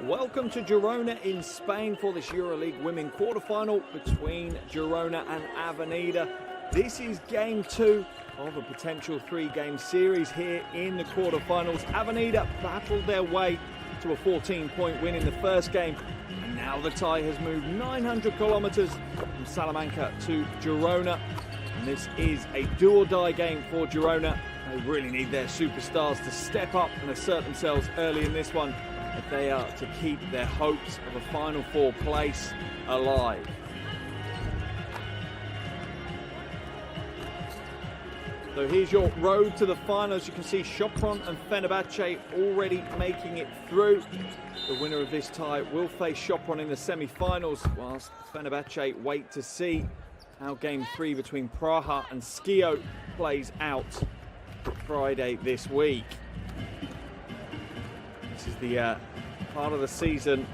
Welcome to Girona in Spain for this EuroLeague women quarterfinal between Girona and Avenida. This is game 2 of a potential 3-game series here in the quarterfinals. Avenida battled their way to a 14-point win in the first game, and now the tie has moved 900 kilometers from Salamanca to Girona. And this is a do-or-die game for Girona. They really need their superstars to step up and assert themselves early in this one if they are to keep their hopes of a Final Four place alive. So here's your road to the finals. You can see Sopron and Fenerbahce already making it through. The winner of this tie will face Sopron in the semi-finals, whilst Fenerbahce wait to see how Game 3 between Praha and Skio plays out Friday this week. This is the part of the season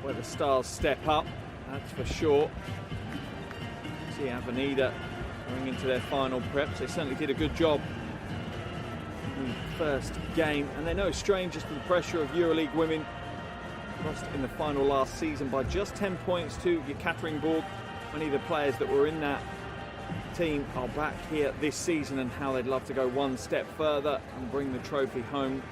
where the stars step up, that's for sure. See Avenida going into their final preps. They certainly did a good job in the first game, and they're no strangers to the pressure of EuroLeague women. Lost in the final last season by just 10 points to Yekaterinburg. Many of the players that were in that team are back here this season, and how they'd love to go one step further and bring the trophy home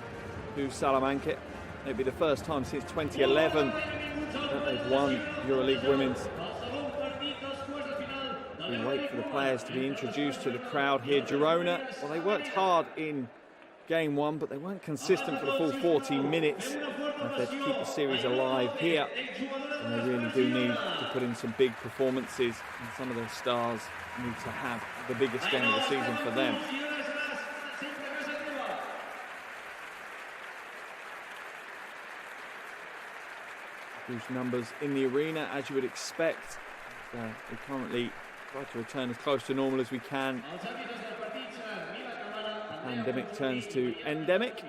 to Salamanca. It'd be the first time since 2011 that they've won EuroLeague Women's. We wait for the players to be introduced to the crowd here. Girona, well, they worked hard in game 1, but they weren't consistent for the full 40 minutes. And if they're to keep the series alive here, then they really do need to put in some big performances, and some of their stars need to have the biggest game of the season for them. Huge numbers in the arena, as you would expect. We currently try to return as close to normal as we can. Pandemic turns to endemic.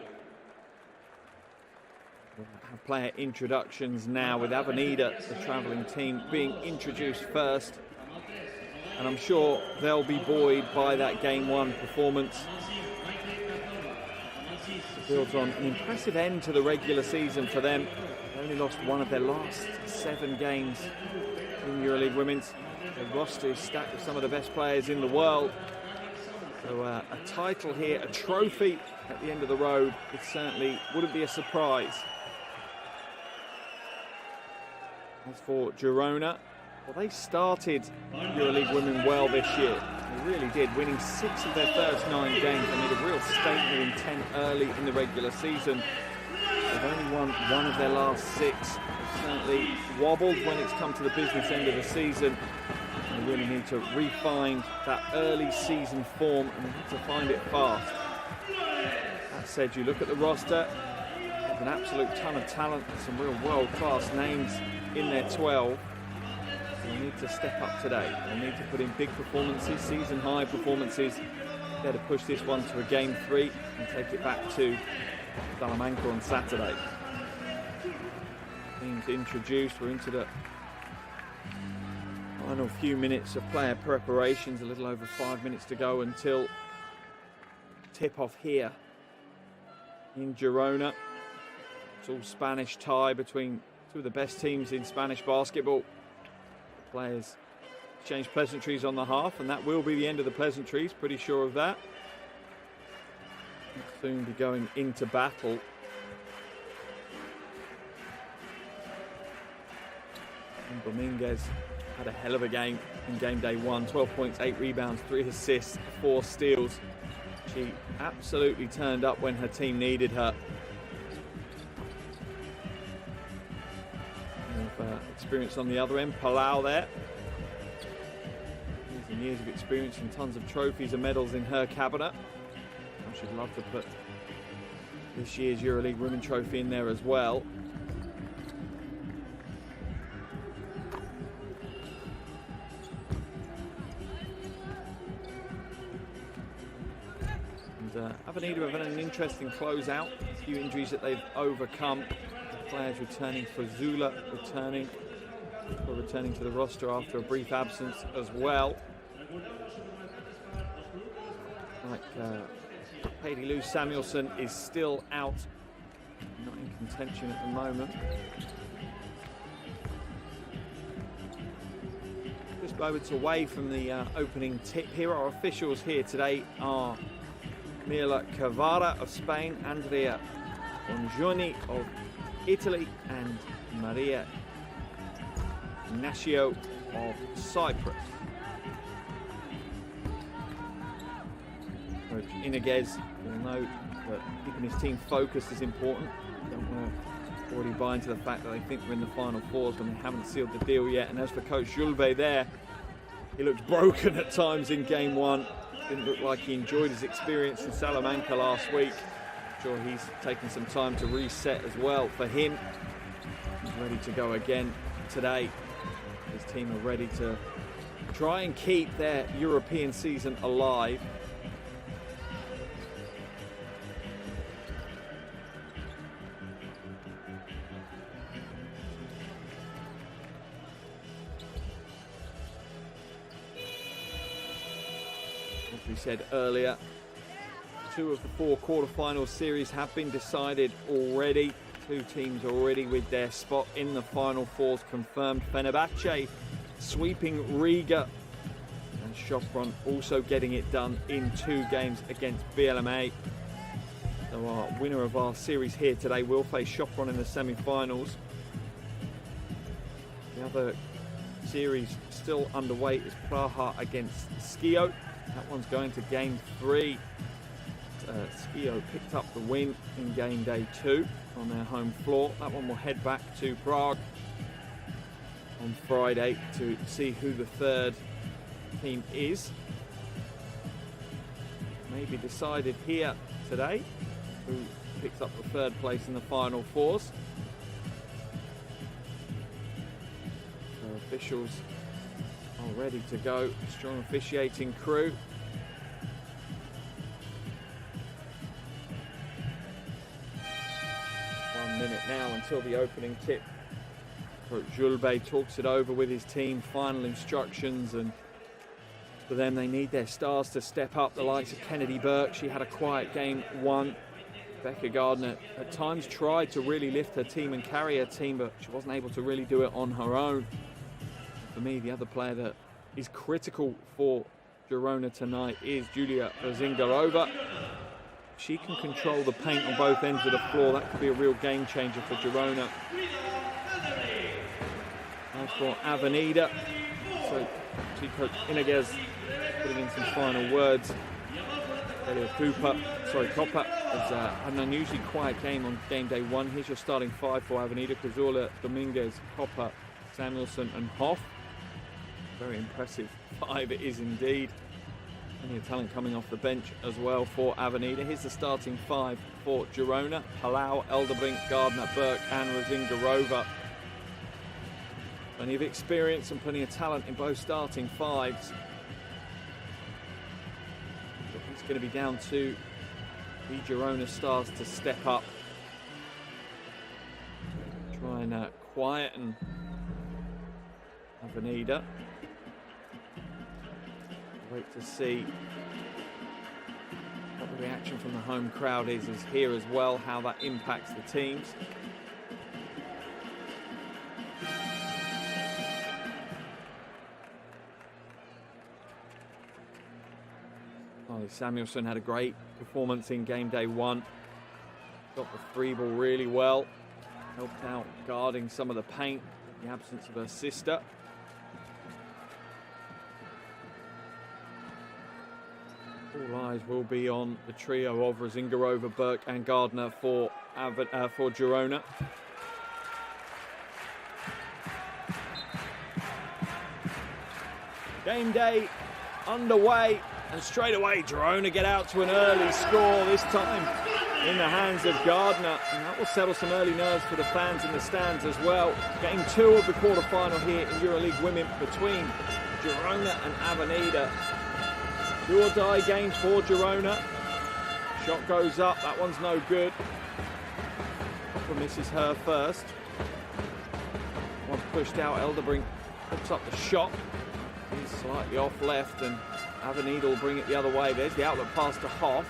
We'll have player introductions now, with Avenida, the travelling team, being introduced first. And I'm sure they'll be buoyed by that Game 1 performance. It builds on an impressive end to the regular season for them. They only lost one of their last 7 games in EuroLeague Women's. Their roster is stacked with some of the best players in the world. So a title here, a trophy at the end of the road, it certainly wouldn't be a surprise. As for Girona, well, they started EuroLeague Women well this year. They really did, winning 6 of their first 9 games. They made a real statement intent early in the regular season. They've only won 1 of their last 6. They've certainly wobbled when it's come to the business end of the season. They really need to refine that early season form, and they need to find it fast. That said, you look at the roster, there's an absolute ton of talent, some real world-class names in their 12. They need to step up today. They need to put in big performances, season-high performances. They're to push this one to a Game 3 and take it back to Salamanca on Saturday. Teams introduced. We're into the final few minutes of player preparations. A little over 5 minutes to go until tip-off here in Girona. It's all Spanish tie between 2 of the best teams in Spanish basketball. The players exchange pleasantries on the half, and that will be the end of the pleasantries, pretty sure of that. We'll soon be going into battle. And Dominguez had a hell of a game in game day 1. 12 points, 8 rebounds, 3 assists, 4 steals. She absolutely turned up when her team needed her. Experience on the other end, Palau there. Years and years of experience and tons of trophies and medals in her cabinet. I should love to put this year's EuroLeague Women Trophy in there as well. And Avenida have had an interesting closeout. A few injuries that they've overcome. Players returning, for Zula returning to the roster after a brief absence as well. Like Lou Samuelson is still out Not in contention at the moment. Just moments away from the opening tip here. Our officials here today are Mila Cavara of Spain, Andrea Bongiorni of Italy, and Maria Ignacio of Cyprus. Coach Iniguez will note that keeping his team focused is important. Don't want to already buy into the fact that they think we're in the final fours when they haven't sealed the deal yet. And as for Coach Julve there, he looked broken at times in game one. Didn't look like he enjoyed his experience in Salamanca last week. I'm sure he's taken some time to reset as well. For him, he's ready to go again today. His team are ready to try and keep their European season alive. As we said earlier, 2 of the 4 quarterfinal series have been decided already. 2 teams already with their spot in the final fours confirmed. Fenerbahce sweeping Riga, and Sopron also getting it done in 2 games against BLMA. So our winner of our series here today will face Sopron in the semi-finals. The other series still underway is Praha against Skio. That one's going to game 3. Skio picked up the win in game day 2 on their home floor. That one will head back to Prague on Friday to see who the 3rd team is. Maybe decided here today who picks up the 3rd place in the final fours. So officials are ready to go. Strong officiating crew. 1 minute now until the opening tip. Coach Julbe talks it over with his team, final instructions, and for them they need their stars to step up. The likes of Kennedy Burke, she had a quiet game 1. Becca Gardner at times tried to really lift her team and carry her team, but she wasn't able to really do it on her own. For me, the other player that is critical for Girona tonight is Julia Zingarova. She can control the paint on both ends of the floor. That could be a real game changer for Girona. As for Avenida, so Coach Iniguez putting in some final words. Coppa has had an unusually quiet game on game day 1. Here's your starting 5 for Avenida: Cazorla, Dominguez, Coppa, Samuelson and Hoff. Very impressive 5 it is indeed. Plenty of talent coming off the bench as well for Avenida. Here's the starting 5 for Girona: Palau, Elderbrink, Gardner, Burke and Razingarova. Plenty of experience and plenty of talent in both starting 5s. It's going to be down to the Girona stars to step up. Try and quieten Avenida. Wait to see what the reaction from the home crowd is here as well, how that impacts the teams. Ollie Samuelson had a great performance in game day 1. Got the 3 ball really well. Helped out guarding some of the paint in the absence of her sister. All eyes will be on the trio of Razingarova, Burke and Gardner for Girona. Game day underway, and straight away Girona get out to an early score, this time in the hands of Gardner, and that will settle some early nerves for the fans in the stands as well. Game 2 of the quarterfinal here in EuroLeague Women between Girona and Avenida. Do or die game for Girona. Shot goes up, that one's no good. Copper misses her first. One pushed out, Elderbrink puts up the shot. He's slightly off left, and Avenida will bring it the other way. There's the outlet pass to Hoff.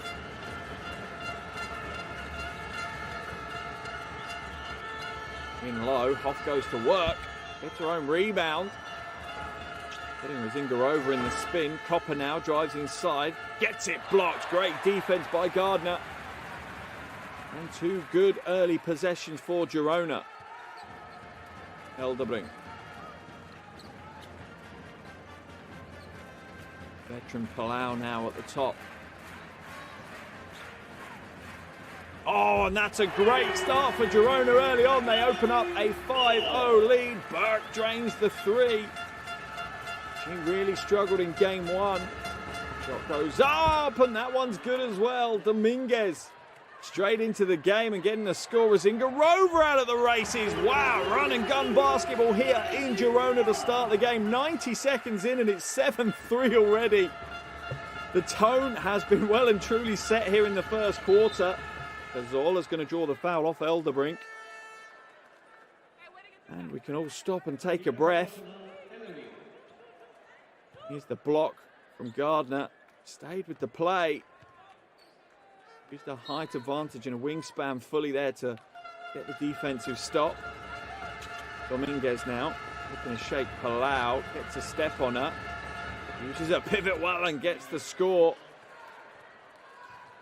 In low, Hoff goes to work, gets her own rebound. Getting Rosinga over in the spin. Copper now drives inside, gets it blocked. Great defense by Gardner. And 2 good early possessions for Girona. Elderbrink. Veteran Palau now at the top. Oh, and that's a great start for Girona early on. They open up a 5-0 lead. Burke drains the 3. She really struggled in game 1. Shot goes up, and that one's good as well. Dominguez straight into the game and getting the score. Rosinga Rover out of the races. Wow, run and gun basketball here in Girona to start the game. 90 seconds in and it's 7-3 already. The tone has been well and truly set here in the first quarter. Cazorla's going to draw the foul off Elderbrink. And we can all stop and take a breath. Here's the block from Gardner. Stayed with the play. Used a height advantage and a wingspan fully there to get the defensive stop. Dominguez now looking to shake Palau. Gets a step on her. Uses a pivot well and gets the score.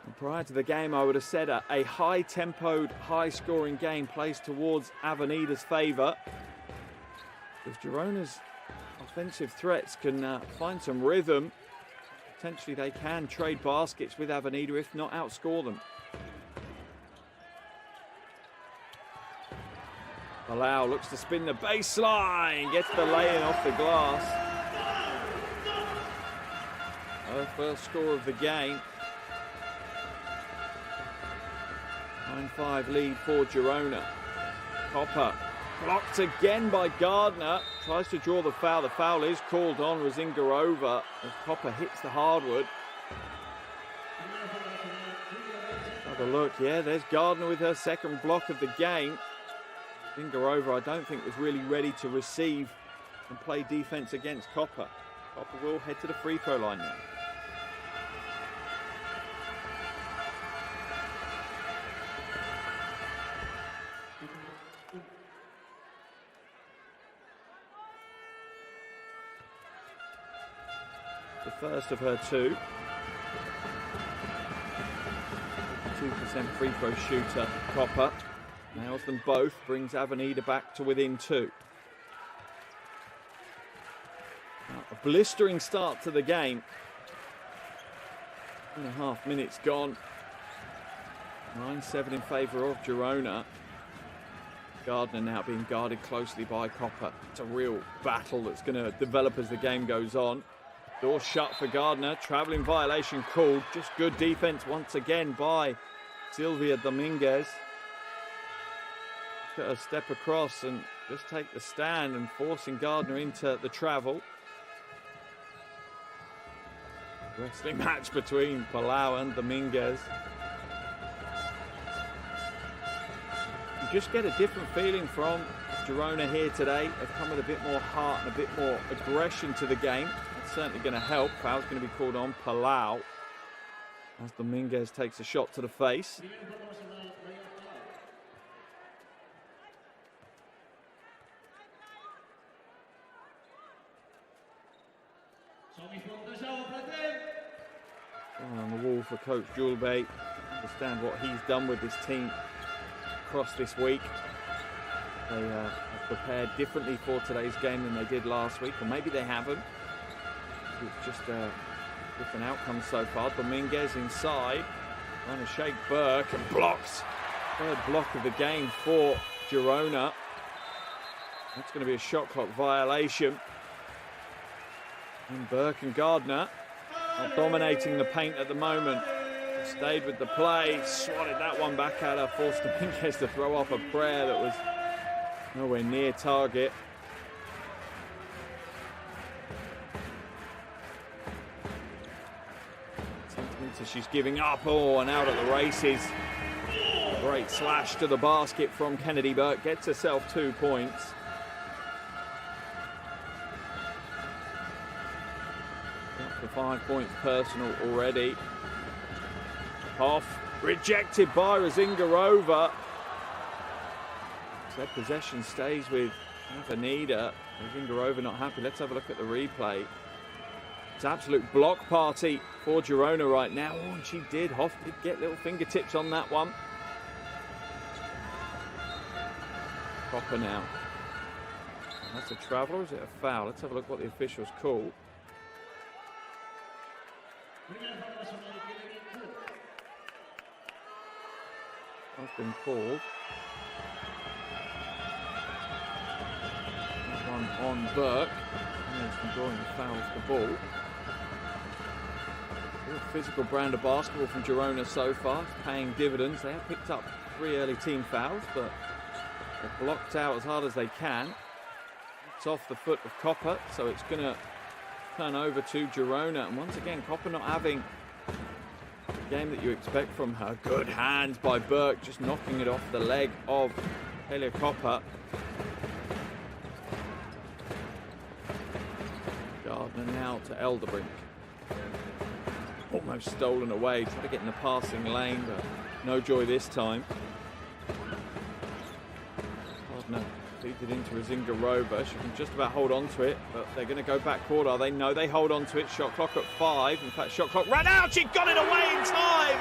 And prior to the game, I would have said a high-tempoed, high-scoring game plays towards Avenida's favour. If Girona's offensive threats can find some rhythm, potentially they can trade baskets with Avenida, if not outscore them. Palau looks to spin the baseline, gets the lay-in off the glass. Her first score of the game. 9-5 lead for Girona. Copper blocked again by Gardner. Tries to draw the foul. The foul is called on Rosinga over as Copper hits the hardwood. Have a look. Yeah, there's Gardner with her second block of the game. Rosinga over, I don't think, was really ready to receive and play defense against Copper. Copper will head to the free throw line now. The first of her 2. 2% free throw shooter, Copper. Nails them both, brings Avenida back to within 2. Now, a blistering start to the game. 2.5 minutes gone. 9-7 in favour of Girona. Gardner now being guarded closely by Copper. It's a real battle that's going to develop as the game goes on. Door shut for Gardner. Travelling violation called. Just good defense once again by Silvia Dominguez. Look at her step across and just take the stand and forcing Gardner into the travel. Wrestling match between Palau and Dominguez. You just get a different feeling from Girona here today. They've come with a bit more heart and a bit more aggression to the game. That's certainly going to help. Foul's going to be called on Palau as Dominguez takes a shot to the face. On the wall for Coach Julbey. Understand what he's done with this team across this week. They have prepared differently for today's game than they did last week, or maybe they haven't. It's just a different outcome so far. Dominguez inside, trying to shake Burke and blocks. Third block of the game for Girona. That's going to be a shot clock violation. And Burke and Gardner are dominating the paint at the moment. Stayed with the play, swatted that one back at her, forced Dominguez to throw off a prayer that was nowhere near target. She's giving up, and out at the races. Great slash to the basket from Kennedy Burke, gets herself 2 points. Up to 5 points personal already. Hoff rejected by Rosinga over. Their possession stays with Avenida. Zingarova not happy. Let's have a look at the replay. It's absolute block party for Girona right now. Oh, and she did. Hoff did get little fingertips on that one. Copper now. That's a travel or is it a foul? Let's have a look what the officials call. That's been called. That one on Burke. And he's been drawing the foul off the ball. Real physical brand of basketball from Girona so far. It's paying dividends. They have picked up 3 early team fouls, but they're blocked out as hard as they can. It's off the foot of Copper, so it's going to turn over to Girona. And once again, Copper not having the game that you expect from her. Good hands by Burke, just knocking it off the leg of Helia Copper. Gardner now to Elderbrink. Almost stolen away, trying to get in the passing lane, but no joy this time. Gardner feeds it into Zingarova. She can just about hold on to it, but they're going to go back court, are they? No, they hold on to it. Shot clock at 5. In fact, shot clock ran out. She got it away in time.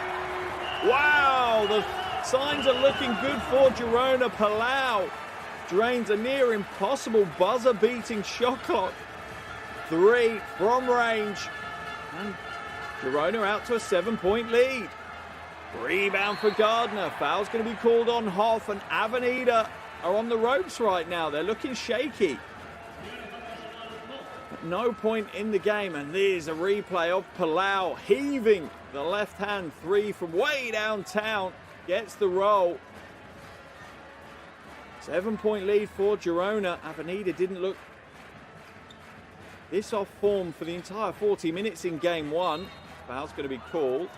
Wow, the signs are looking good for Girona. Palau drains a near impossible buzzer-beating shot clock. 3 from range. And Girona out to a 7-point lead. Rebound for Gardner. Foul's going to be called on Hoff, and Avenida are on the ropes right now. They're looking shaky. At no point in the game, and there's a replay of Palau heaving the left-hand 3 from way downtown. Gets the roll. 7-point lead for Girona. Avenida didn't look this off form for the entire 40 minutes in game 1. Foul's going to be called.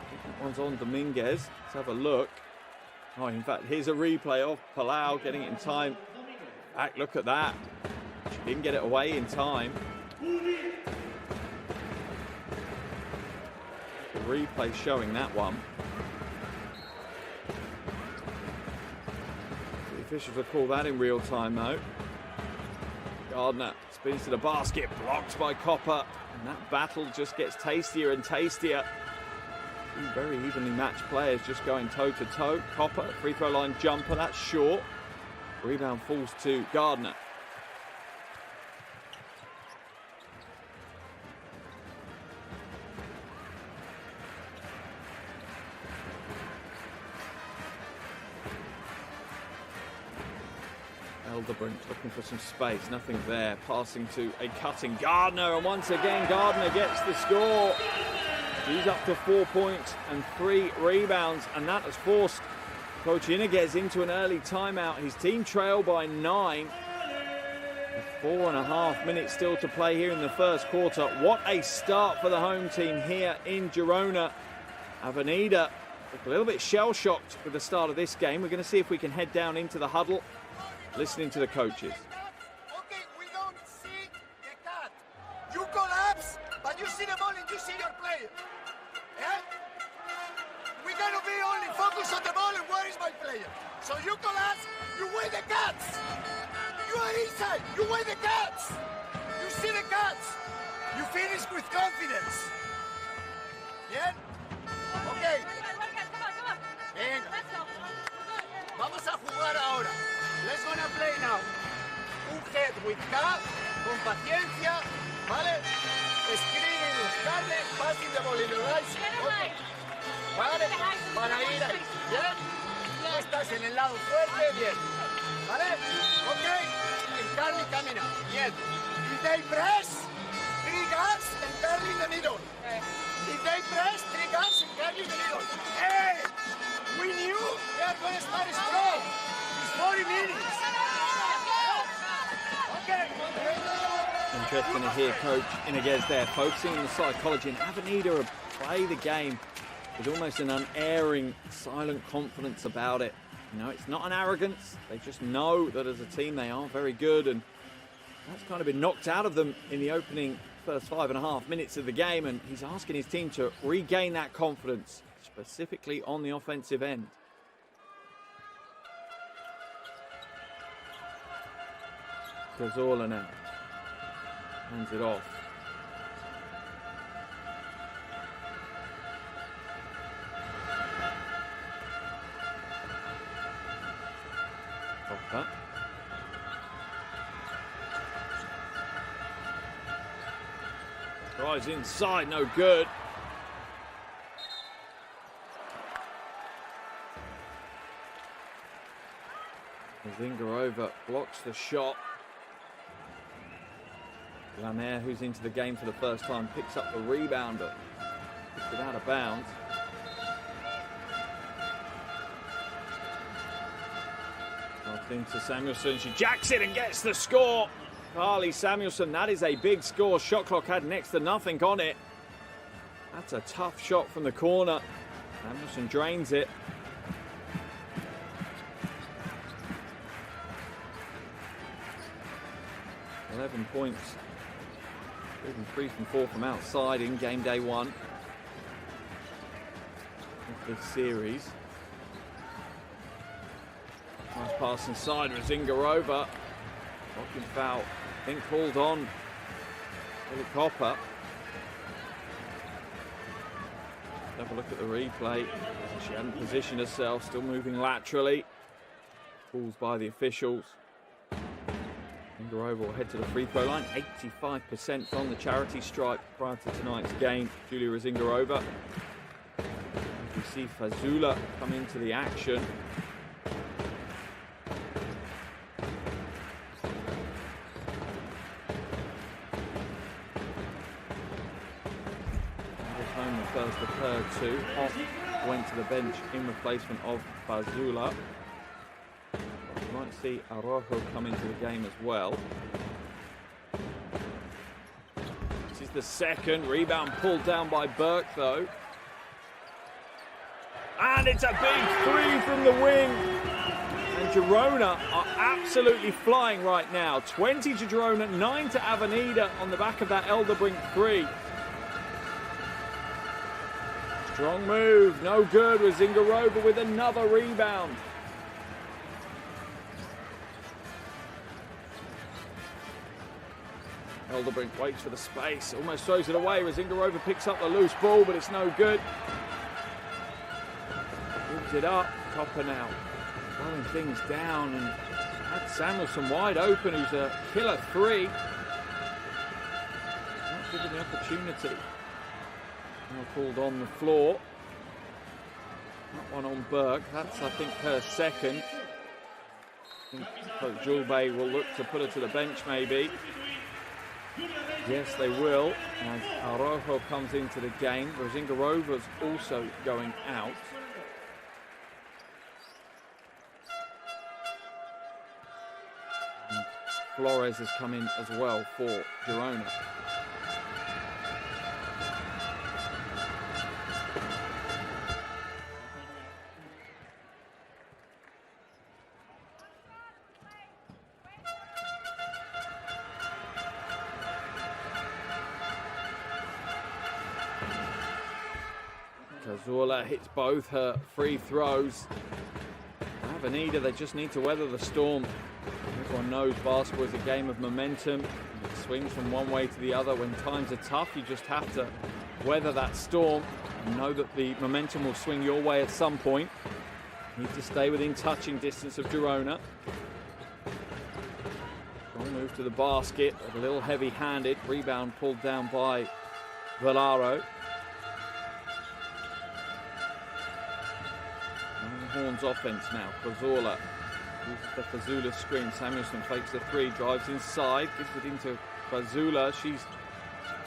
I think that one's on Dominguez. Let's have a look. Oh, in fact, here's a replay of Palau getting it in time. Back, look at that. She didn't get it away in time. The replay showing that one. The officials will call that in real time, though. Gardner spins to the basket, blocked by Copper. And that battle just gets tastier and tastier. 2 very evenly matched players just going toe-to-toe. Copper, free throw line jumper, that's short. Rebound falls to Gardner. Elderbrink looking for some space, nothing there. Passing to a cutting Gardner, and once again Gardner gets the score. He's up to 4 points and 3 rebounds, and that has forced Coach Iniguez into an early timeout. His team trail by 9. 4.5 minutes still to play here in the first quarter. What a start for the home team here in Girona. Avenida look a little bit shell-shocked with the start of this game. We're going to see if we can head down into the huddle, listening to the coaches. Okay, we don't see the cut. You collapse, but you see the ball and you see your player. Yeah? We gotta be only focused on the ball and where is my player. So you collapse, you win the cuts. You are inside, you win the cuts. You see the cuts. You finish with confidence. Yeah? Okay. Venga. Vamos a jugar ahora. Let's gonna play now. Un head with cut, con paciencia, ¿vale? Screening, buscarle, passing the ball in the right. Okay. ¿Vale? Para ir ahí. ¿Bien? Tú estás en el lado fuerte, bien. ¿Vale? Ok. And Carly camina. Bien. If they press, 3 guards and Carly in the middle. If they press, 3 guards and Carly in the middle. Hey! We knew they are going to start strong. It's 40 minutes. Okay. Interesting to hear Coach Iniguez there focusing on the psychology, and Avenida play the game with almost an unerring, silent confidence about it. You know, it's not an arrogance. They just know that as a team they are very good, and that's kind of been knocked out of them in the opening first 5.5 minutes of the game, and he's asking his team to regain that confidence, specifically on the offensive end. Cazorla now. Hands it off. Copper. Drives inside, no good. Zingarova blocks the shot. Lamer, who's into the game for the first time, picks up the rebound, but puts it out of bounds. Off into Samuelson. She jacks it and gets the score. Carly Samuelson, that is a big score. Shot clock had next to nothing on it. That's a tough shot from the corner. Samuelson drains it. .11 points. 3 from 4 from outside in game day 1 of this series. Nice pass inside with Zingarova. Blocking foul. I think called on Philip Copper. Have a look at the replay. She hadn't positioned herself, still moving laterally. Calls by the officials. Zingarova will head to the free throw line. 85% from the charity stripe prior to tonight's game. Julia Zingarova. We see Fazula come into the action. Home the first occurred to. Hoff went to the bench in replacement of Fazula. You might see Araujo come into the game as well. This is the second. Rebound pulled down by Burke, though. And it's a big 3 from the wing. And Girona are absolutely flying right now. 20 to Girona, 9 to Avenida on the back of that Elderbrink 3. Strong move, no good with Zingarova with another rebound. Elderbrink waits for the space, almost throws it away. Zingarova picks up the loose ball, but it's no good. Gives it up, Copper now slowing things down, and had Samuelson wide open, who's a killer 3. Not given the opportunity. Now called on the floor. Not one on Burke. That's, I think, her second. I think Coach Julbe will look to put her to the bench, maybe. Yes, they will. As Araujo comes into the game. Zingarova's also going out. And Flores has come in as well for Girona. Cazorla hits both her free throws. Avenida, they just need to weather the storm. Everyone knows basketball is a game of momentum. It swings from one way to the other. When times are tough, you just have to weather that storm and know that the momentum will swing your way at some point. You need to stay within touching distance of Girona. Strong move to the basket, a little heavy-handed. Rebound pulled down by Valaro. Horns offense now. Cazorla uses the Fazula screen. Samuelson fakes the 3, drives inside, gives it into Fazula. She's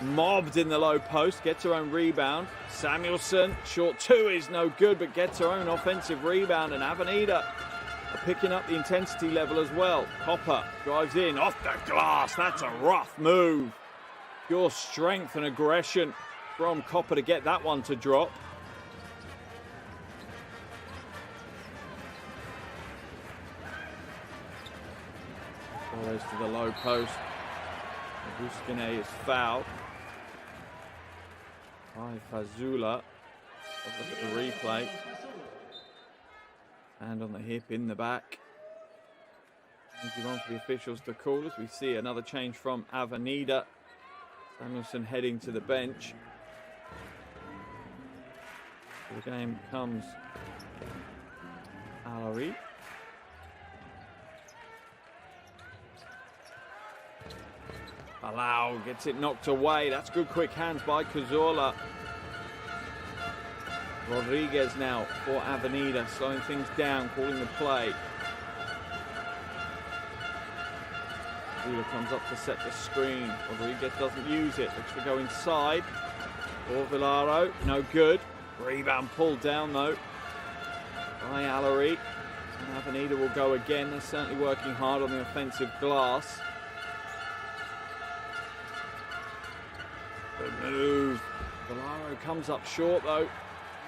mobbed in the low post, gets her own rebound. Samuelson, short 2 is no good, but gets her own offensive rebound, and Avenida are picking up the intensity level as well. Copper drives in, off the glass. That's a rough move. Pure strength and aggression from Copper to get that one to drop. Goes to the low post. Buskine is fouled by Fazula. Let's look at the replay. Hand on the hip, in the back. Easy one for the officials to call as we see another change from Avenida. Samuelson heading to the bench. The game comes Alawi. Palau gets it knocked away. That's good quick hands by Cazorla. Rodriguez now for Avenida, slowing things down, calling the play. Wheeler comes up to set the screen. Rodriguez doesn't use it. Looks to go inside. For Villaro, no good. Rebound pulled down though by Alawi. And Avenida will go again. They're certainly working hard on the offensive glass. Good move. Villaro comes up short though.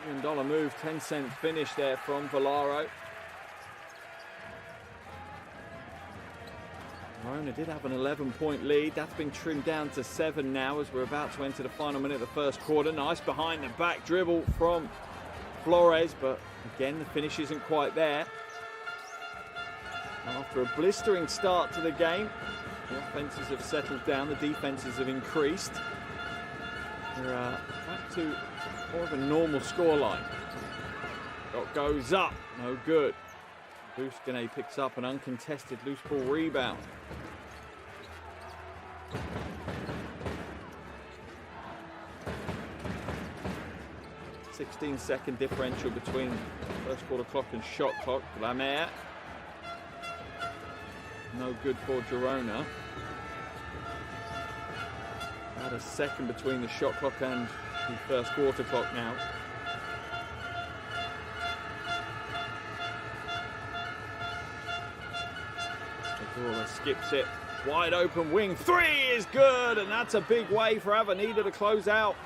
$1 million move, 10-cent finish there from Villaro. Verona did have an 11-point lead. That's been trimmed down to 7 now as we're about to enter the final minute of the first quarter. Nice behind the back dribble from Flores, but again, the finish isn't quite there. After a blistering start to the game, the offenses have settled down, the defenses have increased. We're back to more of a normal scoreline. Shot goes up, no good. Busquene picks up an uncontested loose ball rebound. A 16-second differential between first quarter clock and shot clock. Lamer. No good for Girona. About a second between the shot clock and the first quarter clock now. Cazorla skips it. Wide open wing. 3 is good, and that's a big way for Avenida to close out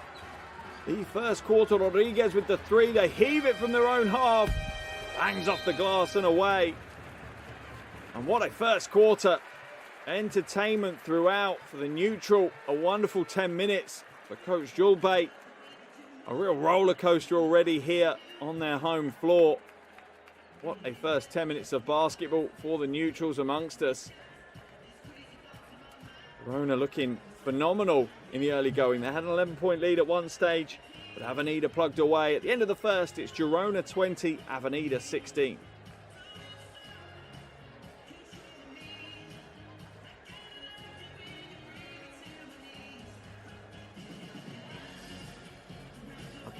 the first quarter. Rodriguez with the 3. They heave it from their own half. Bangs off the glass and away. And what a first quarter. Entertainment throughout for the neutral. A wonderful 10 minutes for Coach Julbey. A real roller coaster already here on their home floor. What a first 10 minutes of basketball for the neutrals amongst us. Girona looking phenomenal in the early going. They had an 11-point lead at one stage, but Avenida plugged away. At the end of the first, it's Girona 20, Avenida 16.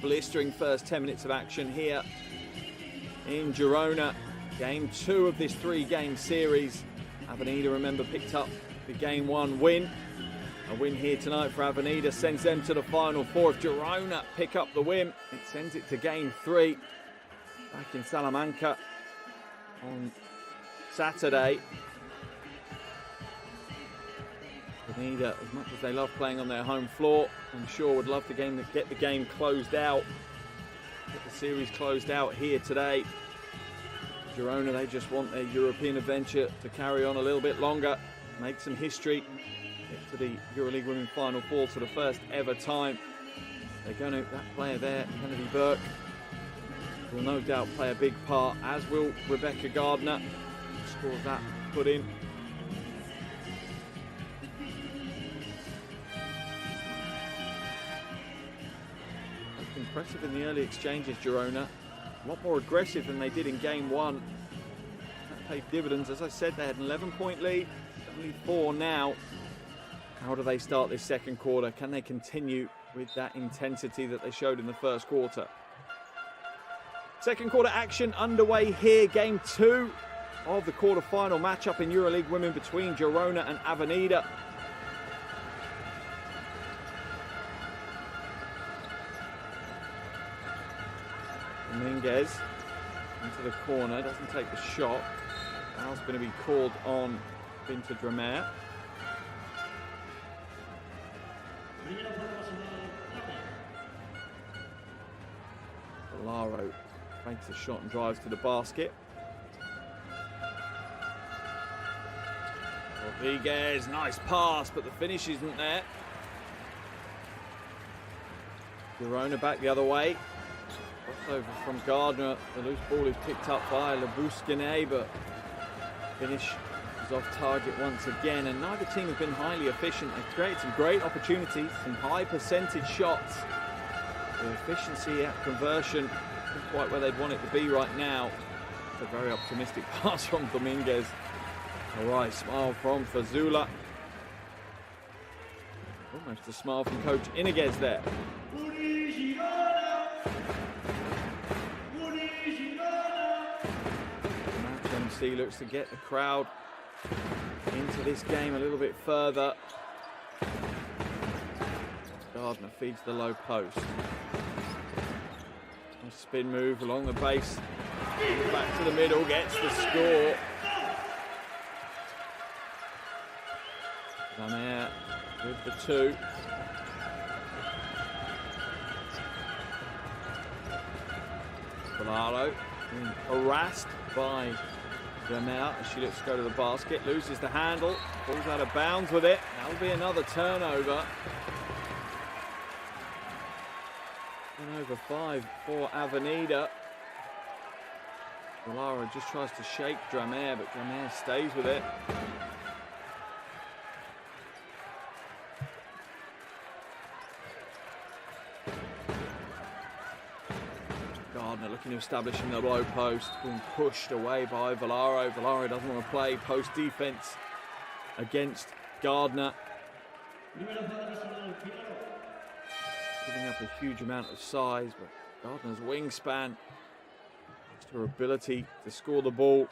Blistering first 10 minutes of action here in Girona. Game 2 of this 3-game series. Avenida, remember, picked up the Game 1 win. A win here tonight for Avenida sends them to the Final Four. If Girona pick up the win, it sends it to Game 3 back in Salamanca on Saturday. Avenida, as much as they love playing on their home floor, I'm sure would love to get the game closed out. Get the series closed out here today. Girona, they just want their European adventure to carry on a little bit longer, make some history, get to the EuroLeague Women's Final Four for the first ever time. They're going to, that player there, Kennedy Burke, will no doubt play a big part, as will Rebecca Gardner. Scores that put in. Impressive in the early exchanges, Girona. A lot more aggressive than they did in Game 1. That paid dividends. As I said, they had an 11-point lead, only 4 now. How do they start this second quarter? Can they continue with that intensity that they showed in the first quarter? Second quarter action underway here. Game 2 of the quarter-final matchup in EuroLeague Women between Girona and Avenida. Dominguez into the corner, doesn't take the shot. Foul's going to be called on Binta Dramer. Laro makes a shot and drives to the basket. Rodriguez, nice pass, but the finish isn't there. Girona back the other way. Crossover from Gardner. The loose ball is picked up by Busquene, but finish is off target once again, and neither team have been highly efficient. They've created some great opportunities, some high percentage shots. The efficiency at conversion isn't quite where they'd want it to be right now. It's a very optimistic pass from Dominguez. All right, smile from Fazula. Almost a smile from Coach Iniguez there. Match MC looks to get the crowd into this game a little bit further. Gardner feeds the low post. Nice spin move along the base. Back to the middle, gets the score. Lamaire with the 2. Polaro being harassed by Lamaire as she looks to go to the basket, loses the handle, falls out of bounds with it. That'll be another turnover. Turnover 5 for Avenida. Polaro just tries to shake Dramaire, but Dramaire stays with it. Gardner looking to establish in the low post, being pushed away by Valaro. Valaro doesn't want to play post defense against Gardner. Giving up a huge amount of size, but Gardner's wingspan, just her ability to score the ball.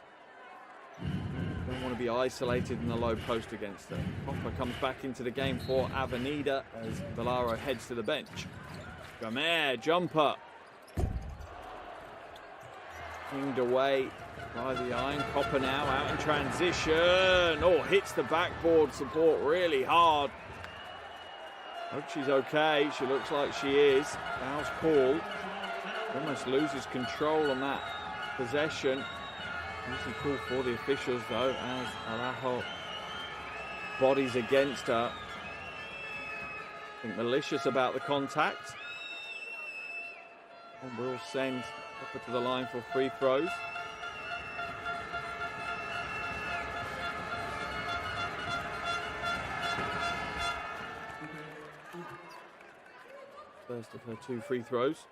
Don't want to be isolated in the low post against her. Hopper comes back into the game for Avenida as Valaro heads to the bench. Dramaire, jumper. Pinged away by the iron. Copper now out in transition. Oh, hits the backboard support really hard. Hope she's okay. She looks like she is. Foul's called. Almost loses control on that possession. Easy call for the officials though, as Araujo bodies against her. I think malicious about the contact. And we'll send Copper to the line for free throws. First of her 2 free throws.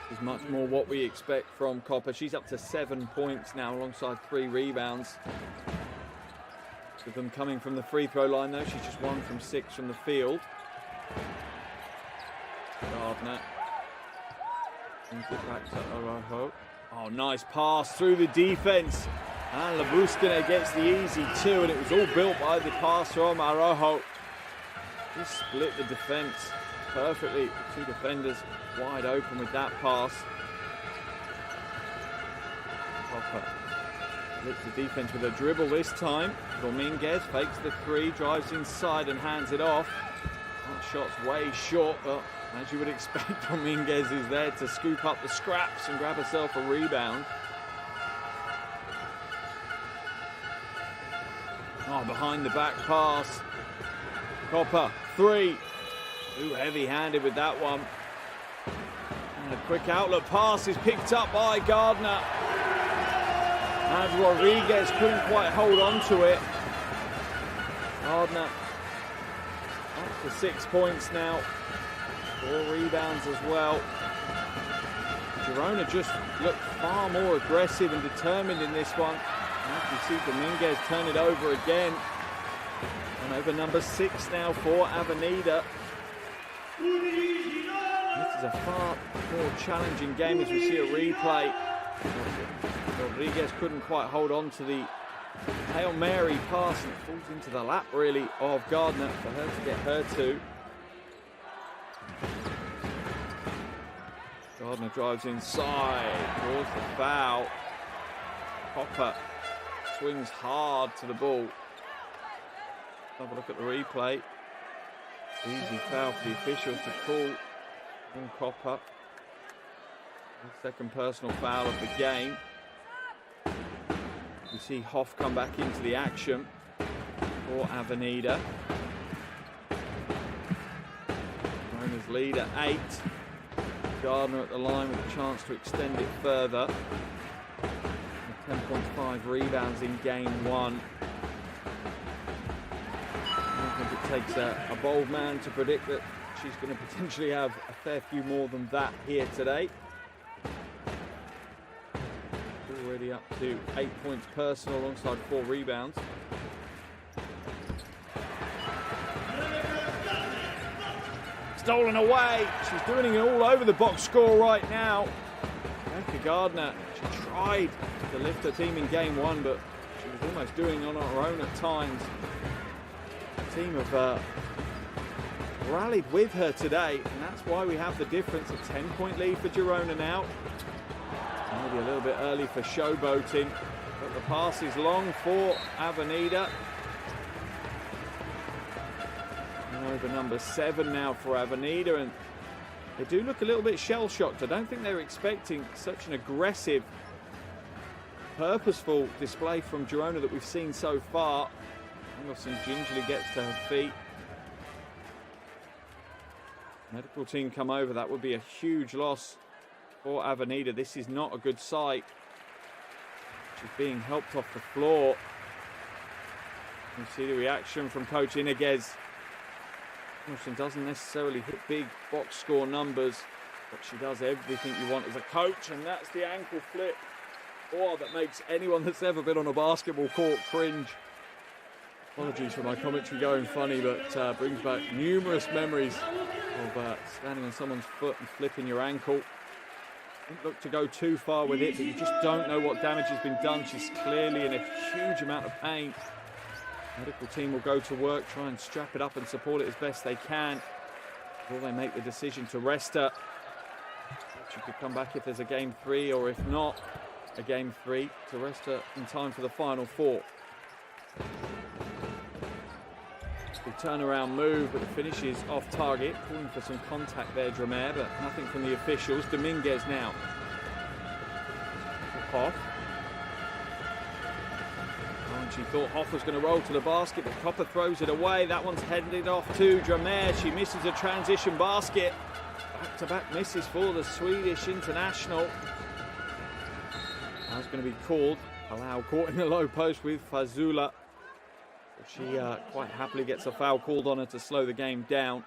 This is much more what we expect from Copper. She's up to 7 points now alongside 3 rebounds. With them coming from the free throw line though, she's just 1 from 6 from the field. Gardner brings it back to Araujo. Oh, nice pass through the defense. And Labuskina gets the easy 2, and it was all built by the pass from Araujo. Just split the defense perfectly. The 2 defenders wide open with that pass. Copper lifts the defense with a dribble this time. Dominguez fakes the 3, drives inside and hands it off. That shot's way short, but as you would expect, Dominguez is there to scoop up the scraps and grab herself a rebound. Oh, behind the back pass. Copper, 3. Too heavy-handed with that one. And a quick outlet pass is picked up by Gardner. And Rodriguez couldn't quite hold on to it. Gardner up to 6 points now. 4 rebounds as well. Girona just looked far more aggressive and determined in this one. And you see Dominguez turn it over again. And over number 6 now for Avenida. This is a far more challenging game as we see a replay. Rodriguez couldn't quite hold on to the Hail Mary pass, and it falls into the lap really of Gardner for her to get her 2. Gardner drives inside, draws the foul. Copper swings hard to the ball. Have a look at the replay. Easy foul for the officials to call on Copper. The second personal foul of the game. We see Hoff come back into the action for Avenida. Girona's lead at 8. Gardner at the line with a chance to extend it further. 10.5 rebounds in game 1. I think it takes a bold man to predict that she's going to potentially have a fair few more than that here today. Already up to 8 points personal alongside 4 rebounds. Stolen away. She's doing it all over the box score right now. Bianca Gardner, she tried to lift her team in game 1, but she was almost doing it on her own at times. The team have rallied with her today, and that's why we have the difference. A 10-point lead for Girona now. Maybe a little bit early for showboating, but the pass is long for Avenida. Over number 7 now for Avenida, and they do look a little bit shell-shocked. I don't think they're expecting such an aggressive, purposeful display from Girona that we've seen so far. Wilson gingerly gets to her feet. Medical team come over. That would be a huge loss for Avenida. This is not a good sight. She's being helped off the floor. You can see the reaction from Coach Iniguez. Wilson doesn't necessarily hit big box score numbers, but she does everything you want as a coach, and that's the ankle flip. Oh, that makes anyone that's ever been on a basketball court cringe. Apologies for my commentary going funny, but brings back numerous memories of standing on someone's foot and flipping your ankle. Didn't look to go too far with it, but you just don't know what damage has been done. She's clearly in a huge amount of pain. Medical team will go to work, try and strap it up and support it as best they can. Will they make the decision to rest her? She could come back if there's a game 3, or if not, a game 3 to rest her in time for the final 4. Good turnaround move, but the finish is off target. Calling for some contact there, Dramer, but nothing from the officials. Dominguez now. Hoff. She thought Hoff was going to roll to the basket, but Copper throws it away. That one's headed off to Dramer. She misses a transition basket. Back-to-back misses for the Swedish international. That's going to be called. Palau caught in the low post with Fazula. She quite happily gets a foul called on her to slow the game down.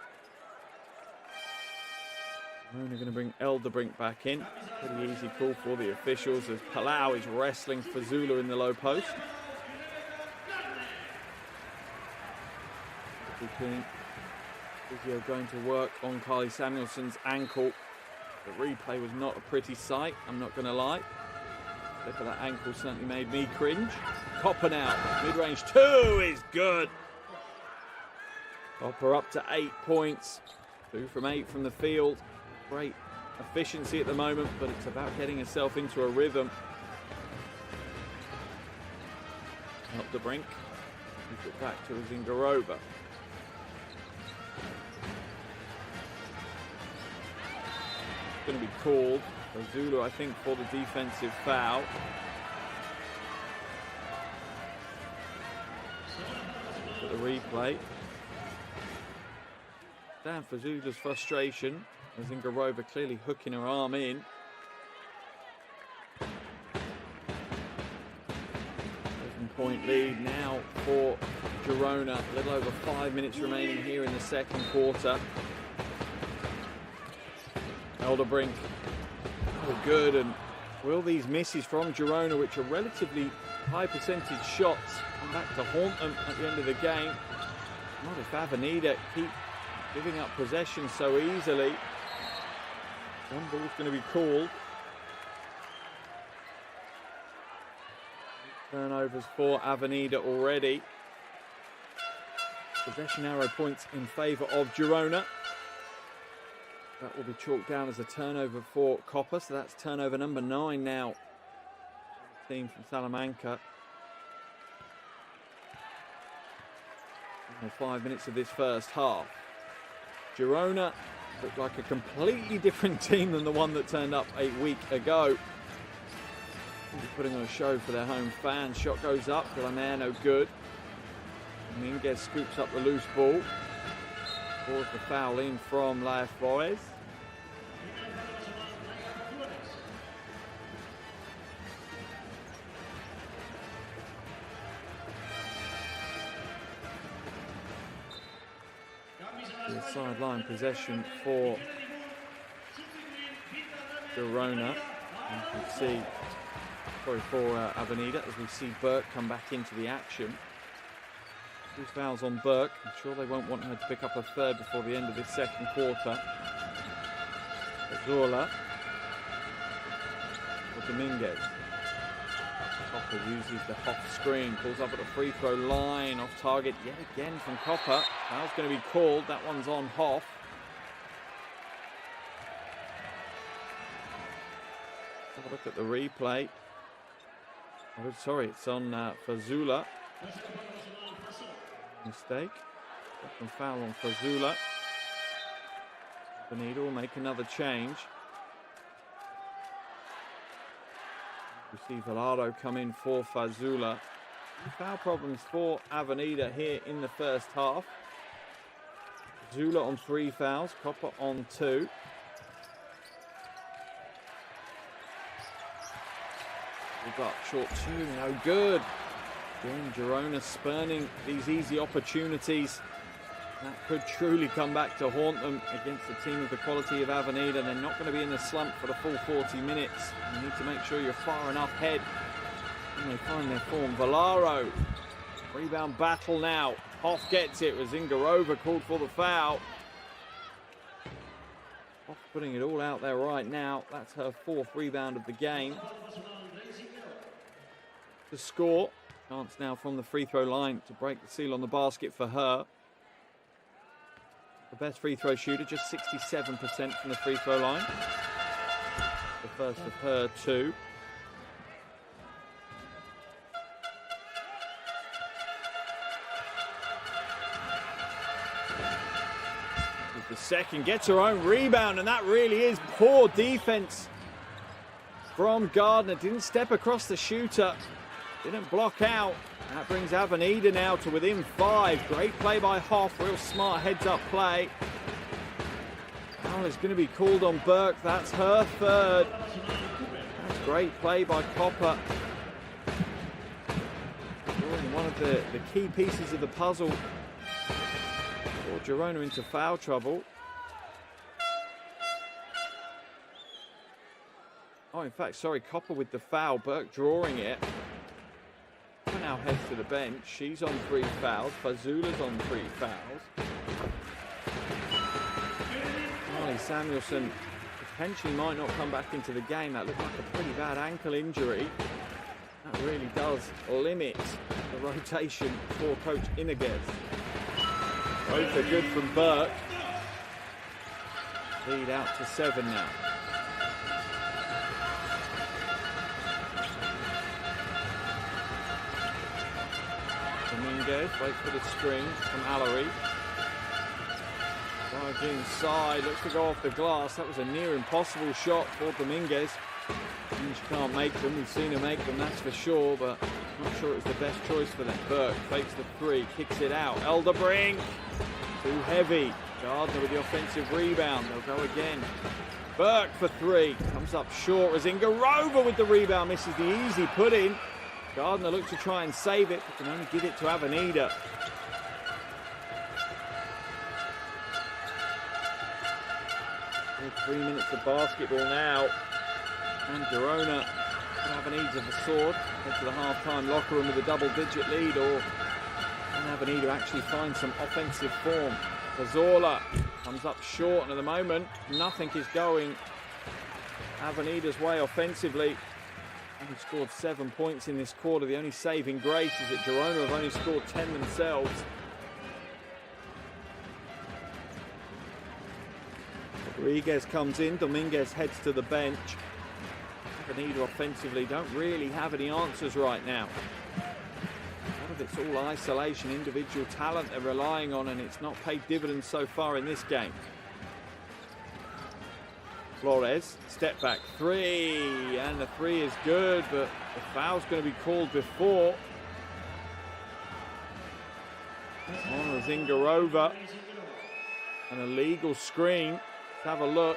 We're going to bring Elderbrink back in. Pretty easy call for the officials as Palau is wrestling Fazula in the low post. Physio going to work on Carly Samuelson's ankle. The replay was not a pretty sight, I'm not going to lie. Look at that ankle, certainly made me cringe. Copper now, mid-range 2 is good. Copper up to 8 points. 2 from 8 from the field. Great efficiency at the moment, but it's about getting herself into a rhythm. Up the brink. Move it back to Zingarova. Going to be called for Zulu, I think, for the defensive foul. Look at the replay. Down for Zula's frustration. Zingarova clearly hooking her arm in. 7-point lead now for Girona. A little over 5 minutes remaining here in the second quarter. Elderbrink, good, and will these misses from Girona, which are relatively high percentage shots, come back to haunt them at the end of the game? Not if Avenida keep giving up possession so easily. One ball's going to be called. Turnovers for Avenida already. Possession arrow points in favour of Girona. That will be chalked down as a turnover for Copper, so that's turnover number 9 now. Team from Salamanca. 5 minutes of this first half. Girona looked like a completely different team than the one that turned up a week ago. Putting on a show for their home fans. Shot goes up, Glamer no good. Dominguez scoops up the loose ball. Draws the foul in from Laia Flores. The sideline possession for Girona. You can see, for Avenida, as we see Burke come back into the action. 2 fouls on Burke. I'm sure they won't want her to pick up a third before the end of this second quarter. Zola for Dominguez. Copper uses the Hoff screen, pulls up at the free throw line, off target yet again from Copper. Foul's going to be called. That one's on Hoff. Have a look at the replay. Oh, sorry, it's on Fazula. Mistake. Second foul on Fazula. Benito will make another change. We see Velado come in for Fazula. Foul problems for Avenida here in the first half. Fazula on 3 fouls, Copper on 2. We've got short 2, no good. Again, Girona spurning these easy opportunities. That could truly come back to haunt them against a team of the quality of Avenida. They're not going to be in the slump for the full 40 minutes. You need to make sure you're far enough ahead when they find their form. Valaro, rebound battle now. Hoff gets it. Zingarova called for the foul. Hoff putting it all out there right now. That's her 4th rebound of the game. To score. Chance now from the free throw line to break the seal on the basket for her. The best free throw shooter, just 67% from the free throw line. The first of her 2. The second, gets her own rebound, and that really is poor defense from Gardner. Didn't step across the shooter, didn't block out. That brings Avenida now to within 5. Great play by Hoff, real smart heads-up play. Foul is going to be called on Burke. That's her 3rd. That's great play by Copper. Drawing one of the key pieces of the puzzle for Girona into foul trouble. Oh, in fact, sorry, Copper with the foul. Burke drawing it. Now heads to the bench. She's on 3 fouls. Fazula's on 3 fouls. Molly Samuelson potentially might not come back into the game. That looked like a pretty bad ankle injury. That really does limit the rotation for Coach Iniguez. Both are good from Burke. Lead out to 7 now. Dominguez, wait for the screen from Allery. Drives inside, looks to go off the glass. That was a near impossible shot for Dominguez. She can't make them, we've seen her make them, that's for sure, but not sure it was the best choice for them. Burke fakes the 3, kicks it out. Elderbrink, too heavy. Gardner with the offensive rebound, they'll go again. Burke for 3, comes up short. Zingarova with the rebound, misses the easy put in. Gardner looks to try and save it, but can only give it to Avenida. With 3 minutes of basketball now. And Girona have an ease of the sword. Head to the half-time locker room with a double-digit lead, or can Avenida actually find some offensive form? Cazorla comes up short, and at the moment, nothing is going Avenida's way offensively. Only scored 7 points in this quarter. The only saving grace is that Girona have only scored 10 themselves. Rodriguez comes in. Dominguez heads to the bench. Avenida offensively don't really have any answers right now. A lot of it's all isolation, individual talent they're relying on, and it's not paid dividends so far in this game. Flores, step back 3, and the 3 is good, but the foul's going to be called before. On Zingarova. An illegal screen. Let's have a look.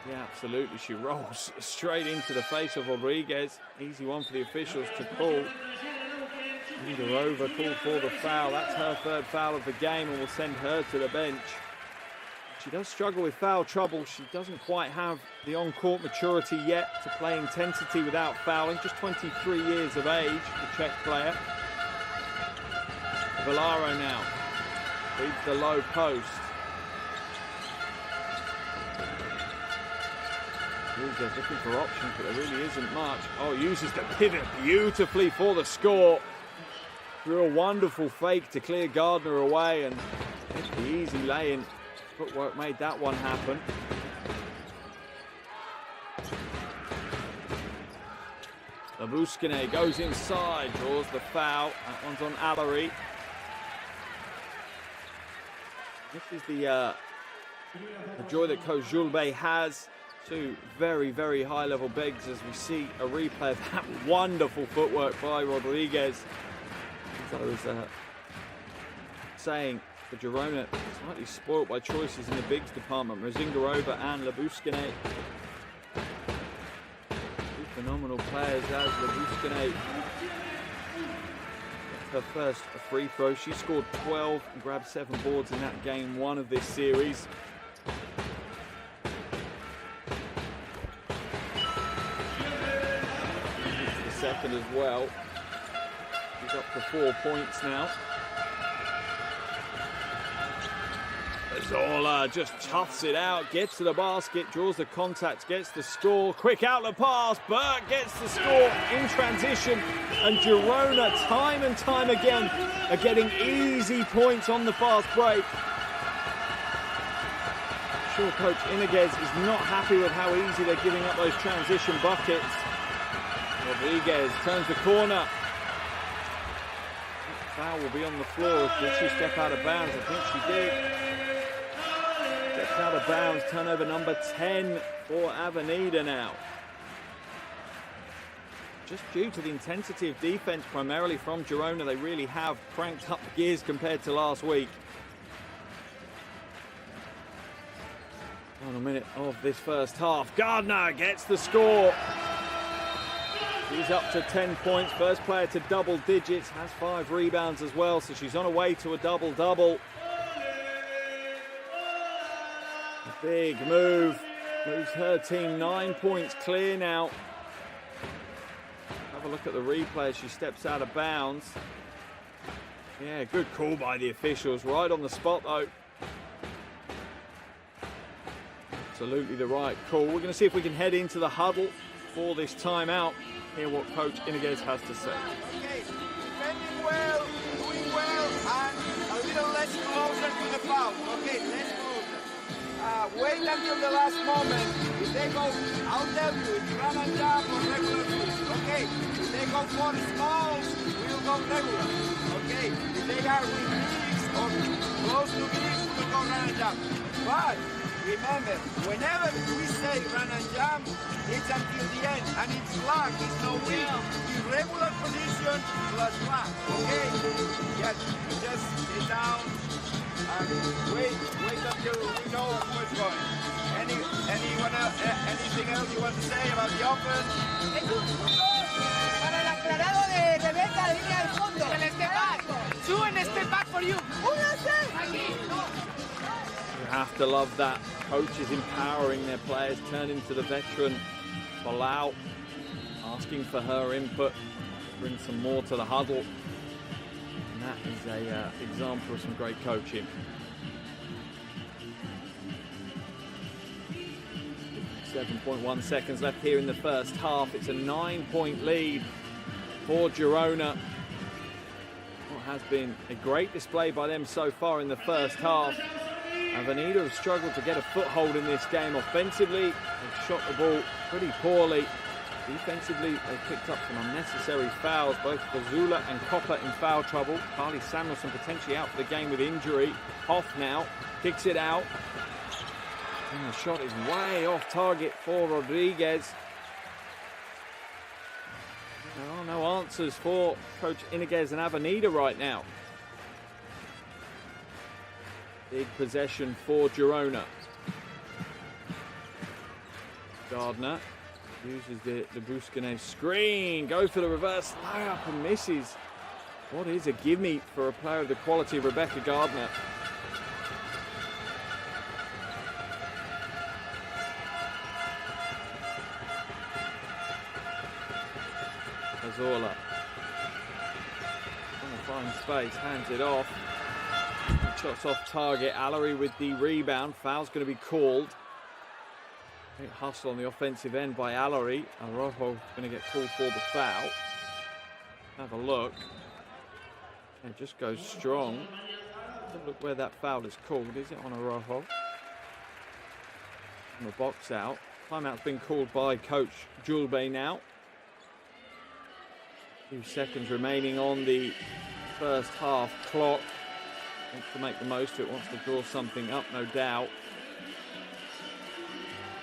Yeah, absolutely. She rolls straight into the face of Rodriguez. Easy one for the officials to call. Ingerova called for the foul. That's her third foul of the game and will send her to the bench. She does struggle with foul trouble. She doesn't quite have the on-court maturity yet to play intensity without fouling. Just 23 years of age, the Czech player. Valaro now leads the low post. Rodriguez looking for options, but there really isn't much. Oh, uses the pivot beautifully for the score. Real wonderful fake to clear Gardner away, and the easy lay-in. Footwork made that one happen. Labuskine goes inside, draws the foul. That one's on Allery. This is the joy that Coach Julbe has. Two very, very high-level bigs as we see a replay of that wonderful footwork by Rodriguez. As I was saying, for Girona, slightly spoilt by choices in the bigs department. Zingarova and Labuskine. Two phenomenal players as Labuskine. Her first free throw. She scored 12 and grabbed 7 boards in that game 1 of this series. The second as well. She's up to 4 points now. Zola just toughs it out, gets to the basket, draws the contact, gets the score. Quick outlet pass, Burke gets the score in transition. And Girona, time and time again, are getting easy points on the fast break. Sure, Coach Iniguez is not happy with how easy they're giving up those transition buckets. Rodriguez turns the corner. Foul will be on the floor. Did she step out of bounds? I think she did. Steps out of bounds. Turnover number 10 for Avenida now. Just due to the intensity of defense, primarily from Girona, they really have cranked up the gears compared to last week. Final minute of this first half. Gardner gets the score. She's up to 10 points. First player to double digits. Has 5 rebounds as well, so she's on her way to a double-double. A big move. Moves her team 9 points clear now. Have a look at the replay as she steps out of bounds. Yeah, good call by the officials. Right on the spot, though. Absolutely the right call. We're going to see if we can head into the huddle for this timeout. Hear what Coach Iniguez has to say. Okay, defending well, doing well, and a little less closer to the foul. Okay, less closer. Wait until the last moment. If they go, I'll tell you, if you run and jump or regular moves. Okay, if they go for smalls, we'll go regular. Okay, if they are with bigs or close to bigs, we'll go run and jump. But remember, whenever we say run and jump, it's until the end, and it's luck, it's no win. Irregular position plus luck, okay? Yes, just sit down and wait until we know what's going. Anything else you want to say about the offense? Es un punto para el aclarado de Rebeca de línea del fondo. El step back. 2 and step back for you. You have to love that. Coaches empowering their players, turning to the veteran Palau, asking for her input, bring some more to the huddle. And that is a example of some great coaching. 7.1 seconds left here in the first half. It's a 9-point lead for Girona. What has been a great display by them so far in the first half. Avenida have struggled to get a foothold in this game. Offensively, they've shot the ball pretty poorly. Defensively, they've picked up some unnecessary fouls, both Fazula and Copper in foul trouble. Carly Samuelson potentially out for the game with injury. Hoff now kicks it out. And the shot is way off target for Rodriguez. There are no answers for Coach Iniguez and Avenida right now. Big possession for Girona. Gardner uses the Buscanes screen. Goes for the reverse layup and misses. What is a gimme for a player of the quality of Rebecca Gardner? Azorla. Trying to find space, hands it off. Shots off target. Allery with the rebound. Foul's going to be called. Great hustle on the offensive end by Allery. Arrojo going to get called for the foul. Have a look. It just goes strong. Have a look where that foul is called. Is it on Arrojo? On the box out. Timeout's been called by Coach Julbe now. 2 seconds remaining on the first half clock. Wants to make the most of it, wants to draw something up, no doubt.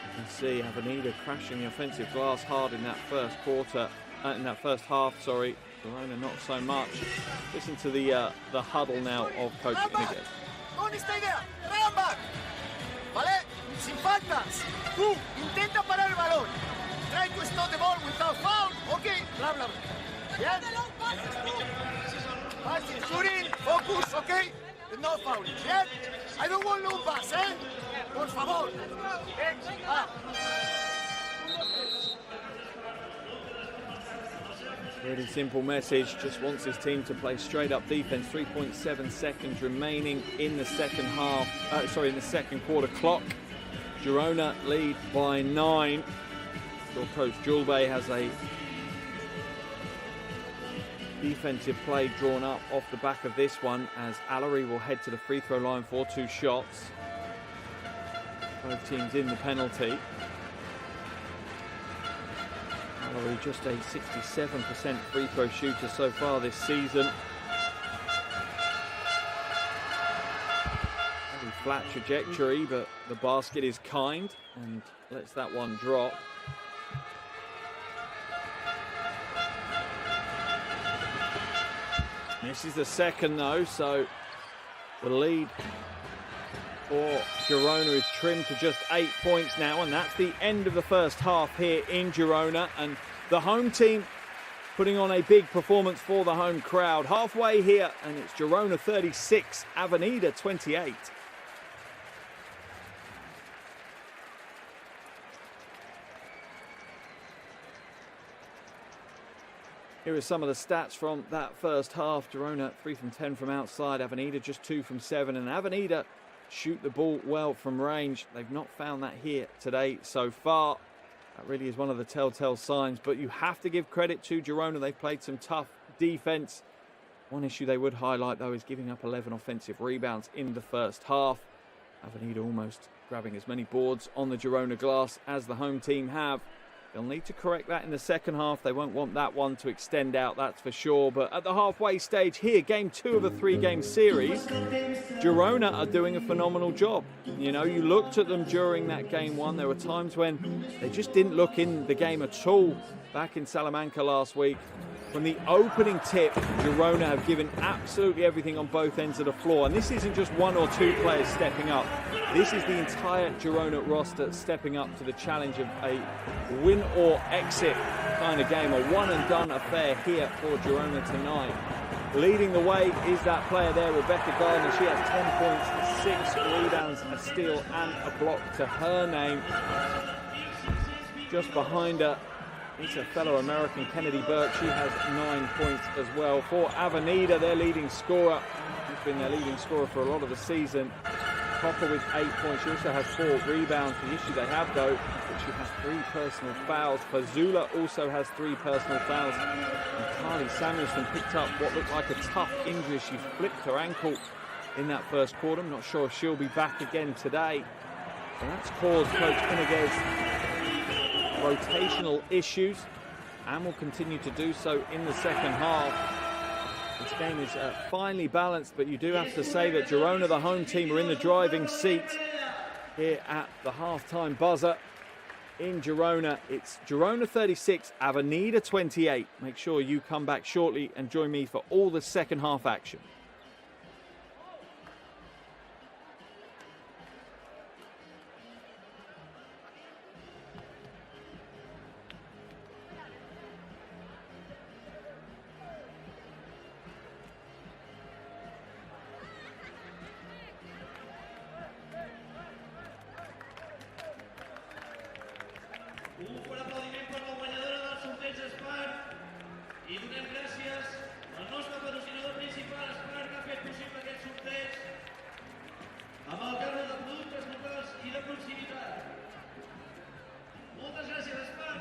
You can see Avenida crashing the offensive glass hard in that first quarter, in that first half, sorry. Girona not so much. Listen to the huddle now of Coach Miguel. Only stay there. Run back. Vale, sin faltas. Tú intenta parar el balón. Try to stop the ball without foul. Okay, blah blah blah. Yeah. Passing, shooting, focus, okay? No fouling, yeah? I don't want no pass, eh? Por favor. Really simple message, just wants his team to play straight up defense. 3.7 seconds remaining in the second half, in the second quarter clock. Girona lead by 9. Your coach Julbe has a defensive play drawn up off the back of this one, as Allery will head to the free throw line for 2 shots. Both teams in the penalty. Allery just a 67% free throw shooter so far this season. Very flat trajectory, but the basket is kind and lets that one drop. This is the second though, so the lead for Girona is trimmed to just 8 points now, and that's the end of the first half here in Girona, and the home team putting on a big performance for the home crowd. Halfway here, and it's Girona 36, Avenida 28. Here are some of the stats from that first half. Girona 3 from 10 from outside. Avenida just 2 from 7. And Avenida shoot the ball well from range. They've not found that here today so far. That really is one of the telltale signs. But you have to give credit to Girona. They've played some tough defense. One issue they would highlight, though, is giving up 11 offensive rebounds in the first half. Avenida almost grabbing as many boards on the Girona glass as the home team have. They'll need to correct that in the second half. They won't want that one to extend out, that's for sure. But at the halfway stage here, game 2 of a 3-game series, Girona are doing a phenomenal job. You know, you looked at them during that game 1. There were times when they just didn't look in the game at all back in Salamanca last week. From the opening tip, Girona have given absolutely everything on both ends of the floor. And this isn't just 1 or 2 players stepping up. This is the entire Girona roster stepping up to the challenge of a win or exit kind of game. A one-and-done affair here for Girona tonight. Leading the way is that player there, Rebecca Gardner. She has 10 points, 6 rebounds, a steal and a block to her name. Just behind her is a fellow American, Kennedy Burke. She has 9 points as well. For Avenida, their leading scorer, who's been their leading scorer for a lot of the season, Copper with 8 points. She also has 4 rebounds. The issue they have, though, is that she has 3 personal fouls. Fazula also has 3 personal fouls. And Carly Samuelson picked up what looked like a tough injury. She flipped her ankle in that first quarter. I'm not sure if she'll be back again today. So that's caused Coach Pineguez rotational issues, and will continue to do so in the second half. This game is finely balanced, but you do have to say that Girona, the home team, are in the driving seat here at the halftime buzzer in Girona. It's Girona 36, Avenida 28. Make sure you come back shortly and join me for all the second half action. donem gràcies al nostre patrocinador principal, Spar, que ha fet possible aquest sorteig, amb el càrrec de productes locals i de proximitat. Moltes gràcies, Spar.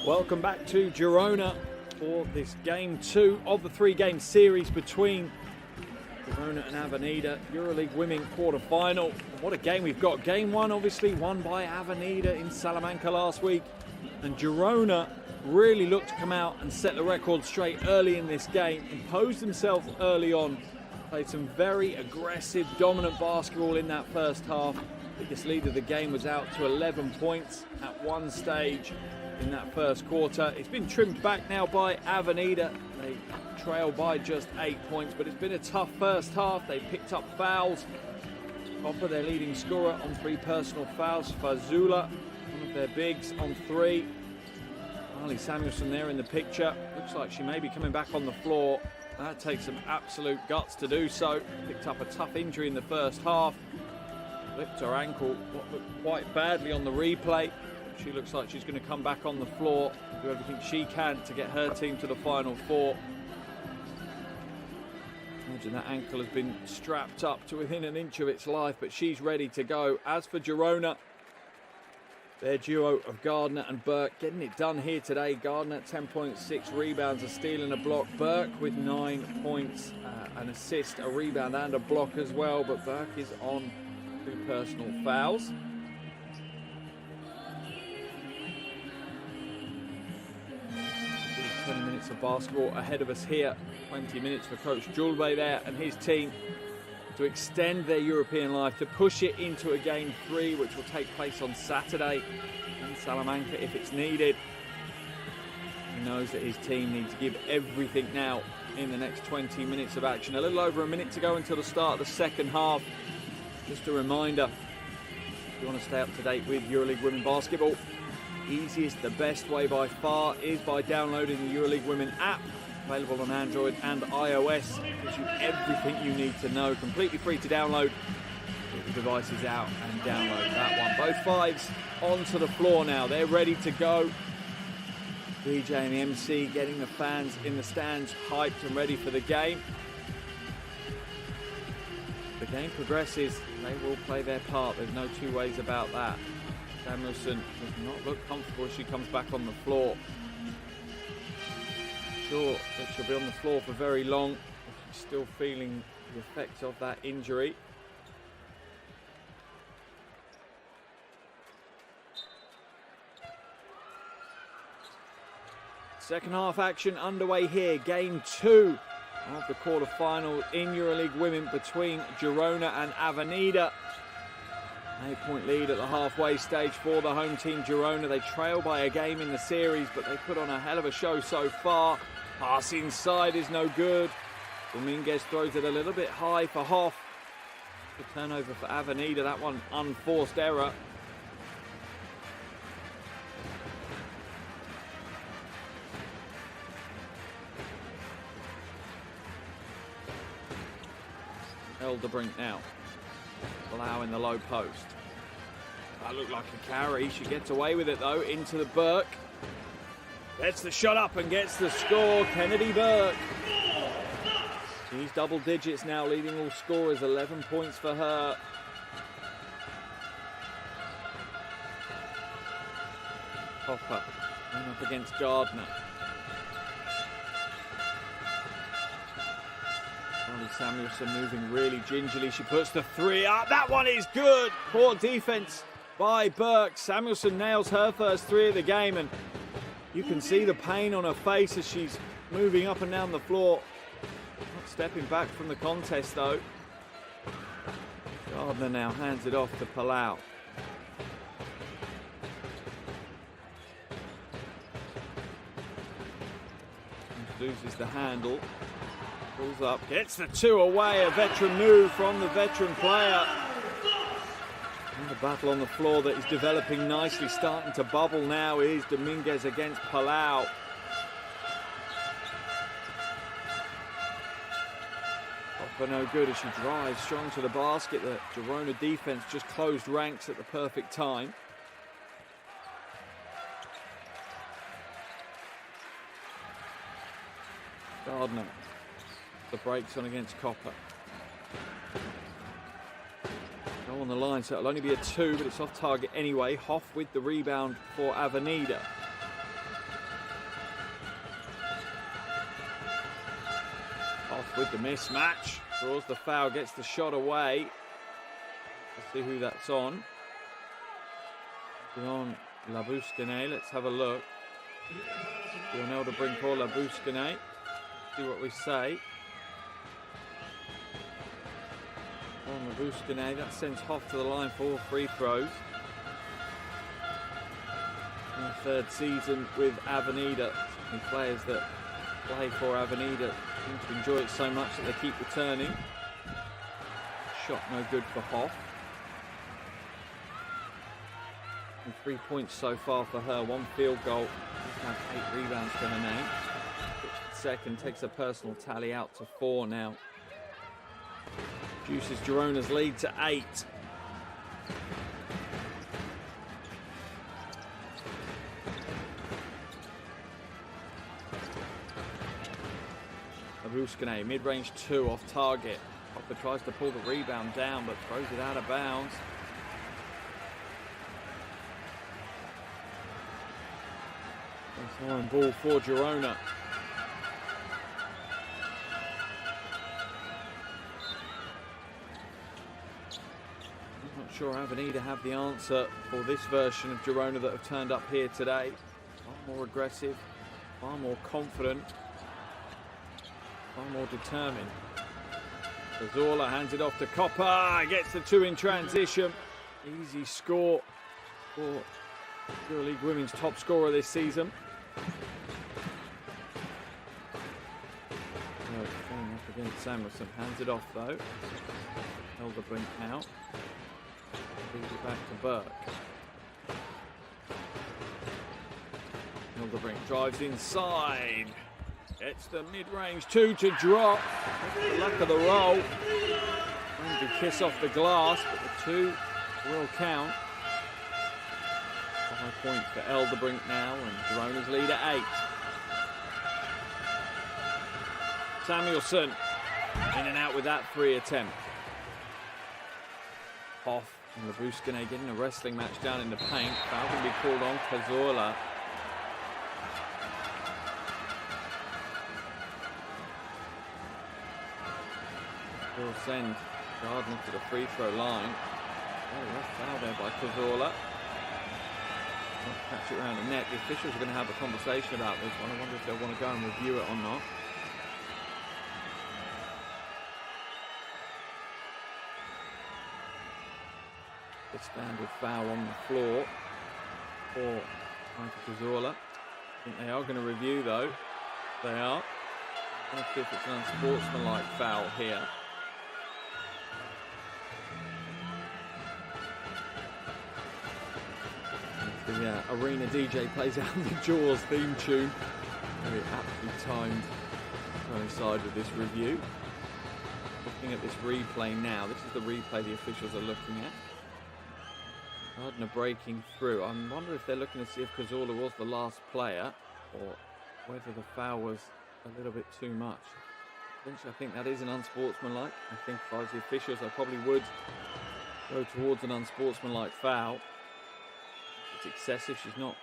Welcome back to Girona for this game 2 of the 3-game series between Girona and Avenida, EuroLeague Women quarter-final. What a game we've got. Game 1 obviously won by Avenida in Salamanca last week, and Girona really looked to come out and set the record straight early in this game, imposed themselves early on, played some very aggressive, dominant basketball in that first half. Biggest lead of the game was out to 11 points at one stage in that first quarter. It's been trimmed back now by Avenida. They trail by just 8 points, but it's been a tough first half. They picked up fouls. Copper, their leading scorer, on 3 personal fouls. Fazula, one of their bigs, on 3. Harley Samuelson there in the picture. Looks like she may be coming back on the floor. That takes some absolute guts to do so. Picked up a tough injury in the first half. Flipped her ankle, what looked quite badly on the replay. She looks like she's going to come back on the floor, do everything she can to get her team to the Final Four. Imagine that ankle has been strapped up to within an inch of its life, but she's ready to go. As for Girona, their duo of Gardner and Burke getting it done here today. Gardner 10 points, 6 rebounds, a steal and a block. Burke with 9 points, an assist, a rebound and a block as well, but Burke is on 2 personal fouls. 20 minutes of basketball ahead of us here. 20 minutes for Coach Julbe there and his team to extend their European life, to push it into a game 3, which will take place on Saturday in Salamanca if it's needed. He knows that his team needs to give everything now in the next 20 minutes of action. A little over a minute to go until the start of the second half. Just a reminder, if you want to stay up to date with EuroLeague Women Basketball, easiest, the best way by far is by downloading the EuroLeague Women app, available on Android and iOS. It gives you everything you need to know, completely free to download. Get the devices out and download that one. Both 5s onto the floor now, they're ready to go. DJ and the MC getting the fans in the stands hyped and ready for the game. The game progresses, they will play their part, there's no two ways about that. Samuelson does not look comfortable as she comes back on the floor. Sure that she'll be on the floor for very long. She's still feeling the effects of that injury. Second half action underway here. Game 2 of the quarter-final in EuroLeague Women between Girona and Avenida. 8-point lead at the halfway stage for the home team Girona. They trail by a game in the series, but they put on a hell of a show so far. Pass inside is no good. Dominguez throws it a little bit high for Hoff. The turnover for Avenida, that one unforced error. Elderbrink now. Blau in the low post. That looked like a carry. She gets away with it though. Into the Burke. Gets the shot up and gets the score. Kennedy Burke. She's double digits now, leading all scorers. 11 points for her. Hopper going up against Gardner. Samuelson moving really gingerly. She puts the 3 up. That one is good. Poor defense by Burke. Samuelson nails her first 3 of the game, and you can see the pain on her face as she's moving up and down the floor. Not stepping back from the contest though. Gardner now hands it off to Palau. Loses the handle. Pulls up, gets the 2 away, a veteran move from the veteran player. And the battle on the floor that is developing nicely, starting to bubble now, is Dominguez against Palau. Hopper no good as she drives strong to the basket. The Girona defense just closed ranks at the perfect time. Gardner. The brakes on against Copper. Go on the line, so it'll only be a 2, but it's off target anyway. Hoff with the rebound for Avenida. with the mismatch. Draws the foul, gets the shot away. Let's see who that's on. On Labuschagne, let's have a look. Lionel de Brincourt, Labuschagne. See what we say. On Labuschagne, that sends Hoff to the line for all free throws. In the third season with Avenida, and players that play for Avenida seem to enjoy it so much that they keep returning. Shot no good for Hoff. And 3 points so far for her, 1 field goal. She's had 8 rebounds to her name. Second takes a personal tally out to 4 now. Reduces Girona's lead to 8. Labuschagne, mid-range 2 off target. Hopper tries to pull the rebound down but throws it out of bounds. Baseline ball for Girona. I'm not sure Avenida have the answer for this version of Girona that have turned up here today. Far more aggressive, far more confident, far more determined. Cazorla hands it off to Copper, gets the 2 in transition. Easy score for EuroLeague Women's top scorer this season. Going up against Samuelson, hands it off though. Elderbrink out. Leads it back to Burke. Elderbrink drives inside. Gets the mid-range 2 to drop. Luck of the roll. Trying to kiss off the glass, but the 2 will count. 5 points for Elderbrink now, and Girona's lead at 8. Samuelson in and out with that 3 attempt. Hoff and Labuschagne getting a wrestling match down in the paint. Foul can be called on Cazorla. Will send Gardner to the free throw line. Oh, rough foul there by Cazorla. Catch it around the net. The officials are going to have a conversation about this one. I wonder if they'll want to go and review it or not. The standard foul on the floor for Michael Cazorla. I think they are going to review though. They are. Let's see if it's an unsportsmanlike foul here. The arena DJ plays out the Jaws theme tune. Very aptly timed to coincide with this review. Looking at this replay now. This is the replay the officials are looking at. Gardner breaking through. I wonder if they're looking to see if Cazorla was the last player or whether the foul was a little bit too much. Essentially, I think that is an unsportsmanlike. I think if I was the officials, I probably would go towards an unsportsmanlike foul. It's excessive. She's not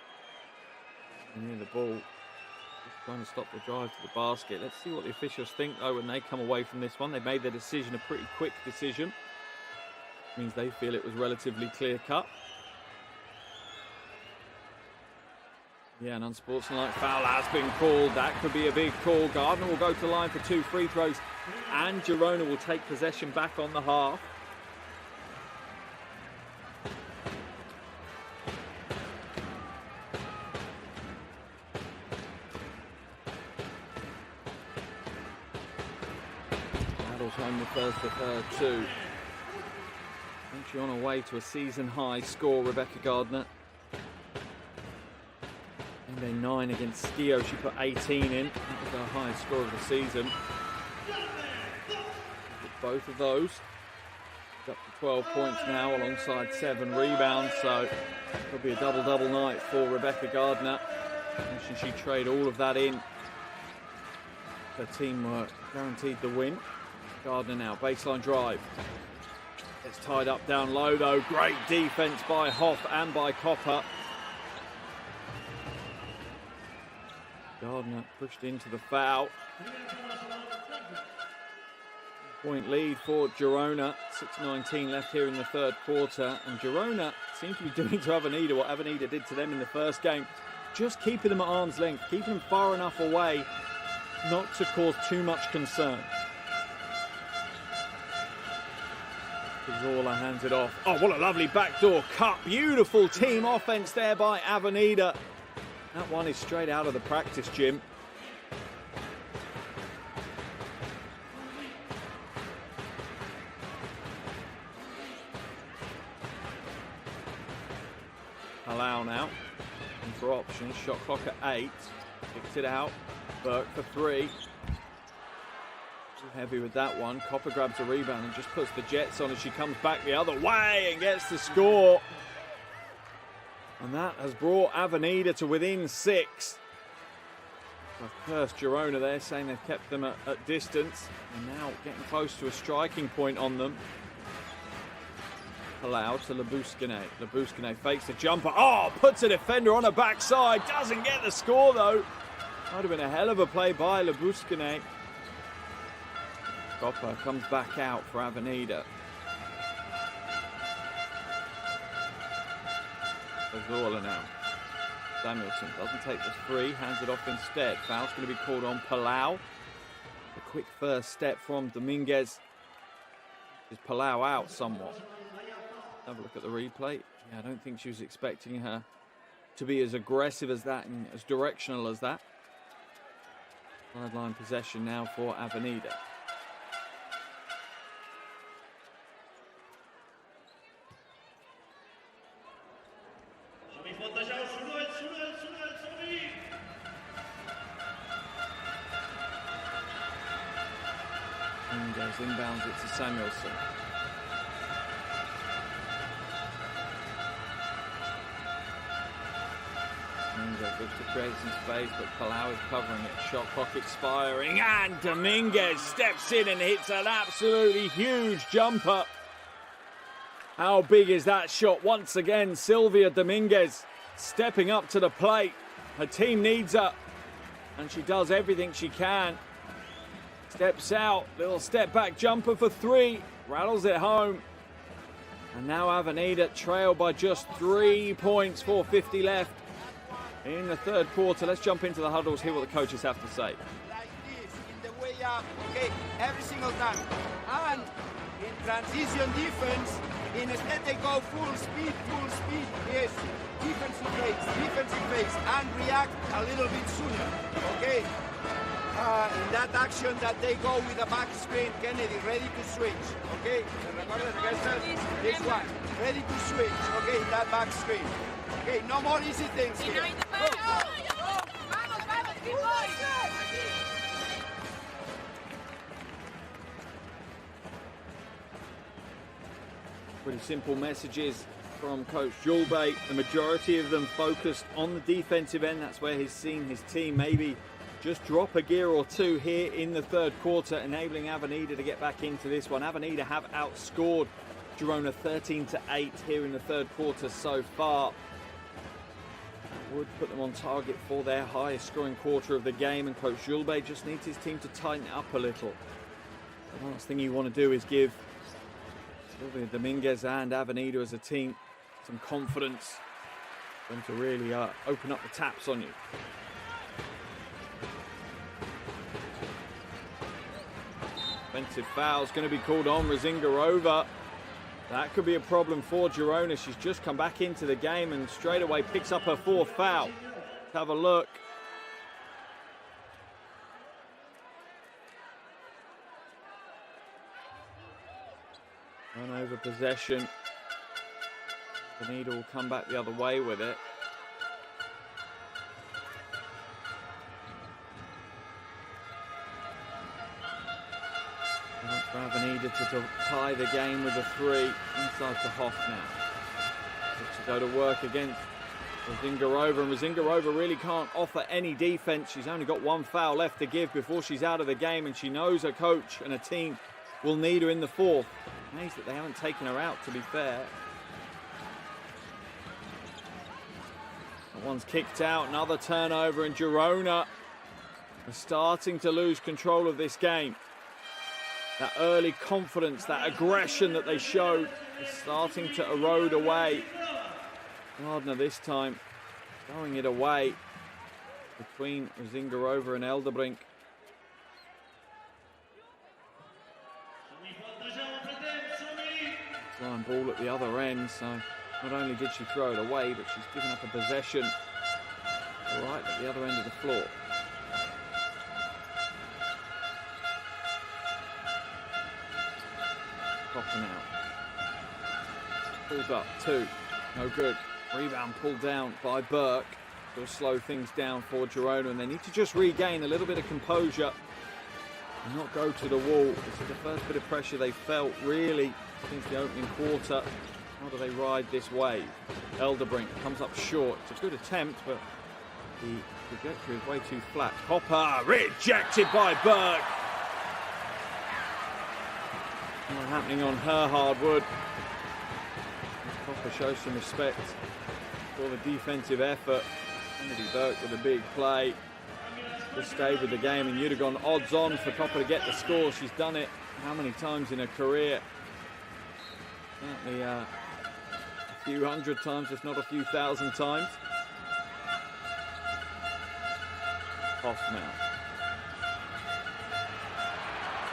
near the ball. Just trying to stop the drive to the basket. Let's see what the officials think though when they come away from this one. They made their decision a pretty quick decision. Means they feel it was relatively clear cut. Yeah, an unsportsmanlike foul has been called. That could be a big call. Gardner will go to the line for 2 free throws, and Girona will take possession back on the half. Battles home the first of her 2. She's on her way to a season-high score, Rebecca Gardner. NBA 9 against Skio, she put 18 in. That was her highest score of the season. With both of those. She's up to 12 points now alongside 7 rebounds, so it'll be a double-double night for Rebecca Gardner. And should she trade all of that in, her team were guaranteed the win. Gardner now, baseline drive. It's tied up down low though. Great defense by Hoff and by Copper. Gardner pushed into the foul. Point lead for Girona. 6:19 left here in the third quarter. And Girona seem to be doing to Avenida what Avenida did to them in the first game. Just keeping them at arm's length, keeping them far enough away not to cause too much concern. Zola hands it off. Oh, what a lovely backdoor cut. Beautiful team offense there by Avenida. That one is straight out of the practice gym. Allow now. And for options, shot clock at 8. Picked it out. Burke for 3. Too heavy with that one. Copper grabs a rebound and just puts the Jets on as she comes back the other way and gets the score. And that has brought Avenida to within 6. I've cursed Girona there, saying they've kept them at distance. And now getting close to a striking point on them. Allowed to Labuskine. Labuskine fakes a jumper. Oh, puts a defender on her backside. Doesn't get the score though. Might have been a hell of a play by Labuskine. Copper comes back out for Avenida. Azorla now. Samuelson doesn't take the 3, hands it off instead. Foul's going to be called on Palau. A quick first step from Dominguez. Is Palau out somewhat? Have a look at the replay. Yeah, I don't think she was expecting her to be as aggressive as that and as directional as that. Sideline possession now for Avenida. And goes inbounds it to Samuelson. Looks to create some space, but Palau is covering it. Shot clock expiring, and Dominguez steps in and hits an absolutely huge jumper. How big is that shot? Once again, Sylvia Dominguez stepping up to the plate. Her team needs her, and she does everything she can. Steps out, little step back jumper for 3, rattles it home. And now Avenida trail by just 3 points, 4:50 left in the third quarter. Let's jump into the huddles, hear what the coaches have to say. Like this, in the way up, okay, every single time. And in transition defense, instead they go full speed, yes, defensive phase, and react a little bit sooner, okay? In that action that they go with a back screen, Kennedy ready to switch, okay? This one, ready to switch, okay, in that back screen. Okay, no more easy things here. Pretty simple messages from Coach Julbe. The majority of them focused on the defensive end. That's where he's seen his team maybe just drop a gear or 2 here in the third quarter, enabling Avenida to get back into this one. Avenida have outscored Girona 13-8 here in the third quarter so far. Would put them on target for their highest scoring quarter of the game, and Coach Julbe just needs his team to tighten it up a little. The last thing you want to do is give Sylvia Dominguez and Avenida as a team some confidence, them to really open up the taps on you. Offensive foul's going to be called on Razingarova. That could be a problem for Girona. She's just come back into the game and straight away picks up her 4th foul. Let's have a look. Run over possession. Avenida will come back the other way with it. For Avenida to tie the game with a 3 inside to Hoff now. To go to work against Razingarova, and Razingarova really can't offer any defense. She's only got 1 foul left to give before she's out of the game, and she knows her coach and her team will need her in the 4th. Amazed that they haven't taken her out, to be fair. That one's kicked out, another turnover, and Girona are starting to lose control of this game. That early confidence, that aggression that they showed is starting to erode away. Gardner this time throwing it away between Zingarova and Elderbrink. Flying ball at the other end, so not only did she throw it away, but she's given up a possession right at the other end of the floor. Copper now. Pulls up, 2. No good. Rebound pulled down by Burke. Will slow things down for Girona, and they need to just regain a little bit of composure and not go to the wall. This is the first bit of pressure they felt really since the opening quarter. How do they ride this wave? Elderbrink comes up short. It's a good attempt, but the trajectory is way too flat. Copper rejected by Burke. Not happening on her hardwood. Copper shows some respect for the defensive effort. Kennedy Burke with a big play. Just stayed with the game, and you'd have gone odds on for Copper to get the score. She's done it how many times in her career? Certainly a few hundred times, if not a few thousand times. Hoff now.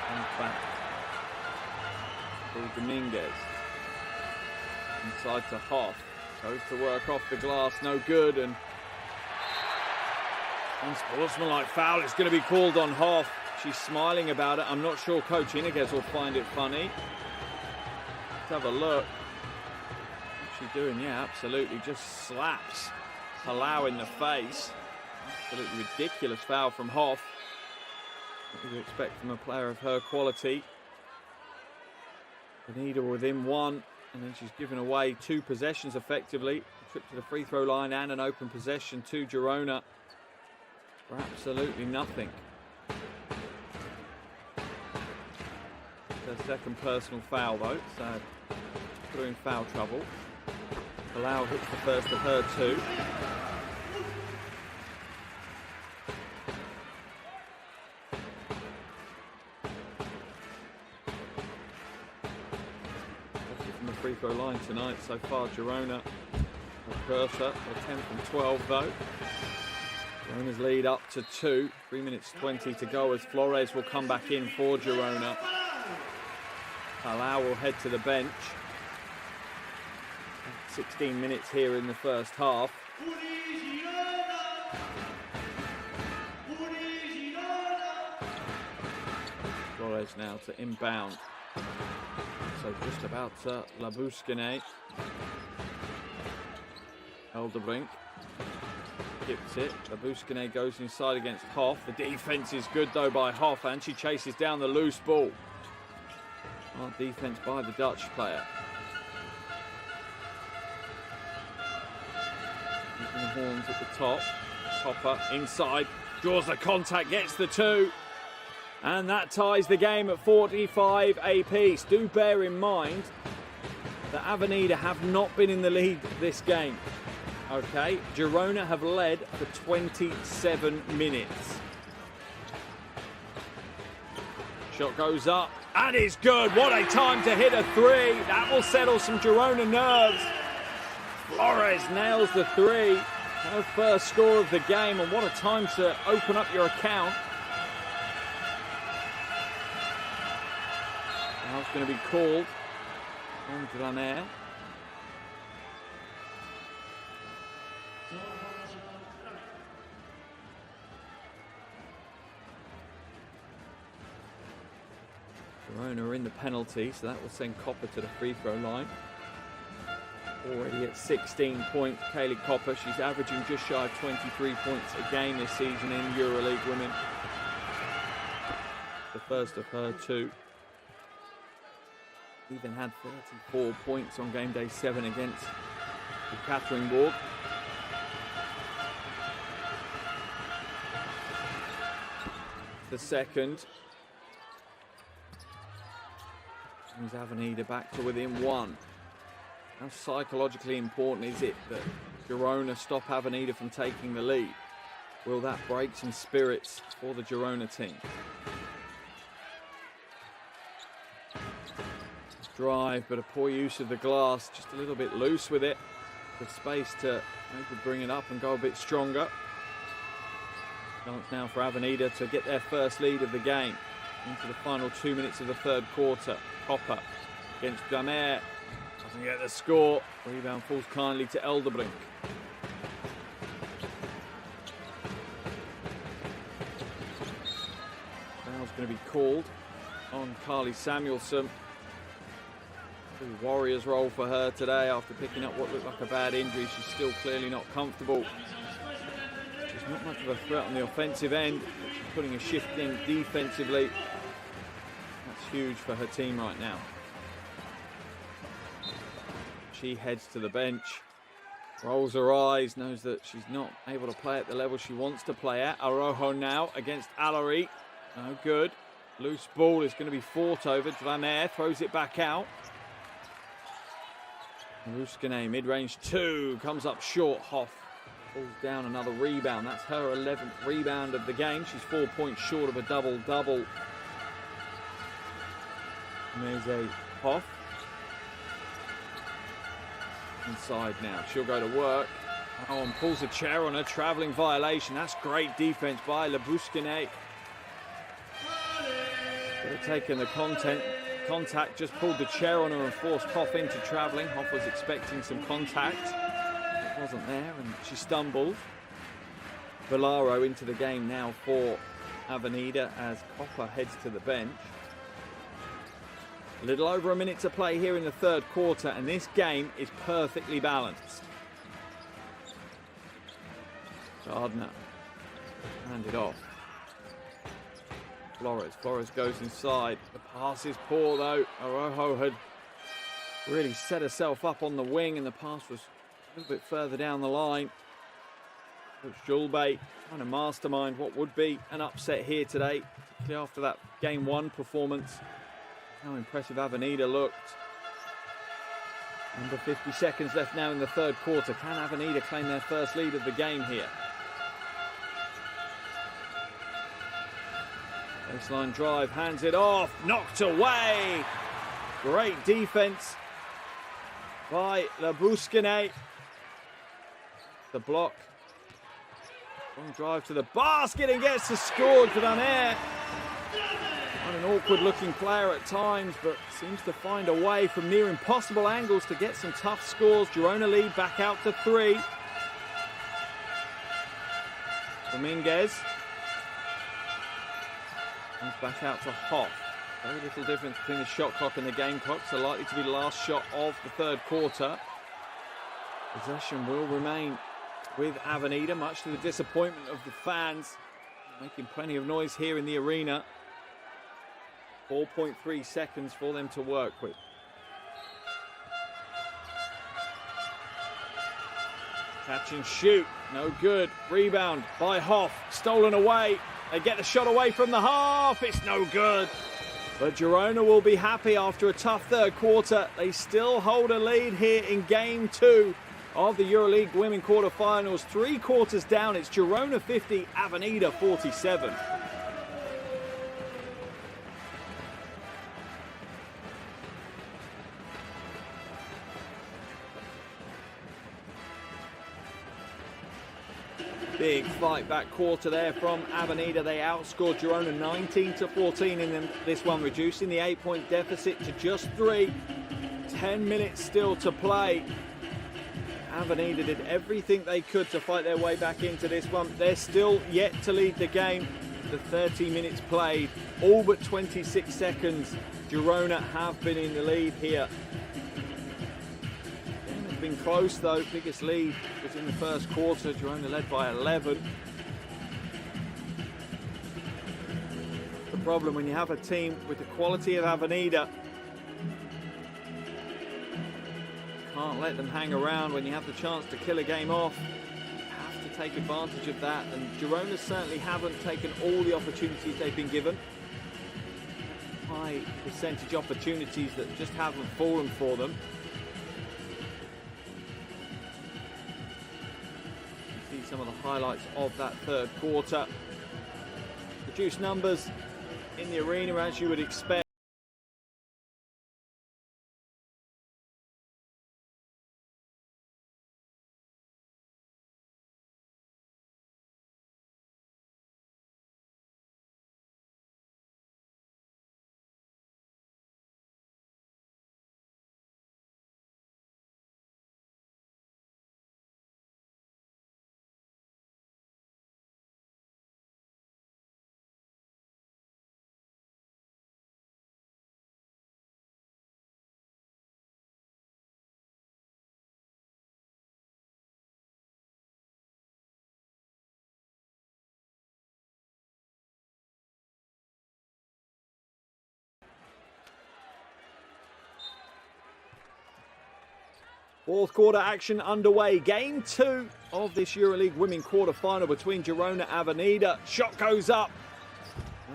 Comes back. Paul Dominguez. Inside to Hoff. Goes to work off the glass, no good, and unsportsmanlike foul is going to be called on Hoff. She's smiling about it. I'm not sure Coach Iniguez will find it funny. Let's have a look. What's she doing? Yeah, absolutely. Just slaps Palau in the face. Absolutely ridiculous foul from Hoff. What do you expect from a player of her quality? Avenida within 1. And then she's given away 2 possessions effectively. A trip to the free throw line and an open possession to Girona for absolutely nothing. Their second personal foul though, so put her in foul trouble. Palau hits the first of her 2. Free throw line tonight so far. Girona a cursor, a 10 from 12 though. Girona's lead up to 2. 3 minutes 20 to go as Flores will come back in for Girona. Palau will head to the bench. 16 minutes here in the first half. Flores now to inbound. So just about Labuskine. Elderbrink gets it. Labuskine goes inside against Hoff. The defense is good though by Hoff, and she chases down the loose ball. Hard defense by the Dutch player. Keeping the horns at the top. Copper inside, draws the contact, gets the 2. And that ties the game at 45 apiece. Do bear in mind that Avenida have not been in the lead this game. Okay, Girona have led for 27 minutes. Shot goes up and is good. What a time to hit a 3. That will settle some Girona nerves. Flores nails the 3. Her first score of the game, and what a time to open up your account. Now it's going to be called on Glaner. Girona are in the penalty, so that will send Copper to the free throw line. Already at 16 points, Kaylee Copper. She's averaging just shy of 23 points a game this season in EuroLeague Women. The first of her 2. Even had 34 points on game day 7 against Katteringborg. The second. Brings Avenida back to within 1. How psychologically important is it that Girona stop Avenida from taking the lead? Will that break some spirits for the Girona team? drive, but a poor use of the glass, just a little bit loose with it. With space to maybe bring it up and go a bit stronger. Chance now for Avenida to get their first lead of the game into the final 2 minutes of the third quarter. Copper against Damer, doesn't get the score. Rebound falls kindly to Elderbrink. Foul's going to be called on Carly Samuelson. Warriors role for her today after picking up what looked like a bad injury. She's still clearly not comfortable. She's not much of a threat on the offensive end, but she's putting a shift in defensively. That's huge for her team right now. She heads to the bench, rolls her eyes, knows that she's not able to play at the level she wants to play at. Arojo now against Alarie. No good. Loose ball is going to be fought over. Dvamer throws it back out. Ruskine, mid-range two, comes up short. Hoff pulls down another rebound. That's her 11th rebound of the game. She's 4 points short of a double-double. Meze Hoff. Inside now. She'll go to work. Oh, and pulls a chair on a travelling violation. That's great defense by Labuskine. Could have taken the contact, just pulled the chair on her and forced Hoff into travelling. Hoff was expecting some contact. It wasn't there and she stumbled. Velaro into the game now for Avenida as Copper heads to the bench. A little over a minute to play here in the third quarter and this game is perfectly balanced. Gardner handed off. Flores goes inside. The pass is poor though. Arojo had really set herself up on the wing and the pass was a little bit further down the line. Coach Julbe trying to mastermind what would be an upset here today, particularly after that game one performance. How impressive Avenida looked. Under 50 seconds left now in the third quarter. Can Avenida claim their first lead of the game here? Baseline drive, hands it off, knocked away. Great defense by Labuskine. The block. Long drive to the basket and gets the score to Damer. An awkward looking player at times, but seems to find a way from near impossible angles to get some tough scores. Girona lead back out to 3. Dominguez. Comes back out to Hoff. Very little difference between the shot clock and the game clock, so likely to be the last shot of the third quarter. Possession will remain with Avenida, much to the disappointment of the fans. Making plenty of noise here in the arena. 4.3 seconds for them to work with. Catch and shoot, no good. Rebound by Hoff, stolen away. They get the shot away from the half, it's no good. But Girona will be happy after a tough third quarter. They still hold a lead here in game 2 of the EuroLeague Women quarterfinals. 3 quarters down, it's Girona 50, Avenida 47. Big fight back quarter there from Avenida. They outscored Girona 19-14 in this one, reducing the 8-point deficit to just 3. 10 minutes still to play. Avenida did everything they could to fight their way back into this one. They're still yet to lead the game. The 30 minutes played, all but 26 seconds. Girona have been in the lead here. Been close though. Biggest lead was in the first quarter. Girona led by 11. The problem when you have a team with the quality of Avenida, can't let them hang around when you have the chance to kill a game off. You have to take advantage of that, and Girona certainly haven't taken all the opportunities they've been given. High percentage opportunities that just haven't fallen for them. Some of the highlights of that third quarter. Reduced numbers in the arena as you would expect. Fourth quarter action underway. Game 2 of this EuroLeague women quarter-final between Girona Avenida. Shot goes up.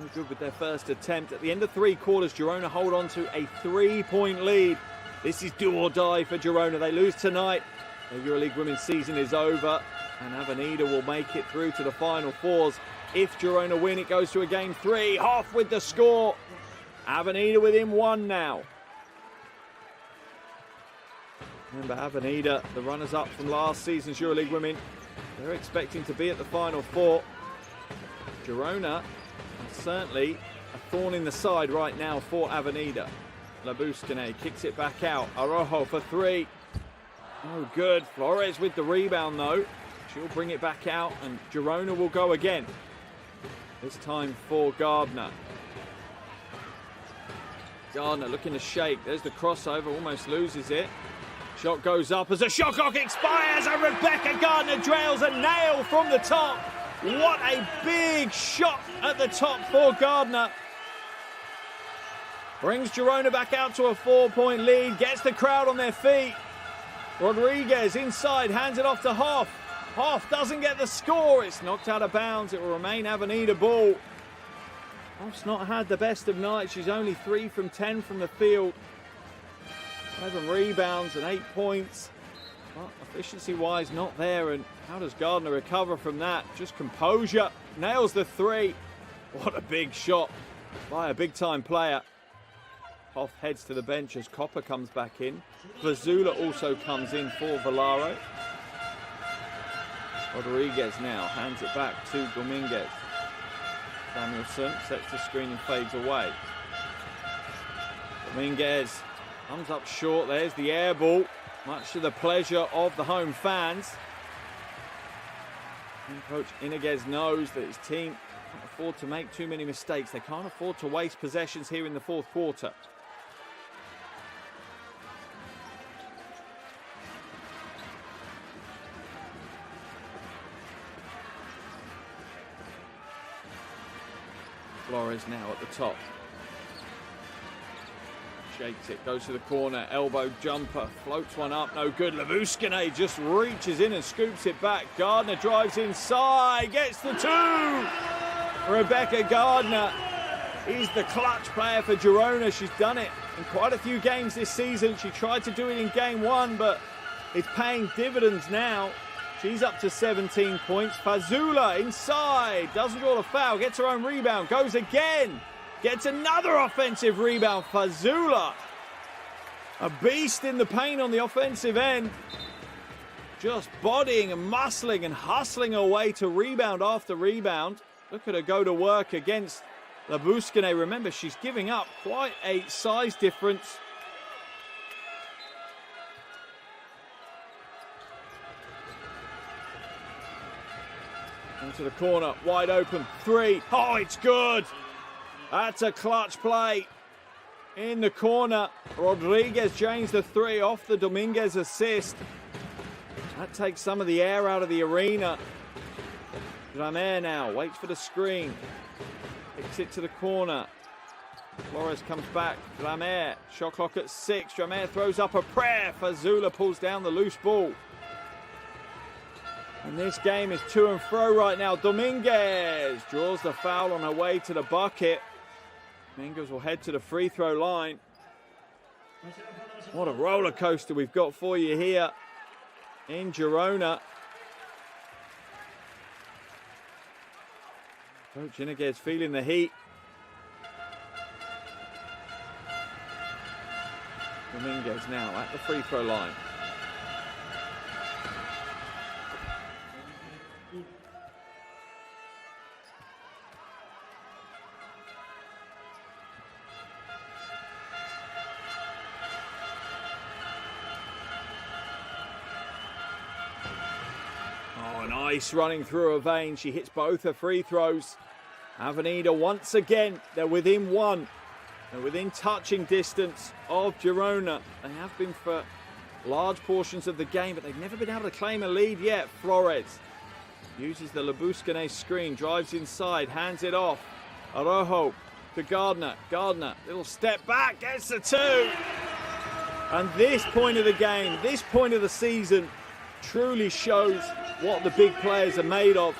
No good with their first attempt. At the end of 3 quarters, Girona hold on to a 3-point lead. This is do or die for Girona. They lose tonight, the EuroLeague women's season is over, and Avenida will make it through to the Final Fours. If Girona win, it goes to a Game 3. Hoff with the score. Avenida within 1 now. Remember, Avenida, the runners-up from last season's EuroLeague women, they're expecting to be at the Final Four. Girona, certainly a thorn in the side right now for Avenida. Labuskine kicks it back out. Araujo for 3. No good. Flores with the rebound though. She'll bring it back out and Girona will go again. This time for Gardner. Gardner looking to shake. There's the crossover, almost loses it. Shot goes up as the shot clock expires and Rebecca Gardner drills a nail from the top. What a big shot at the top for Gardner. Brings Girona back out to a 4-point lead. Gets the crowd on their feet. Rodriguez inside, hands it off to Hoff. Hoff doesn't get the score. It's knocked out of bounds. It will remain Avenida ball. Hoff's not had the best of nights. She's only 3 from 10 from the field. 11 rebounds and 8 points. But efficiency-wise, not there. And how does Gardner recover from that? Just composure. Nails the 3. What a big shot by a big-time player. Hoff heads to the bench as Copper comes back in. Vazula also comes in for Valaro. Rodriguez now hands it back to Dominguez. Samuelson sets the screen and fades away. Dominguez comes up short. There's the air ball, much to the pleasure of the home fans. And Coach Iniguez knows that his team can't afford to make too many mistakes. They can't afford to waste possessions here in the 4th quarter. Flores now at the top. Shakes it, goes to the corner, elbow jumper, floats one up, no good. Labuskine just reaches in and scoops it back. Gardner drives inside, gets the 2. Rebecca Gardner is the clutch player for Girona. She's done it in quite a few games this season. She tried to do it in game 1, but it's paying dividends now. She's up to 17 points. Fazula inside, doesn't draw the foul, gets her own rebound, goes again. Gets another offensive rebound. Fazula, a beast in the paint on the offensive end. Just bodying and muscling and hustling her way to rebound after rebound. Look at her go to work against Labuskine. Remember, she's giving up quite a size difference. Into the corner, wide open, 3. Oh, it's good. That's a clutch play. In the corner, Rodriguez drains the 3 off the Dominguez assist. That takes some of the air out of the arena. Dramer now waits for the screen. Kicks it to the corner. Flores comes back. Dramer, shot clock at 6. Dramer throws up a prayer. Fazula pulls down the loose ball. And this game is to and fro right now. Dominguez draws the foul on her way to the bucket. Dominguez will head to the free throw line. What a roller coaster we've got for you here in Girona. Coach Iniguez feeling the heat. Dominguez now at the free throw line. Ice running through her veins. She hits both her free throws. Avenida once again, they're within 1. They're within touching distance of Girona. They have been for large portions of the game, but they've never been able to claim a lead yet. Flores uses the Labuskine screen, drives inside, hands it off. Araujo to Gardner. Gardner, little step back, gets the 2. And this point of the game, this point of the season, truly shows what the big players are made of.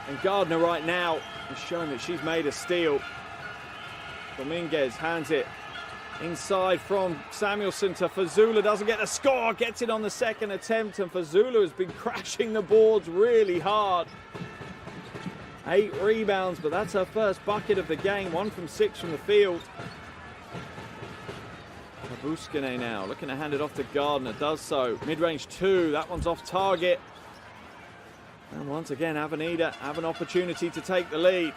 And Gardner right now is showing that she's made of steel. Dominguez hands it inside from Samuelson to Fazula. Doesn't get the score, gets it on the second attempt. And Fazula has been crashing the boards really hard. 8 rebounds, but that's her first bucket of the game. 1 from 6 from the field. Labuskine now looking to hand it off to Gardner. Does so. Mid-range 2. That one's off target. And once again, Avenida have an opportunity to take the lead.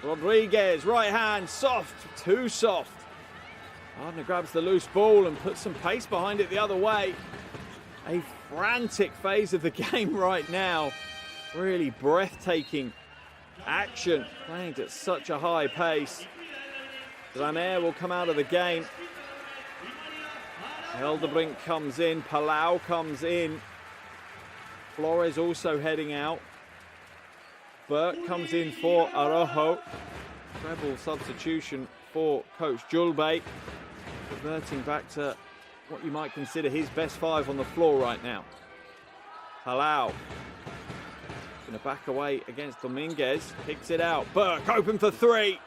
Rodriguez, right hand, soft, too soft. Gardner grabs the loose ball and puts some pace behind it the other way. A frantic phase of the game right now. Really breathtaking action, playing at such a high pace. Glamer will come out of the game. Elderbrink comes in, Palau comes in. Flores also heading out. Burke comes in for Araujo. Treble substitution for Coach Julbey. Reverting back to what you might consider his best 5 on the floor right now. Palau. Going to back away against Dominguez. Kicks it out. Burke open for 3.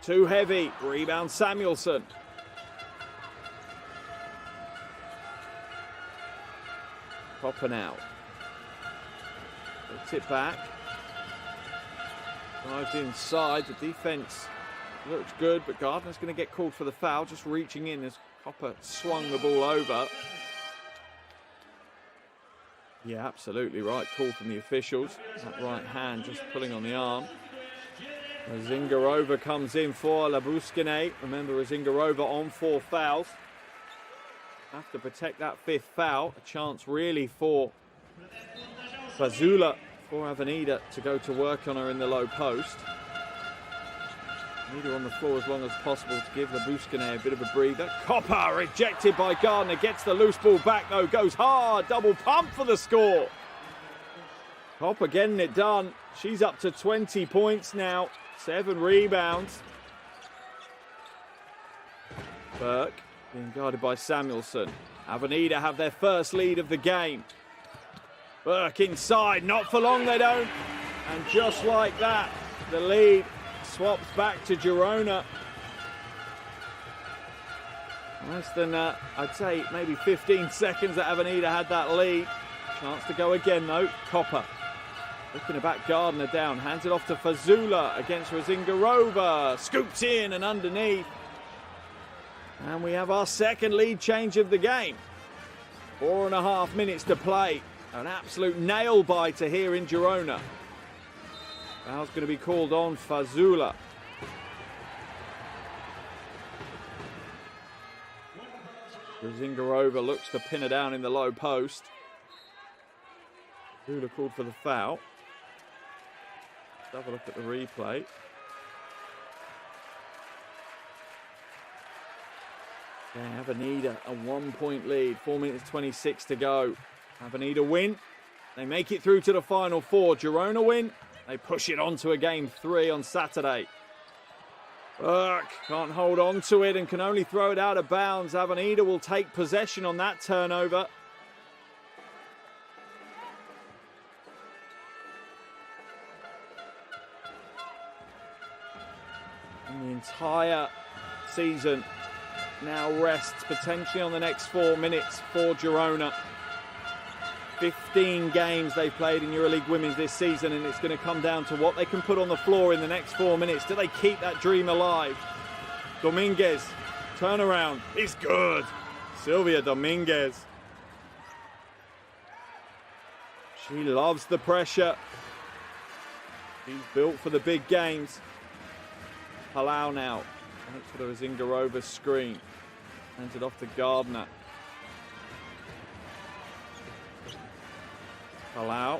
Too heavy. Rebound Samuelson. Popper now. Puts it back. Drives inside. The defense looks good, but Gardner's going to get called for the foul. Just reaching in as Popper swung the ball over. Yeah, absolutely right call from the officials. That right hand just pulling on the arm. Zingarova comes in for Labuskine. Remember, Zingarova on 4 fouls. Have to protect that 5th foul. A chance really for Fazula, for Avenida to go to work on her in the low post. Need her on the floor as long as possible to give Labuskine a bit of a breather. Copper rejected by Gardner. Gets the loose ball back though. Goes hard. Double pump for the score. Copper getting it done. She's up to 20 points now. 7 rebounds. Burke being guarded by Samuelson. Avenida have their first lead of the game. Burke inside. Not for long they don't. And just like that, the lead swaps back to Girona. Less than, I'd say, maybe 15 seconds that Avenida had that lead. Chance to go again, though. Copper looking to back Gardner down. Hands it off to Fazula against Zingarova. Scoops in and underneath. And we have our second lead change of the game. 4.5 minutes to play. An absolute nail-biter here in Girona. Foul's going to be called on Fazula. Zingarova looks to pin her down in the low post. Fazula called for the foul. Let's have a look at the replay. Yeah, Avenida a 1-point lead. 4 minutes 26 to go. Avenida win. They make it through to the final 4. Girona win. They push it on to a game 3 on Saturday. Burke can't hold on to it and can only throw it out of bounds. Avenida will take possession on that turnover. And the entire season now rests potentially on the next 4 minutes for Girona. 15 games they've played in EuroLeague Women's this season, and it's going to come down to what they can put on the floor in the next 4 minutes. Do they keep that dream alive? Dominguez, turnaround, is good. Silvia Dominguez. She loves the pressure. She's built for the big games. Palau now. Thanks for the Zingarova screen. Hands it off to Gardner. Palau,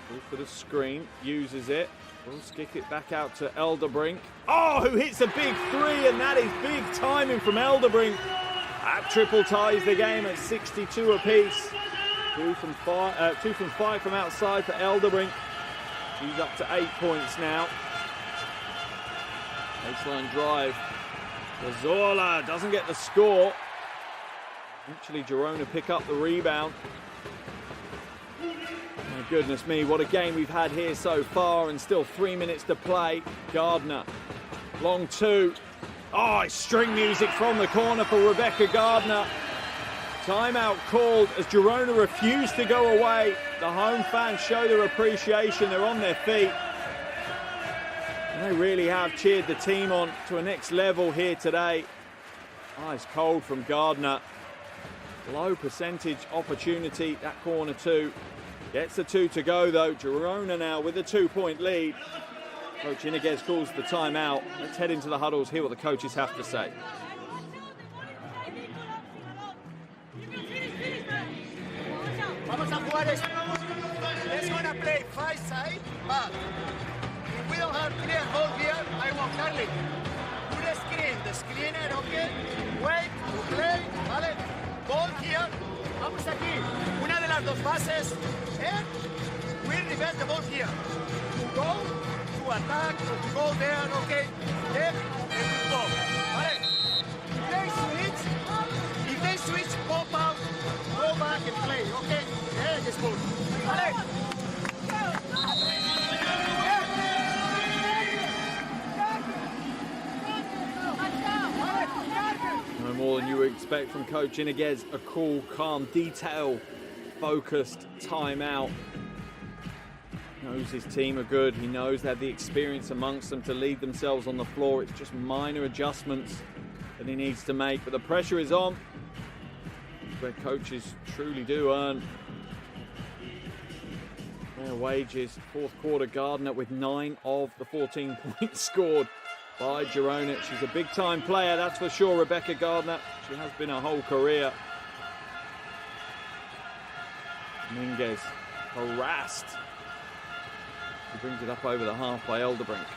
goes for the screen, uses it. We'll kick it back out to Elderbrink. Oh, who hits a big 3, and that is big timing from Elderbrink. That triple ties the game at 62 apiece. 2 from 5 from outside for Elderbrink. She's up to 8 points now. Baseline drive Cazorla doesn't get the score. Actually, Girona pick up the rebound. My goodness me, what a game we've had here so far, and still 3 minutes to play. Gardner, long two. Oh, it's string music from the corner for Rebecca Gardner. Timeout called as Girona refused to go away. The home fans show their appreciation. They're on their feet. And they really have cheered the team on to a next level here today. Ice cold from Gardner. Low percentage opportunity, that corner two. Gets the 2 to go though. Girona now with a 2-point lead. Coach Iniguez calls the timeout. Let's head into the huddles, hear what the coaches have to say. Vamos a jugar esto. Let's gonna play 5 side, but if we don't have clear ball here, I want Carly. Do the screen, okay? Wait, to play, ¿vale? Ball here. Vamos aquí. Una de las dos bases. And we reverse the ball here. To go, to attack, to go there, okay? Left, and we go. ¿Vale? If they switch, pop out, go back and play, okay? Yeah, it's good. ¿Vale? No more than you would expect from Coach Iniguez. A cool, calm, detail-focused timeout. Knows his team are good. He knows they have the experience amongst them to lead themselves on the floor. It's just minor adjustments that he needs to make. But the pressure is on. Where coaches truly do earn their wages. Fourth quarter, Gardner with 9 of the 14 points scored by Girona. She's a big-time player, that's for sure, Rebecca Gardner. She has been her whole career. Dominguez harassed. He brings it up over the half by Elderbrink.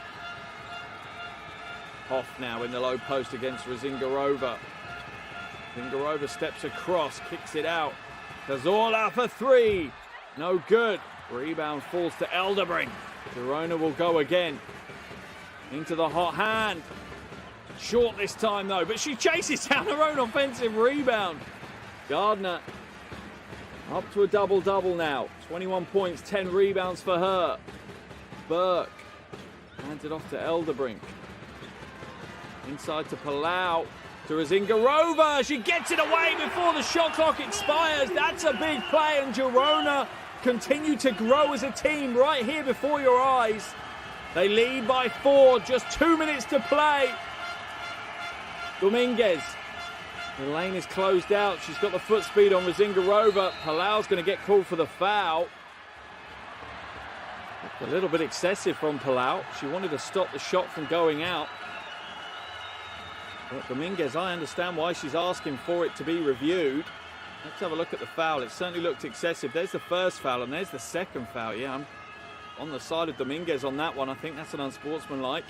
Hoff now in the low post against Razingarova. Razingarova steps across, kicks it out. Cazorla for 3. No good. Rebound falls to Elderbrink. Girona will go again. Into the hot hand. Short this time though, but she chases down her own offensive rebound. Gardner up to a double-double now. 21 points, 10 rebounds for her. Burke hands it off to Elderbrink. Inside to Palau. To Razingarova. She gets it away before the shot clock expires. That's a big play, and Girona continue to grow as a team right here before your eyes. They lead by 4, just 2 minutes to play. Dominguez. The lane is closed out. She's got the foot speed on Razingarova. Palau's going to get called for the foul. A little bit excessive from Palau. She wanted to stop the shot from going out. But Dominguez, I understand why she's asking for it to be reviewed. Let's have a look at the foul. It certainly looked excessive. There's the first foul and there's the second foul. Yeah, I'm on the side of Dominguez on that one. I think that's an unsportsmanlike.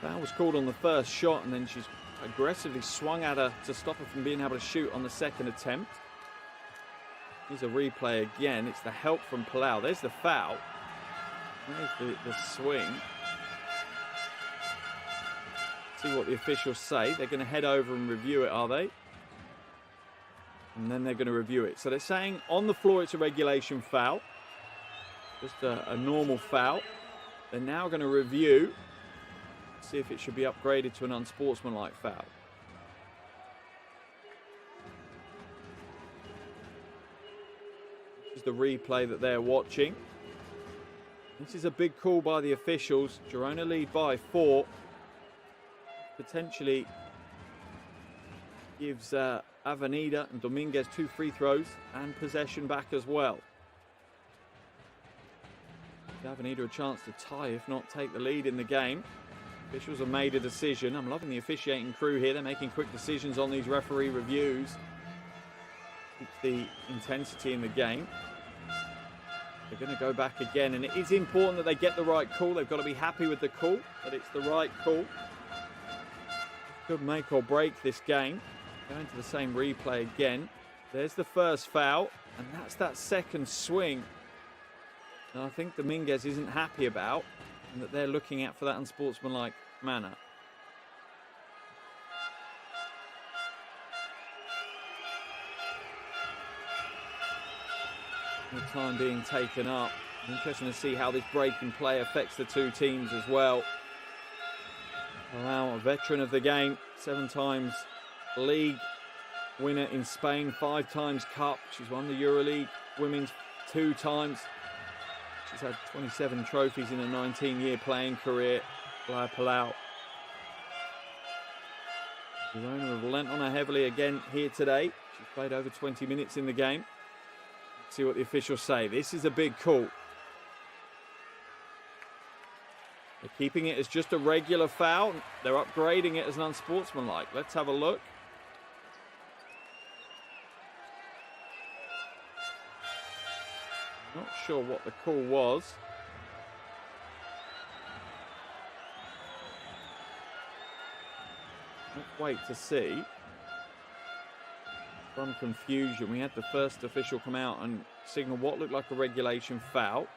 Foul was called on the first shot, and then she's aggressively swung at her to stop her from being able to shoot on the second attempt. Here's a replay again. It's the help from Palau. There's the foul. There's the swing. See what the officials say. They're going to head over and review it, are they? And then they're going to review it. So they're saying on the floor it's a regulation foul. Just a normal foul. They're now going to review, see if it should be upgraded to an unsportsmanlike foul. This is the replay that they're watching. This is a big call by the officials. Girona lead by 4. Potentially gives Avenida and Dominguez 2 free throws and possession back as well. Avenida a chance to tie, if not take the lead in the game. Officials have made a decision. I'm loving the officiating crew here. They're making quick decisions on these referee reviews. Keep the intensity in the game. They're going to go back again, and it is important that they get the right call. They've got to be happy with the call, that it's the right call. Could make or break this game. Going to the same replay again. There's the first foul, and that's that second swing. Now, I think Dominguez isn't happy about, and that they're looking at for that unsportsmanlike manner. The time being taken up. Interesting to see how this break in play affects the two teams as well. Palau, a veteran of the game, 7 times league winner in Spain, 5 times cup. She's won the EuroLeague women's 2 times. She's had 27 trophies in a 19-year playing career. Palau. Girona have lent on her heavily again here today. She's played over 20 minutes in the game. Let's see what the officials say. This is a big call. They're keeping it as just a regular foul. They're upgrading it as an unsportsmanlike. Let's have a look. Not sure what the call was. Let's wait to see. From confusion, we had the first official come out and signal what looked like a regulation foul.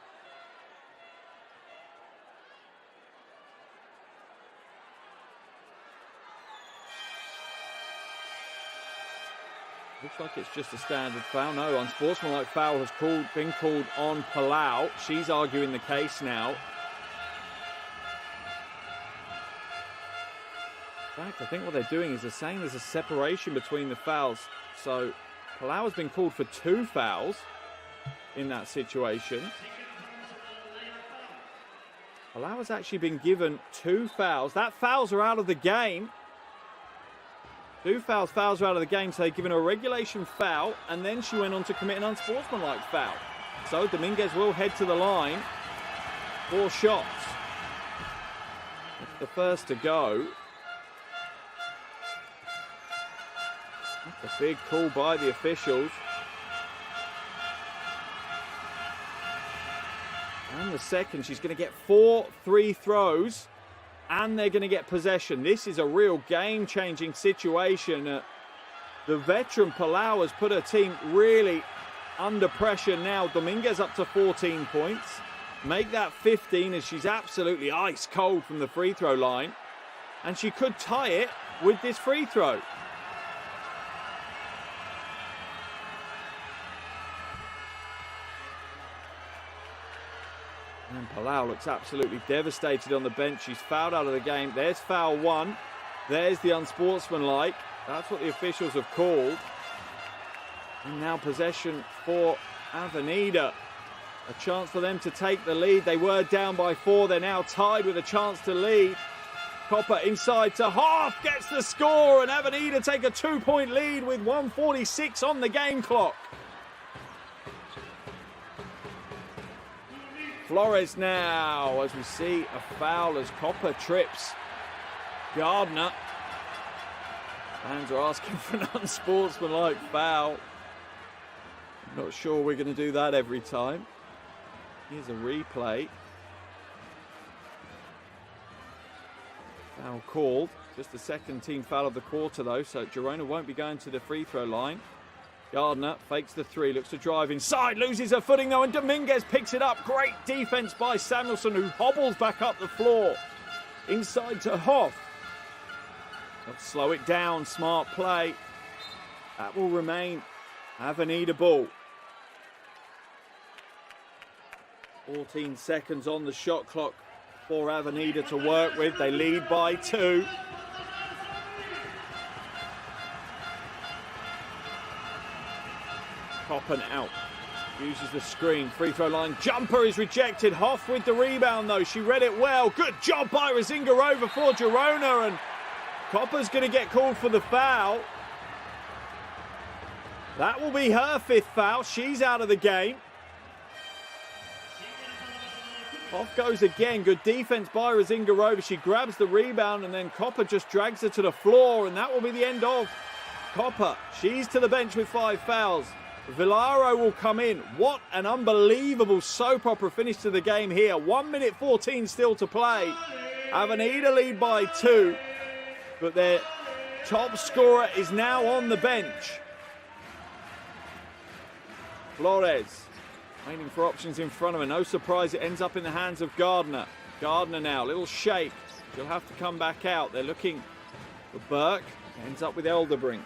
Looks like it's just a standard foul. No, unsportsmanlike foul has been called on Palau. She's arguing the case now. In fact, I think what they're doing is they're saying there's a separation between the fouls. So Palau has been called for 2 fouls in that situation. Palau has actually been given 2 fouls. That fouls are out of the game. 2 fouls are out of the game, so they've given her a regulation foul, and then she went on to commit an unsportsmanlike foul. So Dominguez will head to the line. 4 shots. That's the first to go. That's a big call by the officials. And the second, she's going to get 4 free throws. And they're going to get possession. This is a real game-changing situation. The veteran Palau has put her team really under pressure now. Dominguez up to 14 points. Make that 15 as she's absolutely ice cold from the free throw line. And she could tie it with this free throw. And Palau looks absolutely devastated on the bench. She's fouled out of the game. There's foul 1. There's the unsportsmanlike. That's what the officials have called. And now possession for Avenida. A chance for them to take the lead. They were down by 4. They're now tied with a chance to lead. Copper inside to Hoff. Gets the score. And Avenida take a 2-point lead with 1:46 on the game clock. Flores now, as we see a foul as Copper trips Gardner. Fans are asking for an unsportsmanlike foul. I'm not sure we're going to do that every time. Here's a replay. Foul called. Just the second team foul of the quarter though, so Girona won't be going to the free throw line. Gardner fakes the 3, looks to drive inside, loses her footing though, and Dominguez picks it up. Great defense by Samuelson, who hobbles back up the floor. Inside to Hoff. Let's slow it down, smart play. That will remain Avenida ball. 14 seconds on the shot clock for Avenida to work with. They lead by 2. Coppen out, uses the screen, free throw line, jumper is rejected. Hoff with the rebound though, she read it well. Good job by Razingarova for Girona, and Copper's going to get called for the foul. That will be her 5th foul, she's out of the game. Hoff goes again, good defense by Razingarova. She grabs the rebound and then Copper just drags her to the floor, and that will be the end of Copper. She's to the bench with 5 fouls. Villaro will come in. What an unbelievable soap opera finish to the game here. 1:14 still to play. Avenida lead by 2, but their top scorer is now on the bench. Flores waiting for options in front of her. No surprise, it ends up in the hands of Gardner. Gardner now, little shake. She'll have to come back out. They're looking for Burke. Ends up with Elderbrink.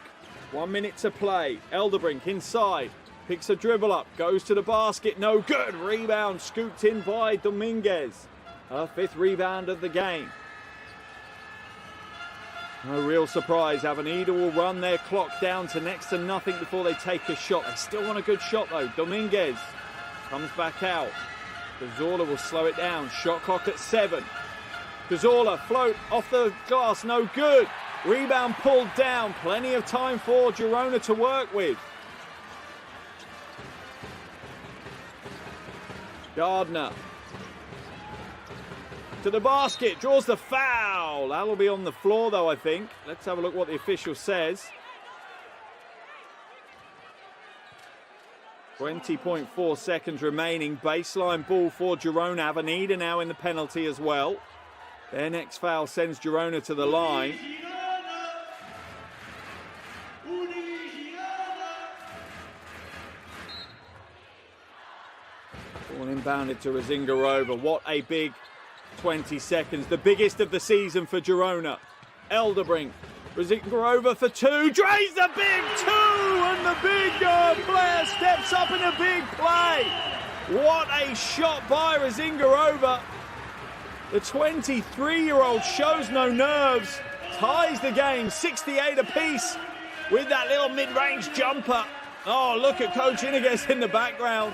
1 minute to play. Elderbrink inside. Picks a dribble up, goes to the basket, no good. Rebound scooped in by Dominguez. Her 5th rebound of the game. No real surprise. Avenida will run their clock down to next to nothing before they take a shot. They still want a good shot though. Dominguez comes back out. Cazorla will slow it down. Shot clock at 7. Cazorla float off the glass, no good. Rebound pulled down. Plenty of time for Girona to work with. Gardner to the basket, draws the foul. That'll be on the floor though, I think. Let's have a look what the official says. 20.4 seconds remaining. Baseline ball for Girona. Avenida now in the penalty as well. Their next foul sends Girona to the line. Ball inbounded to Razingarova. What a big 20 seconds. The biggest of the season for Girona. Elderbrink. Razingarova for 2. Drains the big 2. And the big player steps up in a big play. What a shot by Razingarova. The 23-year-old shows no nerves. Ties the game 68 apiece with that little mid-range jumper. Oh, look at Coach Iniguez in the background.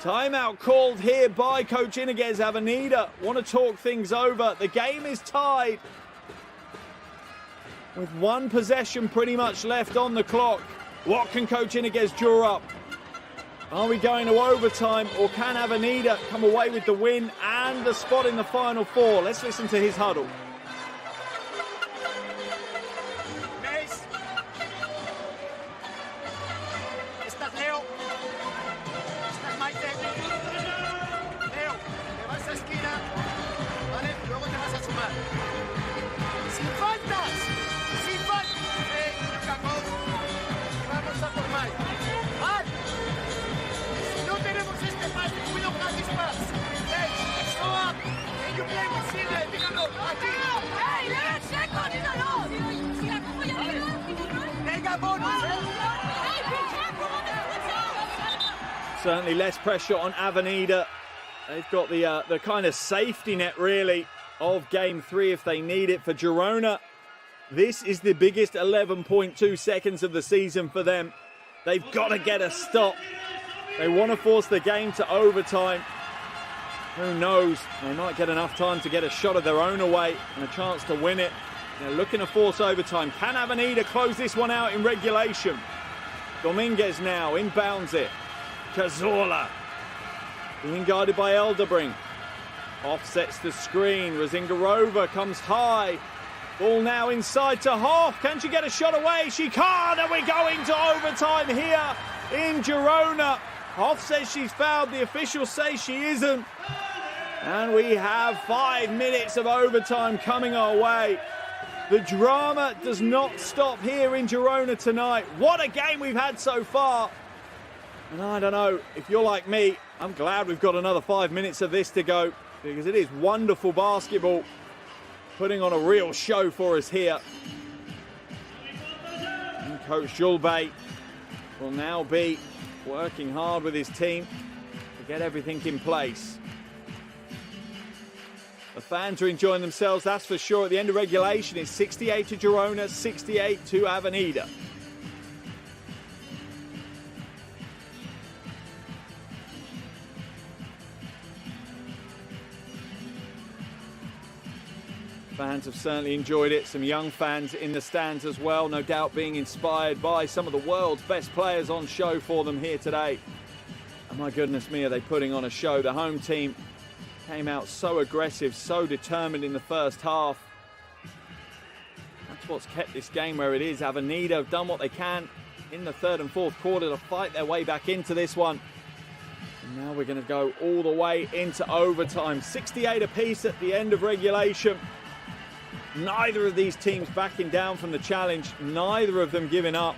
Timeout called here by Coach Iniguez. Avenida want to talk things over. The game is tied with 1 possession pretty much left on the clock. What can Coach Iniguez draw up? Are we going to overtime, or can Avenida come away with the win and the spot in the Final Four? Let's listen to his huddle. Mace. Estás Leo. Estás Maite. Leo, te vas a esquina. Vale, luego te vas a sumar. Sin faltas. Sin faltas. Cacao. Vamos a por Mike. Mike. Si no tenemos este pase, we don't have this pass. Hey, show up. Can you play with Silvia? Díganlo. Aquí. ¡Ey, Leo, seco, dígalo! Si la cojo ya no. Venga, bonus, ¡Ey, pinche, cómo te Certainly less pressure on Avenida. They've got the kind of safety net, really, of Game 3 if they need it. For Girona, this is the biggest 11.2 seconds of the season for them. They've got to get a stop. They want to force the game to overtime. Who knows? They might get enough time to get a shot of their own away and a chance to win it. They're looking to force overtime. Can Avenida close this one out in regulation? Dominguez now inbounds it. Cazorla being guarded by Elderbrink. Offsets the screen. Razingarova comes high. Ball now inside to Hoff. Can she get a shot away? She can't, and we're going to overtime here in Girona. Hoff says she's fouled. The officials say she isn't. And we have 5 minutes of overtime coming our way. The drama does not stop here in Girona tonight. What a game we've had so far. And I don't know, if you're like me, I'm glad we've got another 5 minutes of this to go, because it is wonderful basketball, putting on a real show for us here. And Coach Julbey will now be working hard with his team to get everything in place. The fans are enjoying themselves, that's for sure. At the end of regulation, it's 68 to Girona, 68 to Avenida. Fans have certainly enjoyed it. Some young fans in the stands as well, no doubt being inspired by some of the world's best players on show for them here today. And my goodness me, are they putting on a show. The home team came out so aggressive, so determined in the first half. That's what's kept this game where it is. Avenida have done what they can in the third and fourth quarter to fight their way back into this one. And now we're going to go all the way into overtime. 68 apiece at the end of regulation. Neither of these teams backing down from the challenge. Neither of them giving up.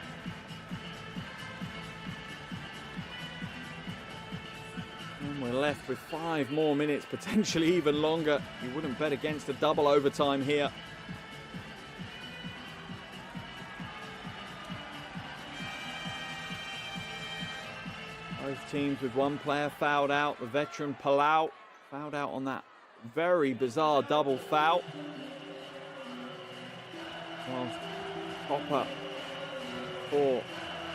And we're left with 5 more minutes, potentially even longer. You wouldn't bet against a double overtime here. Both teams with one player fouled out. The veteran Palau fouled out on that very bizarre double foul. Whilst Popper for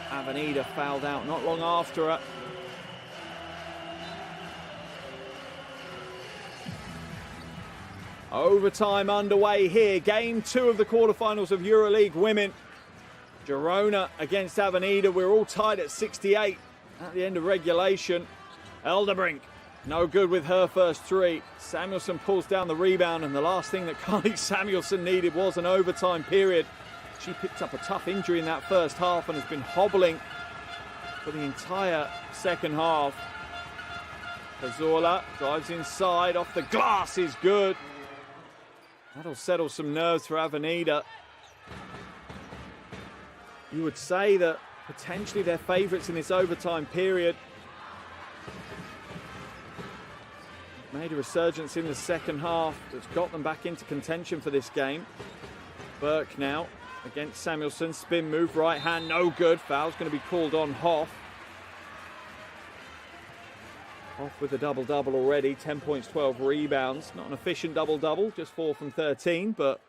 Avenida fouled out not long after her. Overtime underway here. Game 2 of the quarterfinals of EuroLeague Women. Girona against Avenida. We're all tied at 68 at the end of regulation. Elderbrink, no good with her first three. Samuelson pulls down the rebound, and the last thing that Carly Samuelson needed was an overtime period. She picked up a tough injury in that first half and has been hobbling for the entire second half. Cazorla drives inside, off the glass is good. That'll settle some nerves for Avenida. You would say that potentially they're favourites in this overtime period. Made a resurgence in the second half that's got them back into contention for this game. Burke now against Samuelson. Spin move, right hand, no good. Foul's going to be called on Hoff. Hoff with a double-double already. 10 points, 12 rebounds. Not an efficient double-double, just 4 from 13, but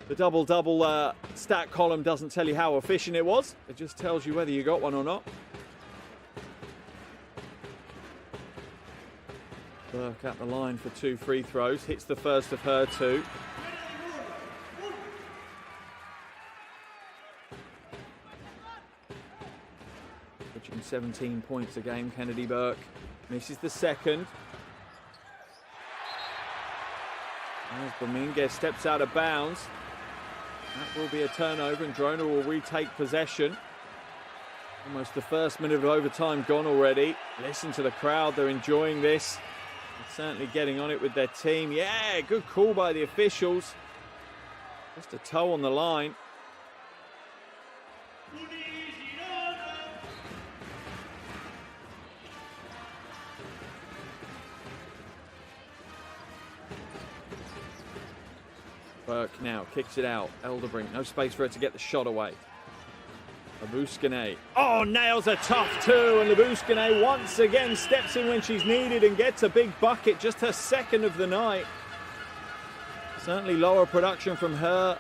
the double-double stat column doesn't tell you how efficient it was. It just tells you whether you got one or not. Burke at the line for 2 free throws. Hits the first of her 2. Pitching 17 points a game, Kennedy Burke. Misses the second. As Dominguez steps out of bounds. That will be a turnover and Girona will retake possession. Almost the first minute of overtime gone already. Listen to the crowd, they're enjoying this. They're certainly getting on it with their team. Yeah, good call by the officials. Just a toe on the line. Burke now kicks it out. Elderbrink, no space for her to get the shot away. Labuskine. Oh, nails a tough 2, and Labuskine once again steps in when she's needed and gets a big bucket, just her second of the night. Certainly lower production from her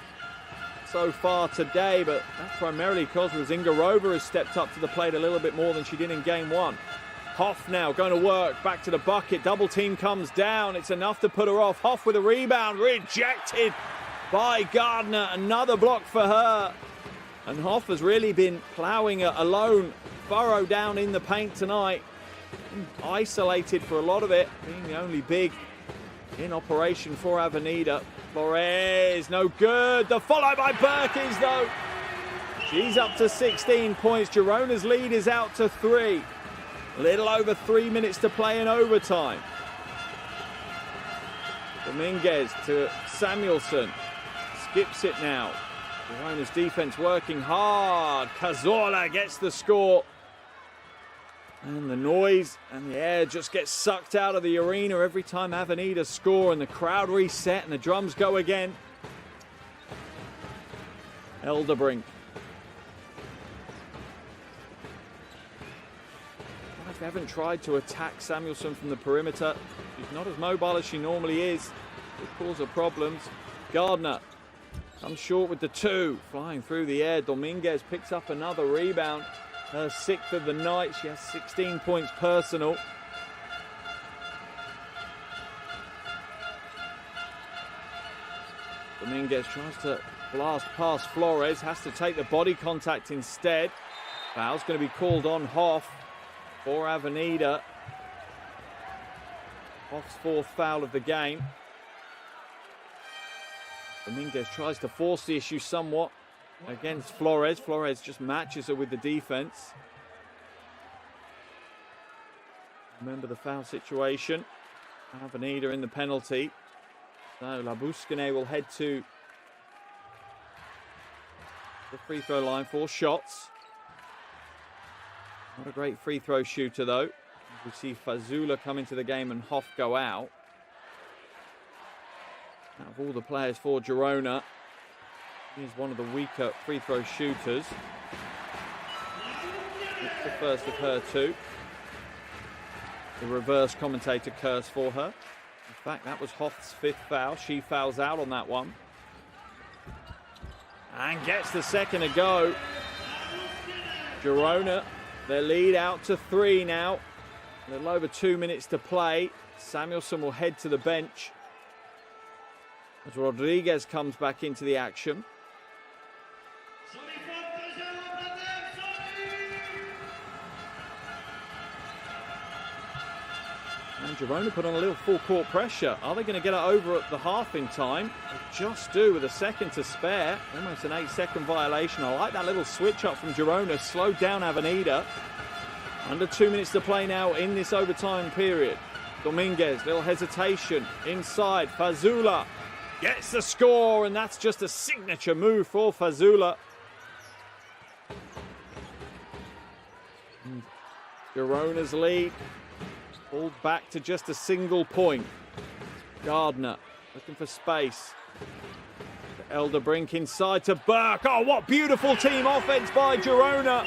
so far today, but that's primarily because Razingarova has stepped up to the plate a little bit more than she did in game 1. Hoff now going to work, back to the bucket, double team comes down, it's enough to put her off. Hoff with a rebound, rejected by Gardner, another block for her. And Hoff has really been ploughing a lone furrow down in the paint tonight. Isolated for a lot of it, being the only big in operation for Avenida. Flores, no good. The follow by Perkins though. She's up to 16 points. Girona's lead is out to 3. A little over 3 minutes to play in overtime. Dominguez to Samuelson. Skips it now. Girona's defense working hard. Cazorla gets the score. And the noise and the air just gets sucked out of the arena every time Avenida score, and the crowd reset and the drums go again. Elderbrink. They haven't tried to attack Samuelson from the perimeter. She's not as mobile as she normally is. It causes problems. Gardner comes short with the 2. Flying through the air. Dominguez picks up another rebound. Her 6th of the night. She has 16 points personal. Dominguez tries to blast past Flores. Has to take the body contact instead. Foul's going to be called on Hoff for Avenida. Hoff's 4th foul of the game. Dominguez tries to force the issue somewhat against Flores. Flores just matches her with the defense. Remember the foul situation. Avenida in the penalty. So Labuskine will head to the free throw line for shots. Not a great free throw shooter though. We see Fazula come into the game and Hoff go out. Out of all the players for Girona, he's one of the weaker free throw shooters. It's the first of her too. The reverse commentator curse for her. In fact, that was Hoff's 5th foul. She fouls out on that one. And gets the second to go. Girona, their lead out to 3 now. A little over 2 minutes to play. Samuelson will head to the bench as Rodriguez comes back into the action. And Girona put on a little full court pressure. Are they going to get it over at the half in time? They just do with a second to spare. Almost an 8-second violation. I like that little switch up from Girona. Slowed down Avenida. Under 2 minutes to play now in this overtime period. Dominguez, little hesitation. Inside, Fazula gets the score, and that's just a signature move for Fazula. Girona's lead pulled back to just a single point. Gardner looking for space. Elderbrink inside to Burke. Oh, what beautiful team offense by Girona.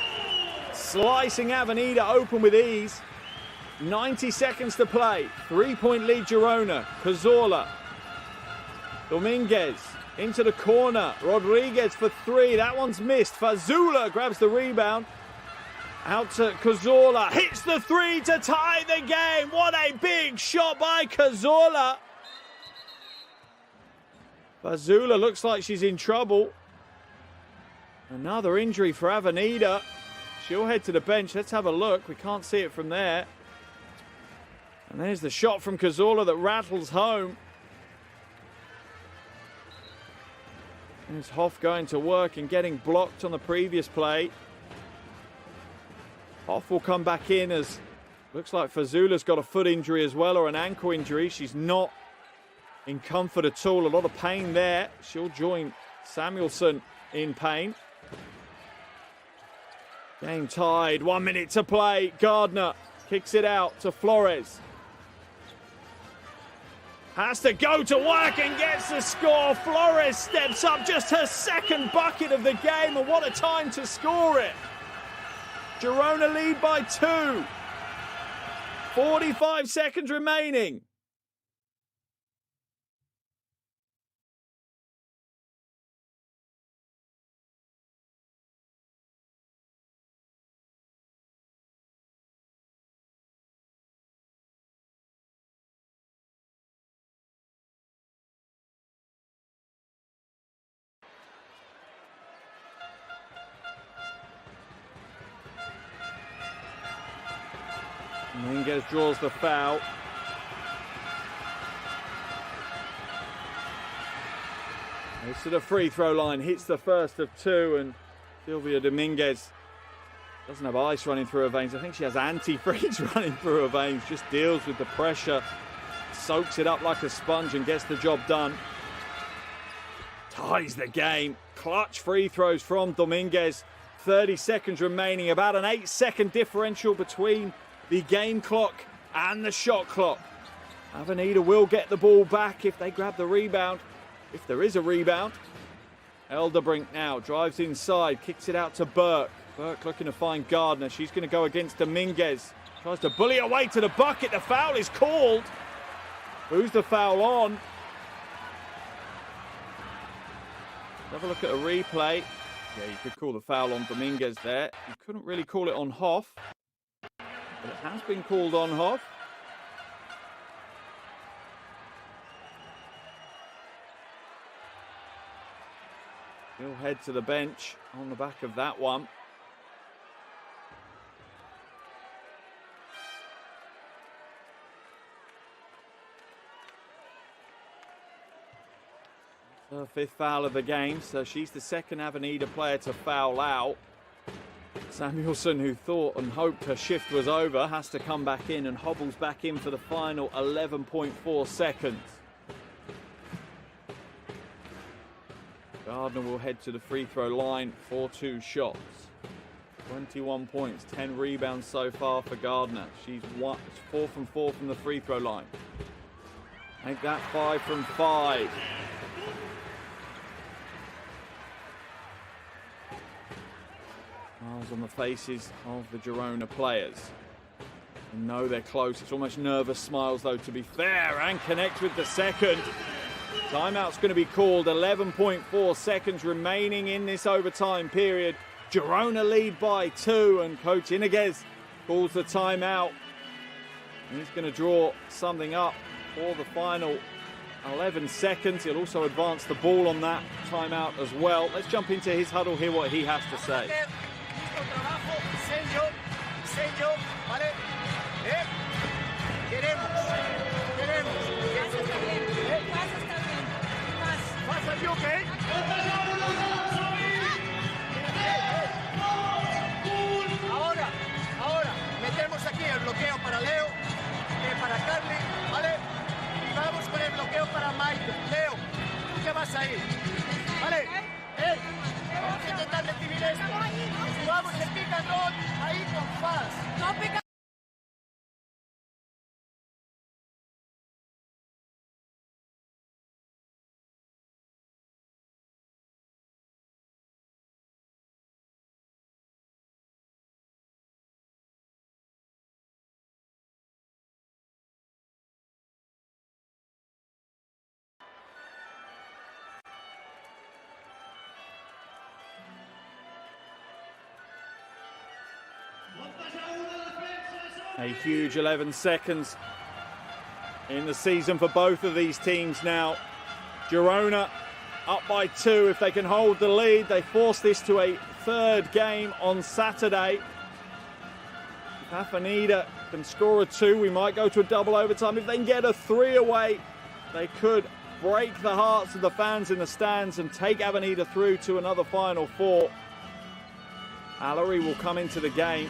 Slicing Avenida open with ease. 90 seconds to play. 3-point lead Girona. Cazorla. Dominguez into the corner. Rodriguez for 3. That one's missed. Fazula grabs the rebound. Out to Cazorla. Hits the 3 to tie the game. What a big shot by Cazorla. Fazula looks like she's in trouble. Another injury for Avenida. She'll head to the bench. Let's have a look. We can't see it from there. And there's the shot from Cazorla that rattles home. There's Hoff going to work and getting blocked on the previous play. Hoff will come back in as looks like Fazula's got a foot injury as well, or an ankle injury. She's not in comfort at all. A lot of pain there. She'll join Samuelson in pain. Game tied. 1 minute to play. Gardner kicks it out to Flores. Has to go to work and gets the score. Flores steps up, just her second bucket of the game, and what a time to score it. Girona lead by 2. 45 seconds remaining. Dominguez draws the foul. Goes to the free throw line, hits the first of 2, and Silvia Dominguez doesn't have ice running through her veins. I think she has antifreeze running through her veins. Just deals with the pressure, soaks it up like a sponge and gets the job done. Ties the game. Clutch free throws from Dominguez. 30 seconds remaining. About an 8-second differential between the game clock and the shot clock. Avenida will get the ball back if they grab the rebound. If there is a rebound. Elderbrink now drives inside, kicks it out to Burke. Burke looking to find Gardner. She's going to go against Dominguez. Tries to bully her way to the bucket. The foul is called. Who's the foul on? Have a look at a replay. Yeah, you could call the foul on Dominguez there. You couldn't really call it on Hoff. But it has been called on Hoff. He'll head to the bench on the back of that one. Her 5th foul of the game, so she's the second Avenida player to foul out. Samuelson, who thought and hoped her shift was over, has to come back in and hobbles back in for the final 11.4 seconds. Gardner will head to the free throw line for 2 shots. 21 points, 10 rebounds so far for Gardner. She's 4 from 4 from the free throw line. Make that 5 from 5. Smiles on the faces of the Girona players. You know they're close. It's almost nervous smiles, though, to be fair, and connects with the second. Timeout's going to be called. 11.4 seconds remaining in this overtime period. Girona lead by 2, and Coach Iniguez calls the timeout. He's going to draw something up for the final 11 seconds. He'll also advance the ball on that timeout as well. Let's jump into his huddle, hear what he has to say. Ahora, metemos aquí el bloqueo para Leo, para Carly, ¿vale? Y vamos con el bloqueo para Mike. Leo, tú que vas ahí, ¿vale? Vamos a intentar recibir esto. Jugamos el pick and roll ahí con fast. No pick. A huge 11 seconds in the season for both of these teams now. Girona up by 2. If they can hold the lead, they force this to a third game on Saturday. If Avenida can score a 2, we might go to a double overtime. If they can get a 3 away, they could break the hearts of the fans in the stands and take Avenida through to another Final Four. Allery will come into the game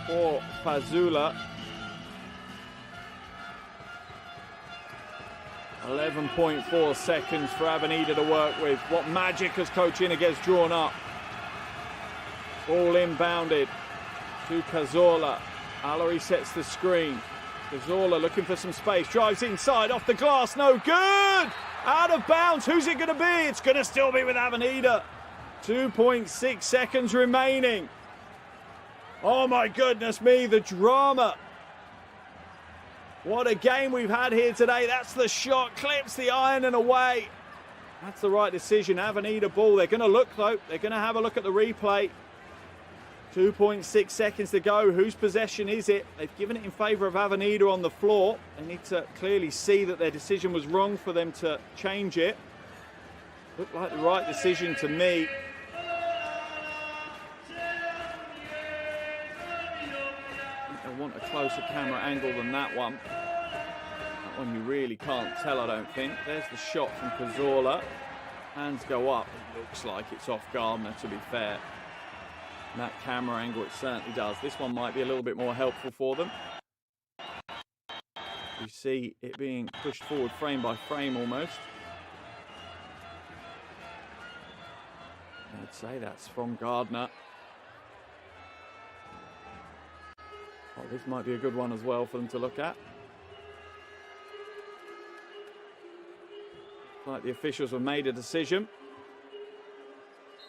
for Fazula. 11.4 seconds for Avenida to work with. What magic has Coach Iniguez drawn up? All inbounded to Cazorla. Allery sets the screen. Cazorla looking for some space. Drives inside, off the glass, no good! Out of bounds, who's it going to be? It's going to still be with Avenida. 2.6 seconds remaining. Oh my goodness me, the drama. What a game we've had here today. That's the shot, clips the iron and away. That's the right decision. Avenida ball. They're going to look though. They're going to have a look at the replay. 2.6 seconds to go. Whose possession is it? They've given it in favour of Avenida on the floor. They need to clearly see that their decision was wrong for them to change it. Looked like the right decision to me. I want a closer camera angle than that one. That one you really can't tell, I don't think. There's the shot from Cazorla. Hands go up. It looks like it's off Gardner, to be fair. And that camera angle, it certainly does. This one might be a little bit more helpful for them. You see it being pushed forward frame by frame almost. I'd say that's from Gardner. Oh, this might be a good one as well for them to look at. Like the officials have made a decision.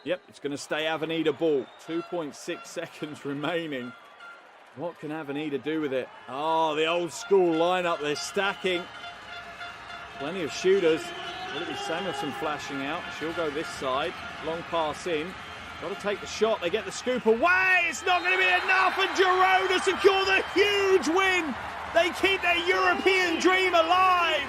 Yep, it's going to stay Avenida ball. 2.6 seconds remaining. What can Avenida do with it? Oh, the old school lineup. They're stacking. Plenty of shooters. Will it be Samuelson flashing out? She'll go this side. Long pass in. Got to take the shot. They get the scoop away. It's not going to be enough. And Girona secure the huge win. They keep their European dream alive.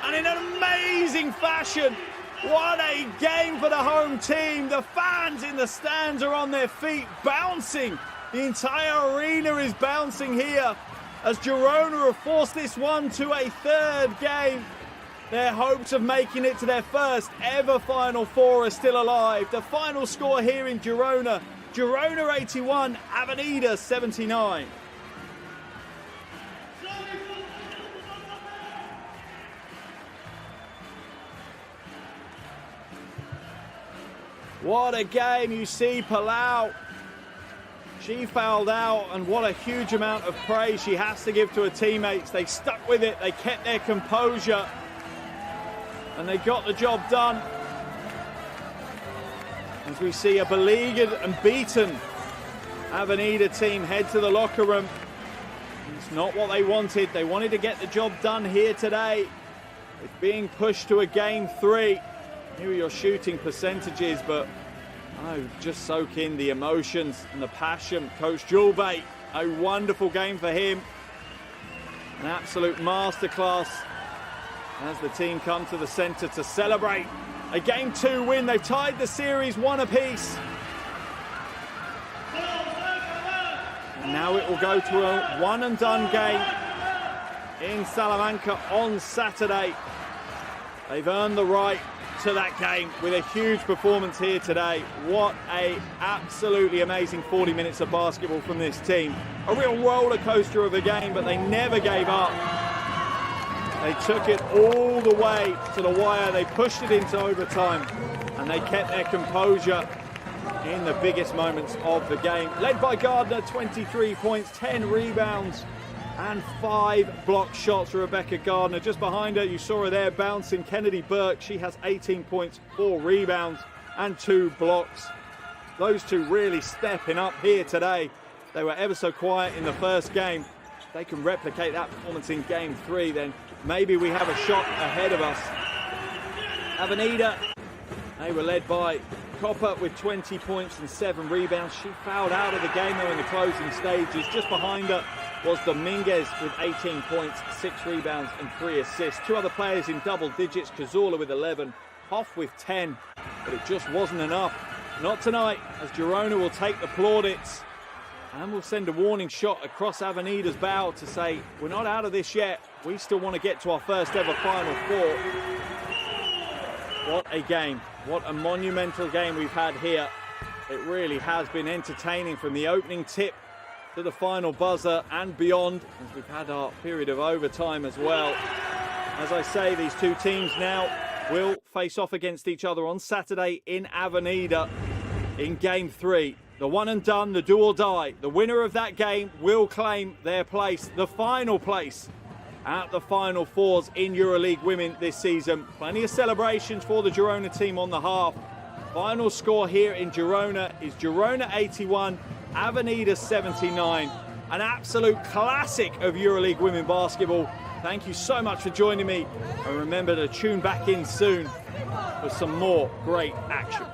And in an amazing fashion. What a game for the home team. The fans in the stands are on their feet, bouncing. The entire arena is bouncing here as Girona have forced this one to a third game. Their hopes of making it to their first ever Final Four are still alive. The final score here in Girona, Girona 81, Avenida 79. What a game. You see Palau. She fouled out, and what a huge amount of praise she has to give to her teammates. They stuck with it. They kept their composure, and they got the job done. as we see a beleaguered and beaten Avenida team head to the locker room. It's not what they wanted. They wanted to get the job done here today. It's being pushed to a game 3. Here are your shooting percentages, but just soak in the emotions and the passion. Coach Julbey, a wonderful game for him. An absolute masterclass as the team come to the centre to celebrate a game 2 win. They've tied the series 1 apiece. And now it will go to a one and done game in Salamanca on Saturday. They've earned the right to that game with a huge performance here today. What a absolutely amazing 40 minutes of basketball from this team. A real roller coaster of a game, but they never gave up. They took it all the way to the wire. They pushed it into overtime, and they kept their composure in the biggest moments of the game. Led by Gardner, 23 points, 10 rebounds, and 5 block shots for Rebecca Gardner. Just behind her, you saw her there bouncing, Kennedy Burke. She has 18 points, 4 rebounds, and 2 blocks. Those two really stepping up here today. They were ever so quiet in the first game. If they can replicate that performance in game 3, then maybe we have a shot ahead of us. Avenida, they were led by Copper with 20 points and 7 rebounds. She fouled out of the game though in the closing stages. Just behind her was Dominguez with 18 points, 6 rebounds and 3 assists. 2 other players in double digits, Cazorla with 11, Hoff with 10, but it just wasn't enough. Not tonight, as Girona will take the plaudits and will send a warning shot across Avenida's bow to say, we're not out of this yet. We still want to get to our first ever Final Four. What a game. What a monumental game we've had here. It really has been entertaining from the opening tip to the final buzzer and beyond, as we've had our period of overtime as well. As I say, these two teams now will face off against each other on Saturday in Avenida in game 3. The one and done, the do or die. The winner of that game will claim their place, the final place at the Final Fours in EuroLeague Women this season. Plenty of celebrations for the Girona team on the half. Final score here in Girona is Girona 81, Avenida 79. An absolute classic of EuroLeague Women basketball. Thank you so much for joining me. And remember to tune back in soon for some more great action.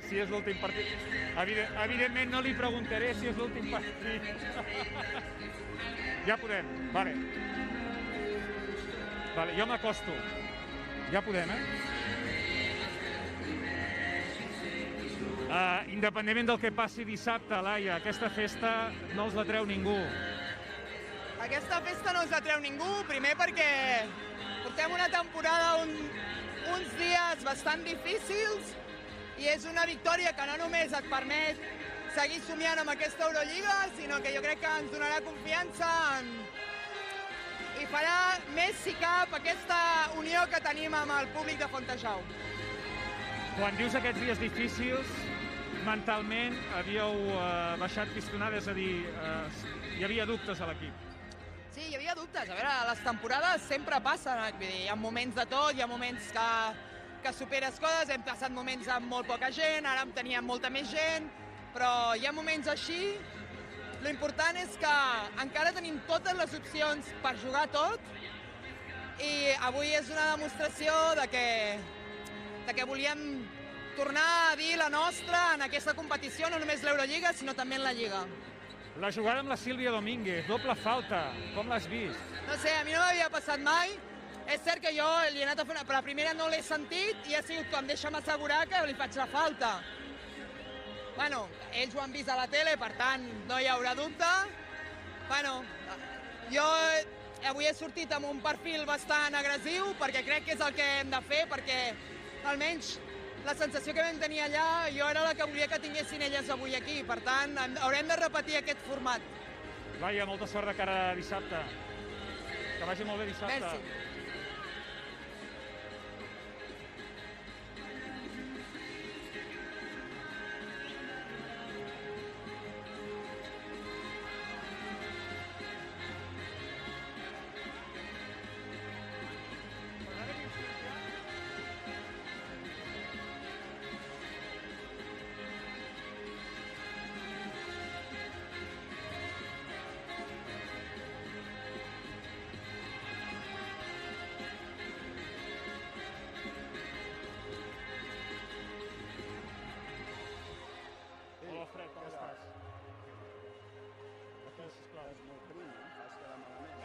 Si és l'últim partit. Evidentment no li preguntaré si és l'últim partit. Ja podem, vale. Vale, jo m'acosto. Ja podem, Independentment del que passi dissabte, Laia, aquesta festa no us la treu ningú. Aquesta festa no ens la treu ningú, primer perquè portem una temporada uns dies bastant difícils i és una victòria que no només et permet seguir somiant amb aquesta EuroLliga, sinó que jo crec que ens donarà confiança i farà més si cap aquesta unió que tenim amb el públic de Fontejau. Quan dius aquests dies difícils, mentalment havíeu baixat pistonada, és a dir, hi havia dubtes a l'equip. Sí, hi havia dubtes. A veure, les temporades sempre passen. Hi ha moments de tot, hi ha moments que superes coses, hem passat moments amb molt poca gent, ara en teníem molta més gent, però hi ha moments així. L'important és que encara tenim totes les opcions per jugar tot i avui és una demostració de que que volíem tornar a dir la nostra en aquesta competició, no només l'Eurolliga, sinó també en la Lliga. La jugada amb la Sílvia Domínguez, doble falta, com l'has vist? No sé, a mi no m'havia passat mai. És cert que jo li he anat a fer però la primera no l'he sentit i ha sigut com deixa'm assegurar que li faig la falta. Bueno, ells ho han vist a la tele, per tant, no hi haurà dubte. Bueno, jo avui he sortit amb un perfil bastant agressiu perquè crec que és el que hem de fer, perquè almenys la sensació que vam tenir allà jo era la que volia que tinguessin elles avui aquí. Per tant, haurem de repetir aquest format. Laia, molta sort de cara a dissabte. Que vagi molt bé dissabte. Merci. Hola, Fred, com estàs? Aquí, sisplau. És molt prim, fas quedar malament.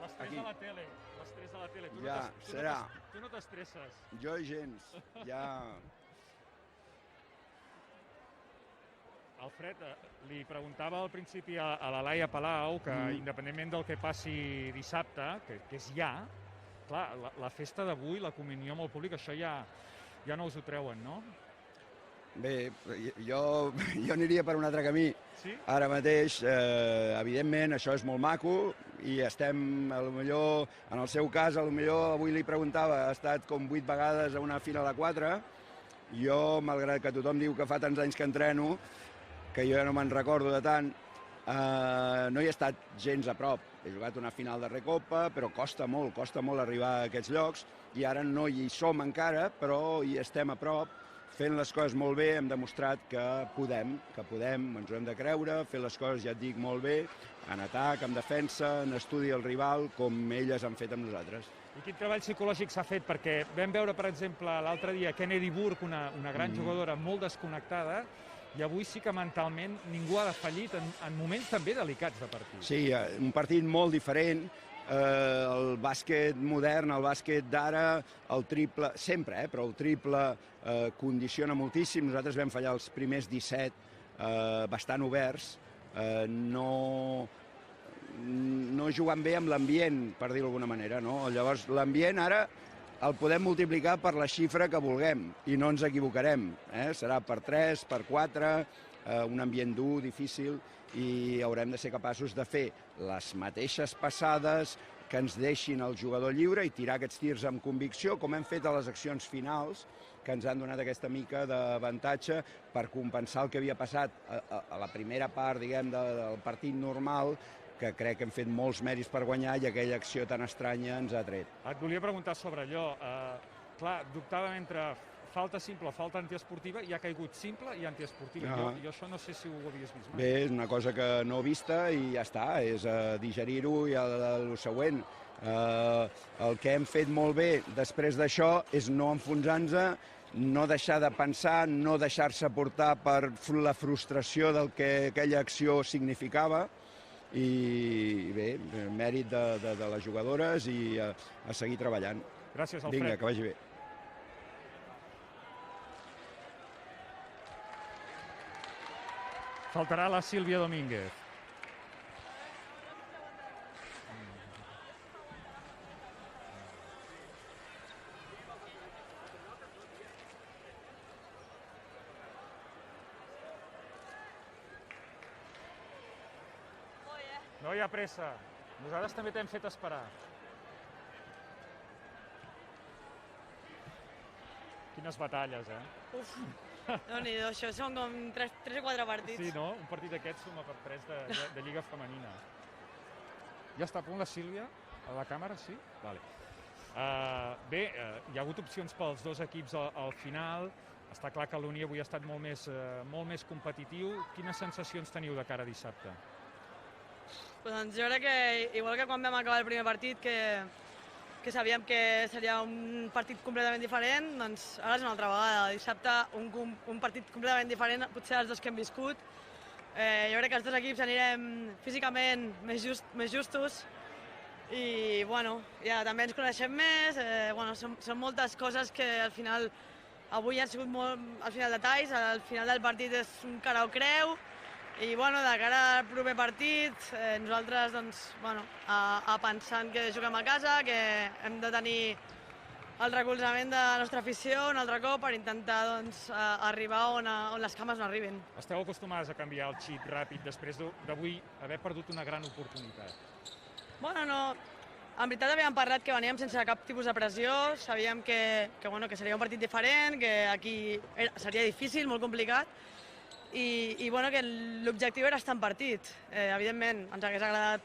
L'estrès Aquí. de la tele, l'estrès de la tele. Ja, serà. Tu no t'estresses. Jo gens, ja... Alfred, li preguntava al principi a la Laia Palau que independentment del que passi dissabte, que és ja, clar, la festa d'avui, la comunió amb el públic, això ja no us ho treuen, no? Bé, jo aniria per un altre camí. Sí? Ara mateix, evidentment, això és molt maco i estem, potser, en el seu cas, potser avui li preguntava, ha estat com 8 vegades a una final a 4. Jo, malgrat que tothom diu que fa tants anys que entreno, que jo ja no me'n recordo de tant, no hi he estat gens a prop. He jugat una final de Recopa, però costa molt arribar a aquests llocs, i ara no hi som encara, però hi estem a prop, fent les coses molt bé. Hem demostrat que podem, ens ho hem de creure, fer les coses, ja et dic, molt bé, en atac, en defensa, en estudi al rival, com elles han fet amb nosaltres. I quin treball psicològic s'ha fet? Perquè vam veure, per exemple, l'altre dia Kennedy Burke, una gran jugadora molt desconnectada, i avui sí que mentalment ningú ha defallit en moments també delicats de partit. Sí, un partit molt diferent. El bàsquet modern, el bàsquet d'ara, el triple, sempre, però el triple condiciona moltíssim. Nosaltres vam fallar els primers 17 bastant oberts, no jugant bé amb l'ambient, per dir-ho d'alguna manera, no? Llavors, l'ambient ara el podem multiplicar per la xifra que vulguem i no ens equivocarem. Serà per 3, per 4, un ambient dur, difícil, i haurem de ser capaços de fer les mateixes passades que ens deixin el jugador lliure i tirar aquests tirs amb convicció, com hem fet a les accions finals, que ens han donat aquesta mica d'avantatge per compensar el que havia passat a la primera part, diguem, del partit normal, que crec que hem fet molts mèrits per guanyar i aquella acció tan estranya ens ha tret. Et volia preguntar sobre allò. Clar, dubtàvem entre falta simple o falta antiesportiva, i ha caigut simple i antiesportiva. Jo això no sé si ho havies vist mai. Bé, és una cosa que no he vista i ja està, és digerir-ho i el següent. El que hem fet molt bé després d'això és no enfonsar-nos, no deixar de pensar, no deixar-se portar per la frustració del que aquella acció significava, i bé, mèrit de les jugadores i a seguir treballant. Gràcies, Alfred. Vinga, que vagi bé. Faltarà la Sílvia Domínguez. No hi ha pressa. Nosaltres també t'hem fet esperar. Quines batalles, Uf, Déu-n'hi-do, això són com 3 o 4 partits. Sí, no? Un partit d'aquests suma per 3 de Lliga Femenina. Ja està a punt la Sílvia? A la càmera, sí? Vale. Bé, hi ha hagut opcions pels dos equips al final. Està clar que l'Uni avui ha estat molt més competitiu. Quines sensacions teniu de cara a dissabte? Doncs jo crec que, igual que quan vam acabar el primer partit, que que sabíem que seria un partit completament diferent, doncs ara és una altra vegada. Dissabte un partit completament diferent, potser els dos que hem viscut. Jo crec que els dos equips anirem físicament més justos i bueno, ja també ens coneixem més, bueno, són moltes coses que al final avui han sigut molt al final detalls, al final del partit és un cara o creu i bueno, de cara al proper partit nosaltres doncs, bueno, a pensant que juguem a casa, que hem de tenir el recolzament de la nostra afició un altre cop per intentar doncs, arribar on les cames no arribin. Esteu acostumades a canviar el xip ràpid després d'avui haver perdut una gran oportunitat? Bueno, no. En veritat havíem parlat que veníem sense cap tipus de pressió, sabíem que seria un partit diferent, que aquí seria difícil, molt complicat, i bueno, que l'objectiu era estar en partit. Evidentment, ens hagués agradat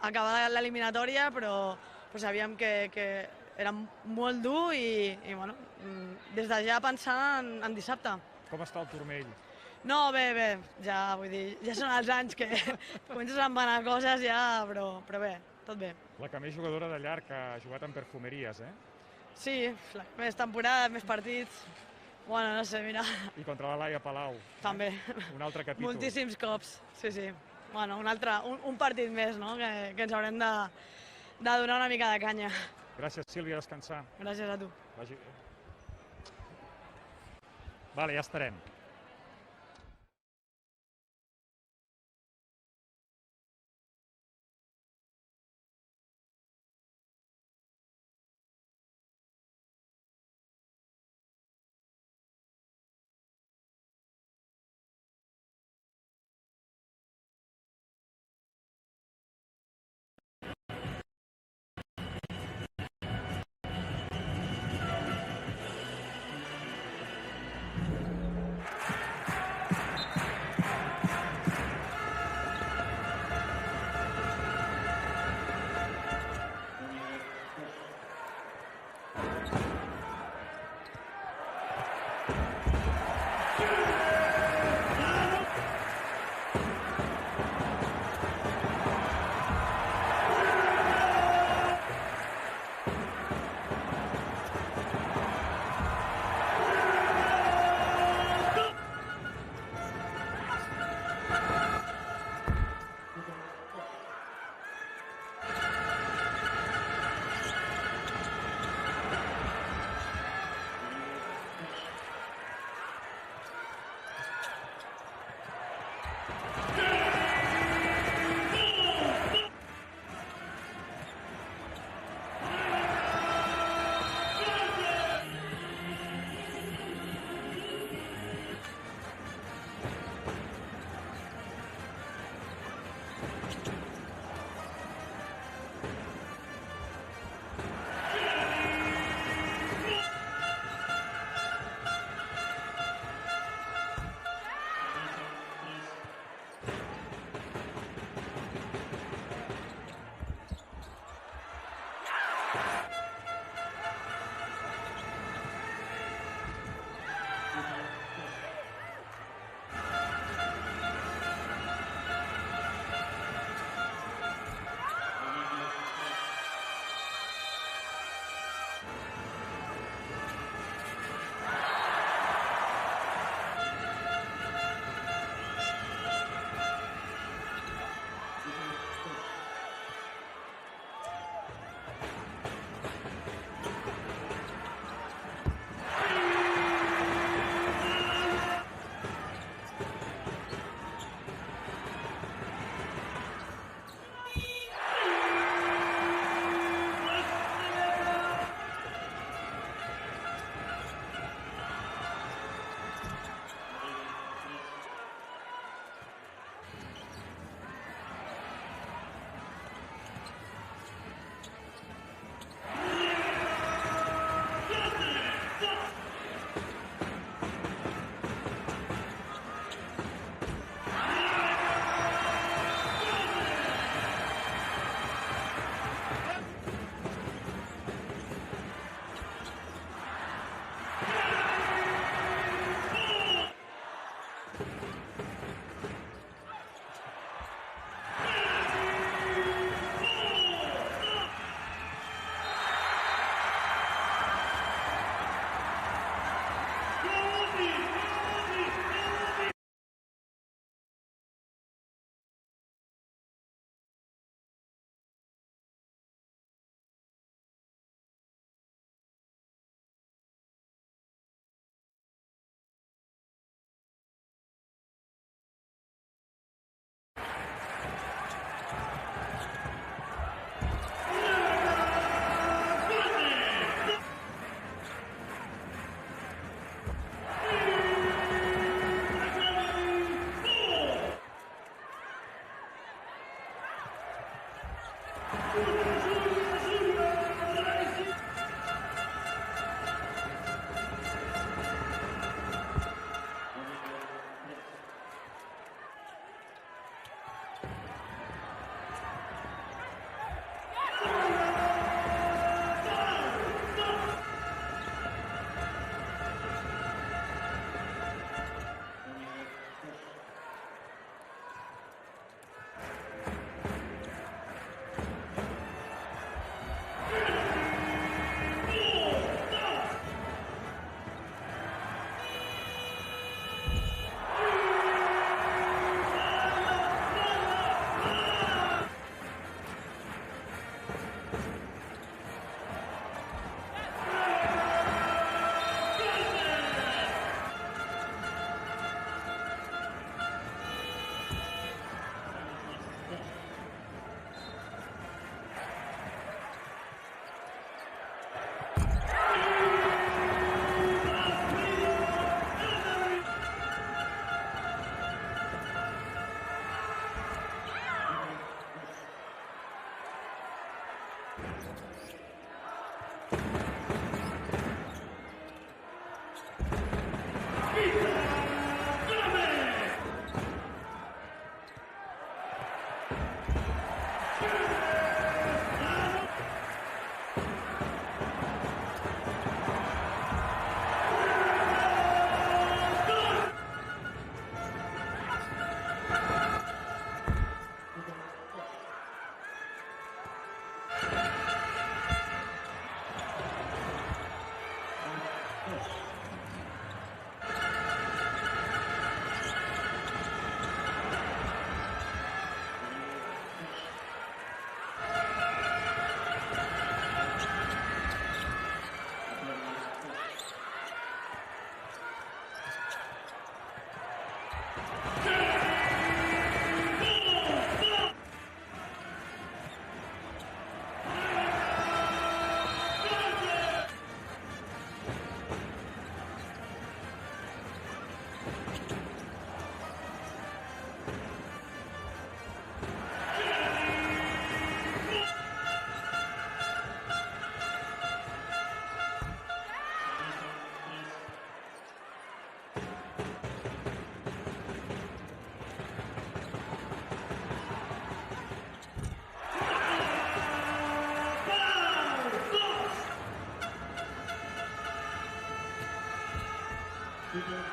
acabar l'eliminatòria, però sabíem que era molt dur i bueno, des de ja pensant en dissabte. Com està el turmell? No, bé, ja vull dir, ja són els anys que comences a embanar coses ja, però bé, tot bé. La que més jugadora de llarg que ha jugat en Perfumerias, Sí, més temporades, més partits. Bueno, no sé, mira. I contra la Laia Palau. També. Un altre capítol. Moltíssims cops, sí. Bueno, un partit més, no?, que ens haurem de donar una mica de canya. Gràcies, Sílvia, a descansar. Gràcies a tu. Vagi bé. Vale, ja estarem. Good.